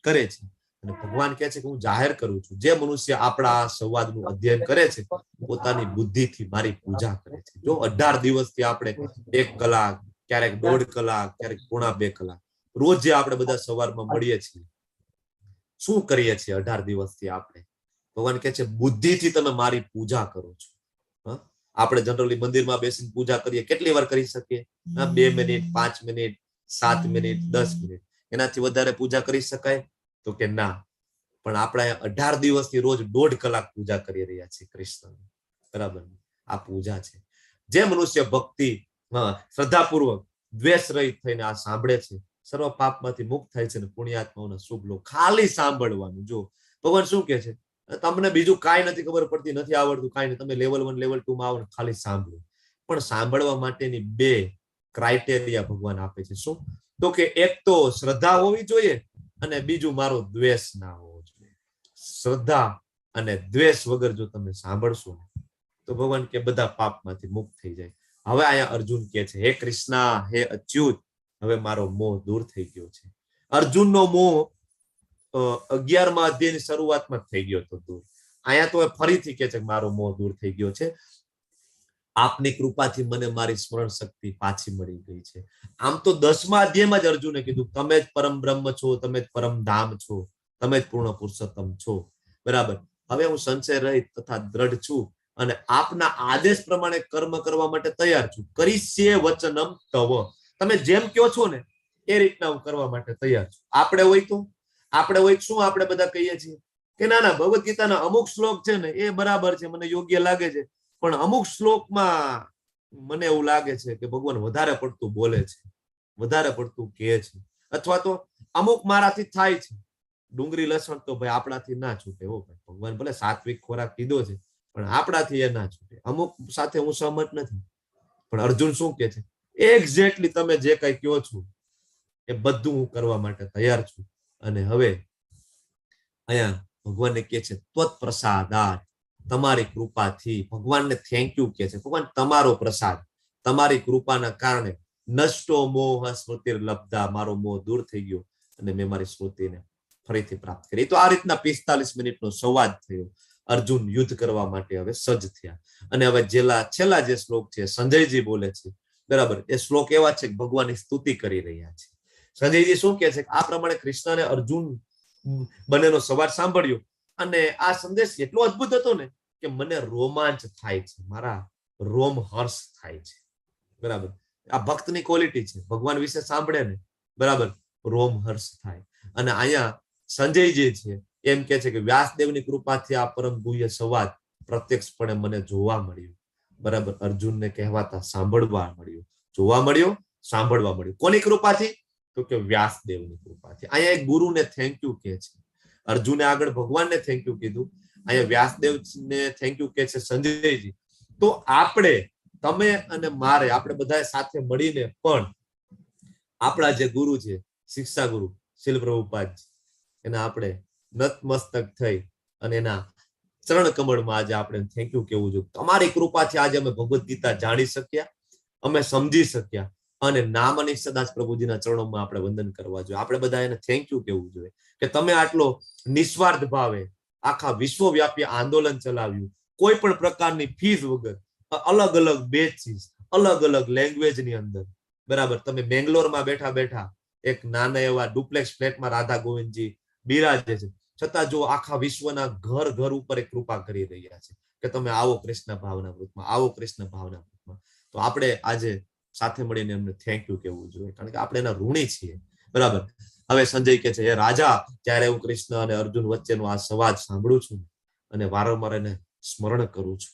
કરે છે. અને ભગવાન કહે છે કે હું જાહેર કરું છું, જે મનુષ્ય આપણા સંવાદનું અધ્યયન કરે છે પોતાની બુદ્ધિથી મારી પૂજા કરે છે. જો 18 દિવસથી આપણે 1 કલાક, ક્યારેક 1.5 કલાક, ક્યારેક 1.5-2 કલાક રોજ જે આપણે બધા સવારમાં મળીએ છીએ, શું કરીએ છીએ 18 દિવસથી આપણે? ભગવાન કહે છે બુદ્ધિથી તમે મારી પૂજા કરો છો. આપણે જનરલી મંદિરમાં બેસીને પૂજા કરીએ, કેટલી વાર કરી શકીએ? 2 મિનિટ, 5 મિનિટ, 7 મિનિટ, 10 મિનિટ, એનાથી વધારે પૂજા કરી શકાય? તો કે ના. પણ આપણે 18 દિવસથી રોજ 1.5 કલાક પૂજા કરી રહ્યા છીએ કૃષ્ણ. બરાબર, આ પૂજા છે. જે મનુષ્ય ભક્તિ શ્રદ્ધાપૂર્વક દ્વેષ રહિત થઈને આ સાંભળે છે, સર્વ પાપમાંથી મુક્ત થાય છે અને પુણ્યાત્માઓના શુભ લોક. ખાલી સાંભળવાનું. જો ભગવાન શું કે છે, તમને બીજું કાંઈ નથી ખબર પડતી, નથી આવડતું, કાંઈ નહીં, તમે લેવલ 1 લેવલ 2 માં આવો, ખાલી સાંભળો. પણ સાંભળવા માટેની 2 ક્રાઇટેરિયા ભગવાન આપે છે. શું? તો કે એક તો શ્રદ્ધા હોવી જોઈએ અને બીજું મારો દ્વેષ ના હોવો જોઈએ. શ્રદ્ધા અને દ્વેષ વગર જો તમે સાંભળશો તો ભગવાન કે બધા પાપમાંથી મુક્ત થઈ જાય. હવે અહીંયા અર્જુન કે છે, હે કૃષ્ણ, હે અચ્યુત, હવે મારો મોહ દૂર થઈ ગયો છે. અર્જુનનો મોહ 11મા અધ્યાયની શરૂઆતમાં થઈ ગયો હતો દૂર. અહીંયા તો ફરીથી કે છે મારો મોહ દૂર થઈ ગયો છે. આપની કૃપાથી મને મારી સ્મરણ શક્તિ પાછી મળી ગઈ છે. આમ તો 10મા અધ્યાયમાં જ અર્જુને કીધું, તમે જ પરમ બ્રહ્મ છો, તમે જ પરમ ધામ છો, તમે જ પૂર્ણ પુરુષોત્તમ છો. બરાબર. હવે હું સંશય રહિત તથા દ્રઢ છું અને આપના આદેશ પ્રમાણે કર્મ કરવા માટે તૈયાર છું. કરીશ્યે વચનમ તવ. તમે જેમ કહો છો ને એ રીતના હું કરવા માટે તૈયાર છું. આપણે હોય શું આપણે બધા કહીએ છીએ કે ના ના, ભગવદ ગીતાના અમુક શ્લોક છે ને એ બરાબર છે, મને યોગ્ય લાગે છે, પણ અમુક શ્લોકમાં મને એવું લાગે છે કે ભગવાન વધારે પડતું બોલે છે, વધારે પડતું કહે છે, અથવા તો અમુક મારાથી થાય છે. ડુંગળી લસણ તો ભાઈ આપણાથી ના છૂટે. હો ભાઈ, ભગવાન ભલે સાત્વિક ખોરાક કીધો છે પણ આપણાથી એ ના છૂટે. અમુક સાથે હું સહમત નથી. પણ અર્જુન શું કે છે, એક્ઝેક્ટલી તમે જે કઈ કહો છો એ બધું હું કરવા માટે તૈયાર છું. અને હવે અહીંયા ભગવાનને કે છે ત્વત પ્રસાદાત, તમારી કૃપાથી. ભગવાનને થેન્ક યુ કે છે. ભગવાન તમારો પ્રસાદ, તમારી કૃપાના કારણે નષ્ટો મોહ સ્મૃતિર લબ્ધા, મારો મોહ દૂર થઈ ગયો અને મેં મારી સ્મૃતિને ફરીથી પ્રાપ્ત કરી. તો આ રીતના 45 મિનિટનો સંવાદ થયો. અર્જુન યુદ્ધ કરવા માટે હવે સજ્જ થયા. અને હવે છેલ્લા જે શ્લોક છે સંજયજી બોલે છે, બરાબર, એ શ્લોક એવા છે કે ભગવાનની સ્તુતિ કરી રહ્યા છે. સંજયજી શું કે છે, આ પ્રમાણે કૃષ્ણ અને અર્જુન બંનેનો સંવાદ સાંભળ્યો અને આ સંદેશ એટલો અદ્ભુત હતો ને કે મને રોમાંચ થાય છે, મારા રોમ હર્ષ થાય છે. બરાબર, આ ભક્તની ક્વોલિટી છે. ભગવાન વિશે સાંભળે ને, બરાબર, રોમ હર્ષ થાય. અને અહીંયા સંજય જે છે એમ કે છે કે વ્યાસદેવની કૃપાથી આ પરમ ગુહ્ય સંવાદ પ્રત્યક્ષપણે મને જોવા મળ્યું. બરાબર, અર્જુનને કહેવાતા સાંભળવા મળ્યું, જોવા મળ્યો, સાંભળવા મળ્યું. કોની કૃપાથી? તો કે વ્યાસદેવની કૃપાથી. અહીંયા એક ગુરુને થેન્ક યુ કે છે. અર્જુને આગળ ભગવાનને થેન્ક યુ કીધું, અહીંયા વ્યાસદેવને થેન્ક યુ કે છે સંજયજી. તો આપણે, તમે અને મારે, આપણે બધા સાથે મળીને પણ આપણા જે ગુરુ છે, શિક્ષા ગુરુ શીલ પ્રભુપાદ, એના આપણે નતમસ્તક થઈ અને એના ચરણ કમળમાં આજે આપણે થેન્ક યુ કેવું જોઈએ. તમારી કૃપાથી આજે અમે ભગવદ ગીતા જાણી શક્યા, અમે સમજી શક્યા અને નામ અને સદાજ પ્રભુજીના ચરણોમાં આપણે વંદન કરવા જોઈએ. આપણે બધા એને થેન્ક યુ કેવું જોઈએ કે તમે આટલો નિસ્વાર્થ ભાવે આખા વિશ્વવ્યાપી આંદોલન ચલાવ્યું, કોઈ પણ પ્રકારની ફીસ વગર, અલગ અલગ બેચીસ, અલગ અલગ લેંગ્વેજની અંદર. બરાબર, તમે બેંગ્લોરમાં બેઠા બેઠા એક નાના એવા ડુપ્લેક્સ ફ્લેટમાં રાધા ગોવિંદજી બિરાજે છે, છતાં જો આખા વિશ્વના ઘર ઘર ઉપર એક કૃપા કરી રહ્યા છે કે તમે આવો કૃષ્ણ ભાવના વૃત્તમાં, આવો કૃષ્ણ ભાવના વૃત્તમાં. તો આપણે આજે સાથે મળીને એમને થેન્ક યુ કહેવું જોઈએ, કારણ કે આપણે એના ઋણી છીએ. બરાબર. હવે સંજય કે છે, હે રાજા, જ્યારે હું કૃષ્ણ અને અર્જુન વચ્ચેનો આ સંવાદ સાંભળું છું અને વારંવાર એને સ્મરણ કરું છું,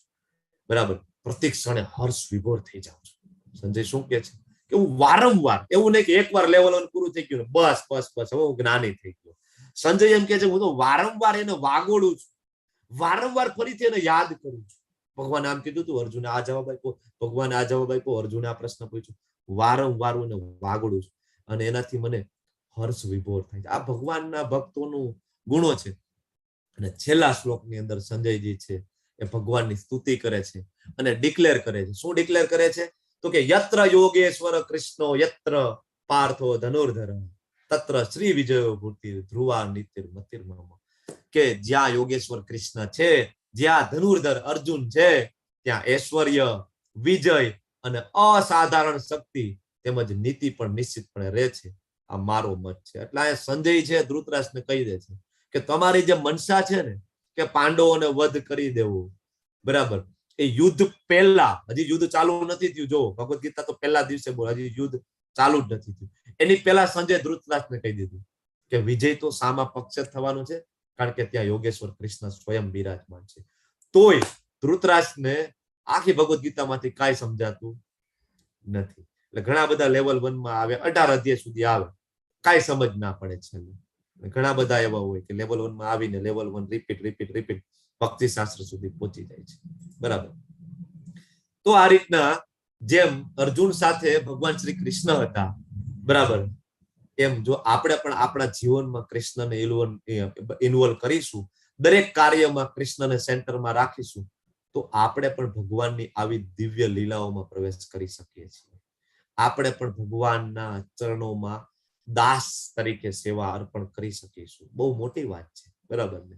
બરાબર, પ્રत्येक ક્ષણે હર્ષ વિભોર થઈ જાઉં છું. સંજય શું કે છે કે હું વારંવાર, એવું નહીં કે એકવાર લેવલ 1 પૂરું થઈ ગયું બસ બસ બસ હવે હું જ્ઞાની થઈ ગયો. સંજય એમ કે છે હું તો વારંવાર એને વાગોડું છું, વારંવાર ફરીથી એને યાદ કરું છું. ભગવાન આમ કીધું તું, અર્જુને આ જવાબ આપ્યો, ભગવાને આ જવાબ આપ્યો, અર્જુને આ પ્રશ્ન પૂછ્યો. વારંવાર હું એને વાગોડું છું અને એનાથી મને હર્ષ વિભોર થાય છે. આ ભગવાનના ભક્તોનું ગુણો છે. અને છેલ્લા શ્લોકની અંદર સંજયજી છે એ ભગવાનની સ્તુતિ કરે છે અને ડિક્લેર કરે છે. શું ડિક્લેર કરે છે? તો કે યત્ર યોગેશ્વર કૃષ્ણો યત્ર પાર્થો ધનુર્ધર તત્ર શ્રી વિજયો ભૂતિ ધ્રુવા નિતિર મતિર્મમ. કે જ્યાં યોગેશ્વર કૃષ્ણ છે, જ્યાં ધનુર્ધર અર્જુન છે, ત્યાં ઐશ્વર્ય, વિજય અને અસાધારણ શક્તિ તેમજ નીતિ પણ નિશ્ચિતપણે રહે છે. આ મારો મત છે. એટલે આ સંજય છે ધૃતરાષ્ટ્રને કહી દે છે કે તમારી જે મનસા છે ને કે પાંડવોને વધ કરી દેવું, બરાબર, એ યુદ્ધ પહેલા, હજી યુદ્ધ ચાલુ નથી થયું, જો ભગવદ ગીતા તો પહેલા દિવસે બોલ, હજી યુદ્ધ ચાલુ જ નથી થયું. એની પહેલા સંજય ધૃતરાષ્ટ્રને કહી દીધું કે વિજય તો સામા પક્ષે થવાનું છે, કારણ કે ત્યાં યોગેશ્વર કૃષ્ણ સ્વયં બિરાજમાન છે. તોય ધૃતરાષ્ટ્રને આખી ભગવદ ગીતામાંથી કાંઈ સમજાતું નથી. એટલે ઘણા બધા લેવલ 1 માં આવે, 18 અધ્યાય સુધી આવે, કાંઈ સમજ ના પડે છેલ્લે. ઘણા બધા એવા હોય કે લેવલ 1 માં આવીને લેવલ 1 રિપીટ ભક્તિ શાસ્ત્ર સુધી પહોંચી જાય છે. બરાબર. તો આ રીતના જેમ અર્જુન સાથે ભગવાન શ્રી કૃષ્ણ હતા, બરાબર, એમ જો આપણે પણ આપણા જીવનમાં કૃષ્ણને ઇન્વોલ્વ કરીશું, દરેક કાર્યમાં કૃષ્ણને સેન્ટરમાં રાખીશું, તો આપણે પણ ભગવાનની આવી દિવ્ય લીલાઓમાં પ્રવેશ કરી શકીએ છીએ. આપણે પણ ભગવાનના ચરણોમાં દાસ તરીકે સેવા અર્પણ કરી શકીશું. બહુ મોટી વાત છે, બરાબર ને?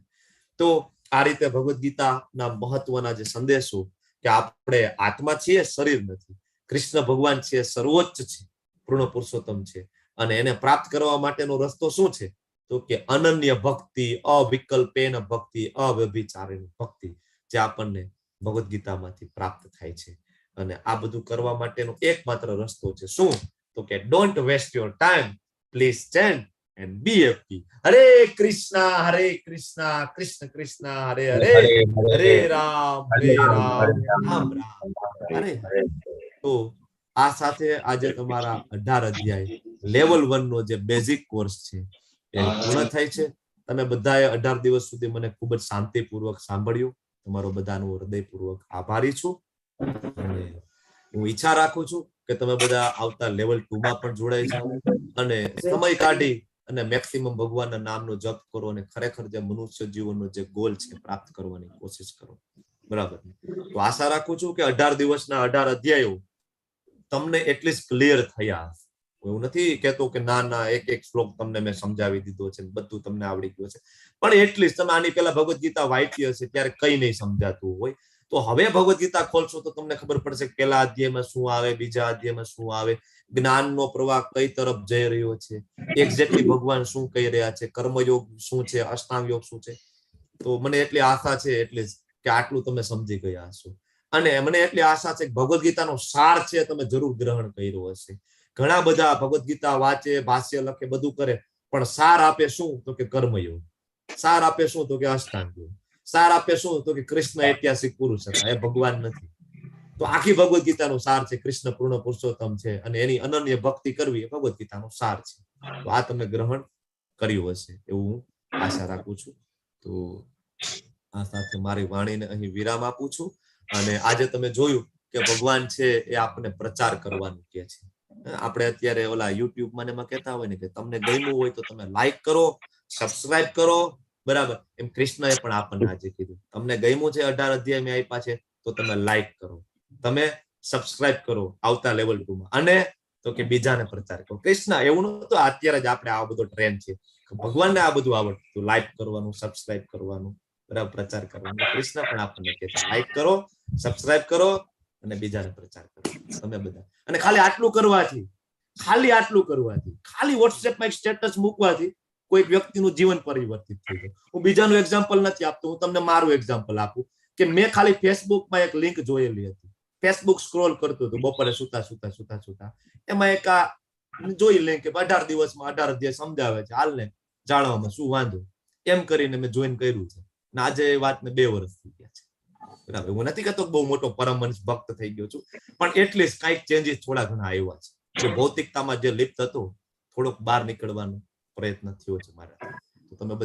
તો આ રીતે ભગવદ ગીતાના મહત્વના જે સંદેશો કે આપણે આત્મા છીએ, શરીર નથી. કૃષ્ણ ભગવાન છે, સર્વોચ્ચ છે, પૂર્ણ પુરુષોત્તમ છે, અને એને પ્રાપ્ત કરવા માટેનો રસ્તો શું છે? તો કે અનન્ય ભક્તિ, અવિકલ્પેન ભક્તિ, અવ્યભિચારિણી ભક્તિ, જે આપણને ભગવદ ગીતામાંથી પ્રાપ્ત થાય છે. અને આ બધું કરવા માટેનો એકમાત્ર રસ્તો છે શું? તો કે don't waste your time, please chant and be happy. Hare Krishna, Krishna Krishna, Hare Hare, Hare Ram, Ram Ram, Hare Hare. તો આ સાથે આજે તમારા 18 અધ્યાય લેવલ 1 નો જે બેઝિક કોર્સ છે એ પૂર્ણ થાય છે. તમે બધાએ 18 દિવસ સુધી મને ખૂબ જ શાંતિપૂર્વક સાંભળ્યું. તમારો બધાનો હૃદયપૂર્વક આભારી છું. અને હું ઈચ્છા રાખું છું કે તમે બધા આવતા લેવલ 2 માં પણ જોડાઈ જાઓ અને સમય કાઢી અને મેક્સિમમ ભગવાનના નામનો જપ કરો અને ખરેખર જે મનુષ્ય જીવનનો જે ગોલ છે પ્રાપ્ત કરવાની કોશિશ કરો. બરાબર. તો આશા રાખું છું કે 18 દિવસના 18 અધ્યાયો તમને એટલીસ્ટ ક્લિયર થયા. એવું નથી કહેતો કે ના એક શ્લોક તમને મેં સમજાવી દીધો છે, બધું તમને આવડી ગયું છે, પણ એટલીસ્ટ તમે આની પહેલા ભગવદ ગીતા વાંચી હશે ત્યારે કઈ નહીં સમજાતું હોય, તો હવે ભગવદ ગીતા ખોલશો તો તમને ખબર પડશે કે પહેલા અધ્યાયમાં શું આવે, બીજા અધ્યાયમાં શું આવે, જ્ઞાનનો પ્રવાહ કઈ તરફ જઈ રહ્યો છે, એક્ઝેક્ટલી ભગવાન શું કહી રહ્યા છે, કર્મયોગ શું છે, અષ્ટાંગ યોગ શું છે. તો મને એટલી આશા છે એટલી કે આટલું તમે સમજી ગયા હશો. અને મને એટલી આશા છે કે ભગવદ ગીતાનો સાર છે તમે જરૂર ગ્રહણ કર્યો હશે. ઘણા બધા ભગવદ ગીતા વાંચે, ભાષ્ય લખે, બધું કરે, પણ સાર આપે શું? તો કે કર્મયોગ. સાર આપે શું? તો કે અષ્ટાંગ યોગ. સાર આપે શું? તો કે કૃષ્ણ ઐતિહાસિક પુરુષ હતા, એ ભગવાન નથી. તો આખી ભગવદ ગીતાનો સાર છે કૃષ્ણ પૂર્ણ પુરુષોત્તમ છે, અને એની અનન્ય ભક્તિ કરવી એ ભગવદ ગીતાનો સાર છે. તો આ તમે ગ્રહણ કર્યું હશે એવું હું આશા રાખું છું. તો આ સાથે મારી વાણીને અહીં વિરામ આપું છું. અને આજે તમે જોયું કે ભગવાન છે એ આપણને પ્રચાર કરવાનું કહે છે. આપણે અત્યારે ઓલા યુટ્યુબ માં એમાં કહેતા હોય ને કે તમને ગમ્યું હોય તો તમે લાઈક કરો, સબસ્ક્રાઇબ કરો, બરાબર. એમ કૃષ્ણએ પણ આપણને આજે કીધું તમને ગમ્યું છે 18 અધ્યાય મેં આપ્યા છે તો તમે લાઈક કરો, તમે સબસ્ક્રાઇબ કરો આવતા લેવલ 2 માં, અને તો કે બીજાને પ્રચાર કરો. કૃષ્ણ એવું નતું, અત્યારે જ આપણે આ બધો ટ્રેન્ડ છે, ભગવાનને આ બધું આવડતું, લાઈક કરવાનું, સબસ્ક્રાઇબ કરવાનું, બરાબર, પ્રચાર કરવાનો. કૃષ્ણ પણ આપણને કહે છે લાઈક કરો, સબસ્ક્રાઇબ કરો અને બીજાને પ્રચાર કરો તમે બધા. અને ખાલી આટલું કરવાથી, ખાલી વોટ્સએપમાં એક સ્ટેટસ મૂકવાથી કોઈ વ્યક્તિનું જીવન પરિવર્તિત થઈ જાય. હું બીજાનું એક્ઝામ્પલ નથી આપતો, હું તમને મારું એક્ઝામ્પલ આપું કે મેં ખાલી ફેસબુકમાં એક લિંક જોયેલી હતી. ફેસબુક સ્ક્રોલ કરતો હતો બપોરે સુતા, એમાં એક જોઈ લિંક કે 18 દિવસમાં 18 અધ્યાય સમજાવે છે, હાલને જાણવામાં શું વાંધો, એમ કરીને મેં જોઈન કર્યું છે. અને આજે એ વાતને 2 વર્ષ થઈ ગયા છે, બરાબર. હું નથી કહેતો બહુ મોટો પરમહંસ ભક્ત થઈ ગયો છું, પણ એટલીસ્ટ કઈક ચેન્જીસ થોડા ઘણા આવ્યા છે. જે ભૌતિકતામાં જે લિપ્ત હતો થોડોક બહાર નીકળવાનો પ્રયત્ન થયો છે મારા. તો તમે બધા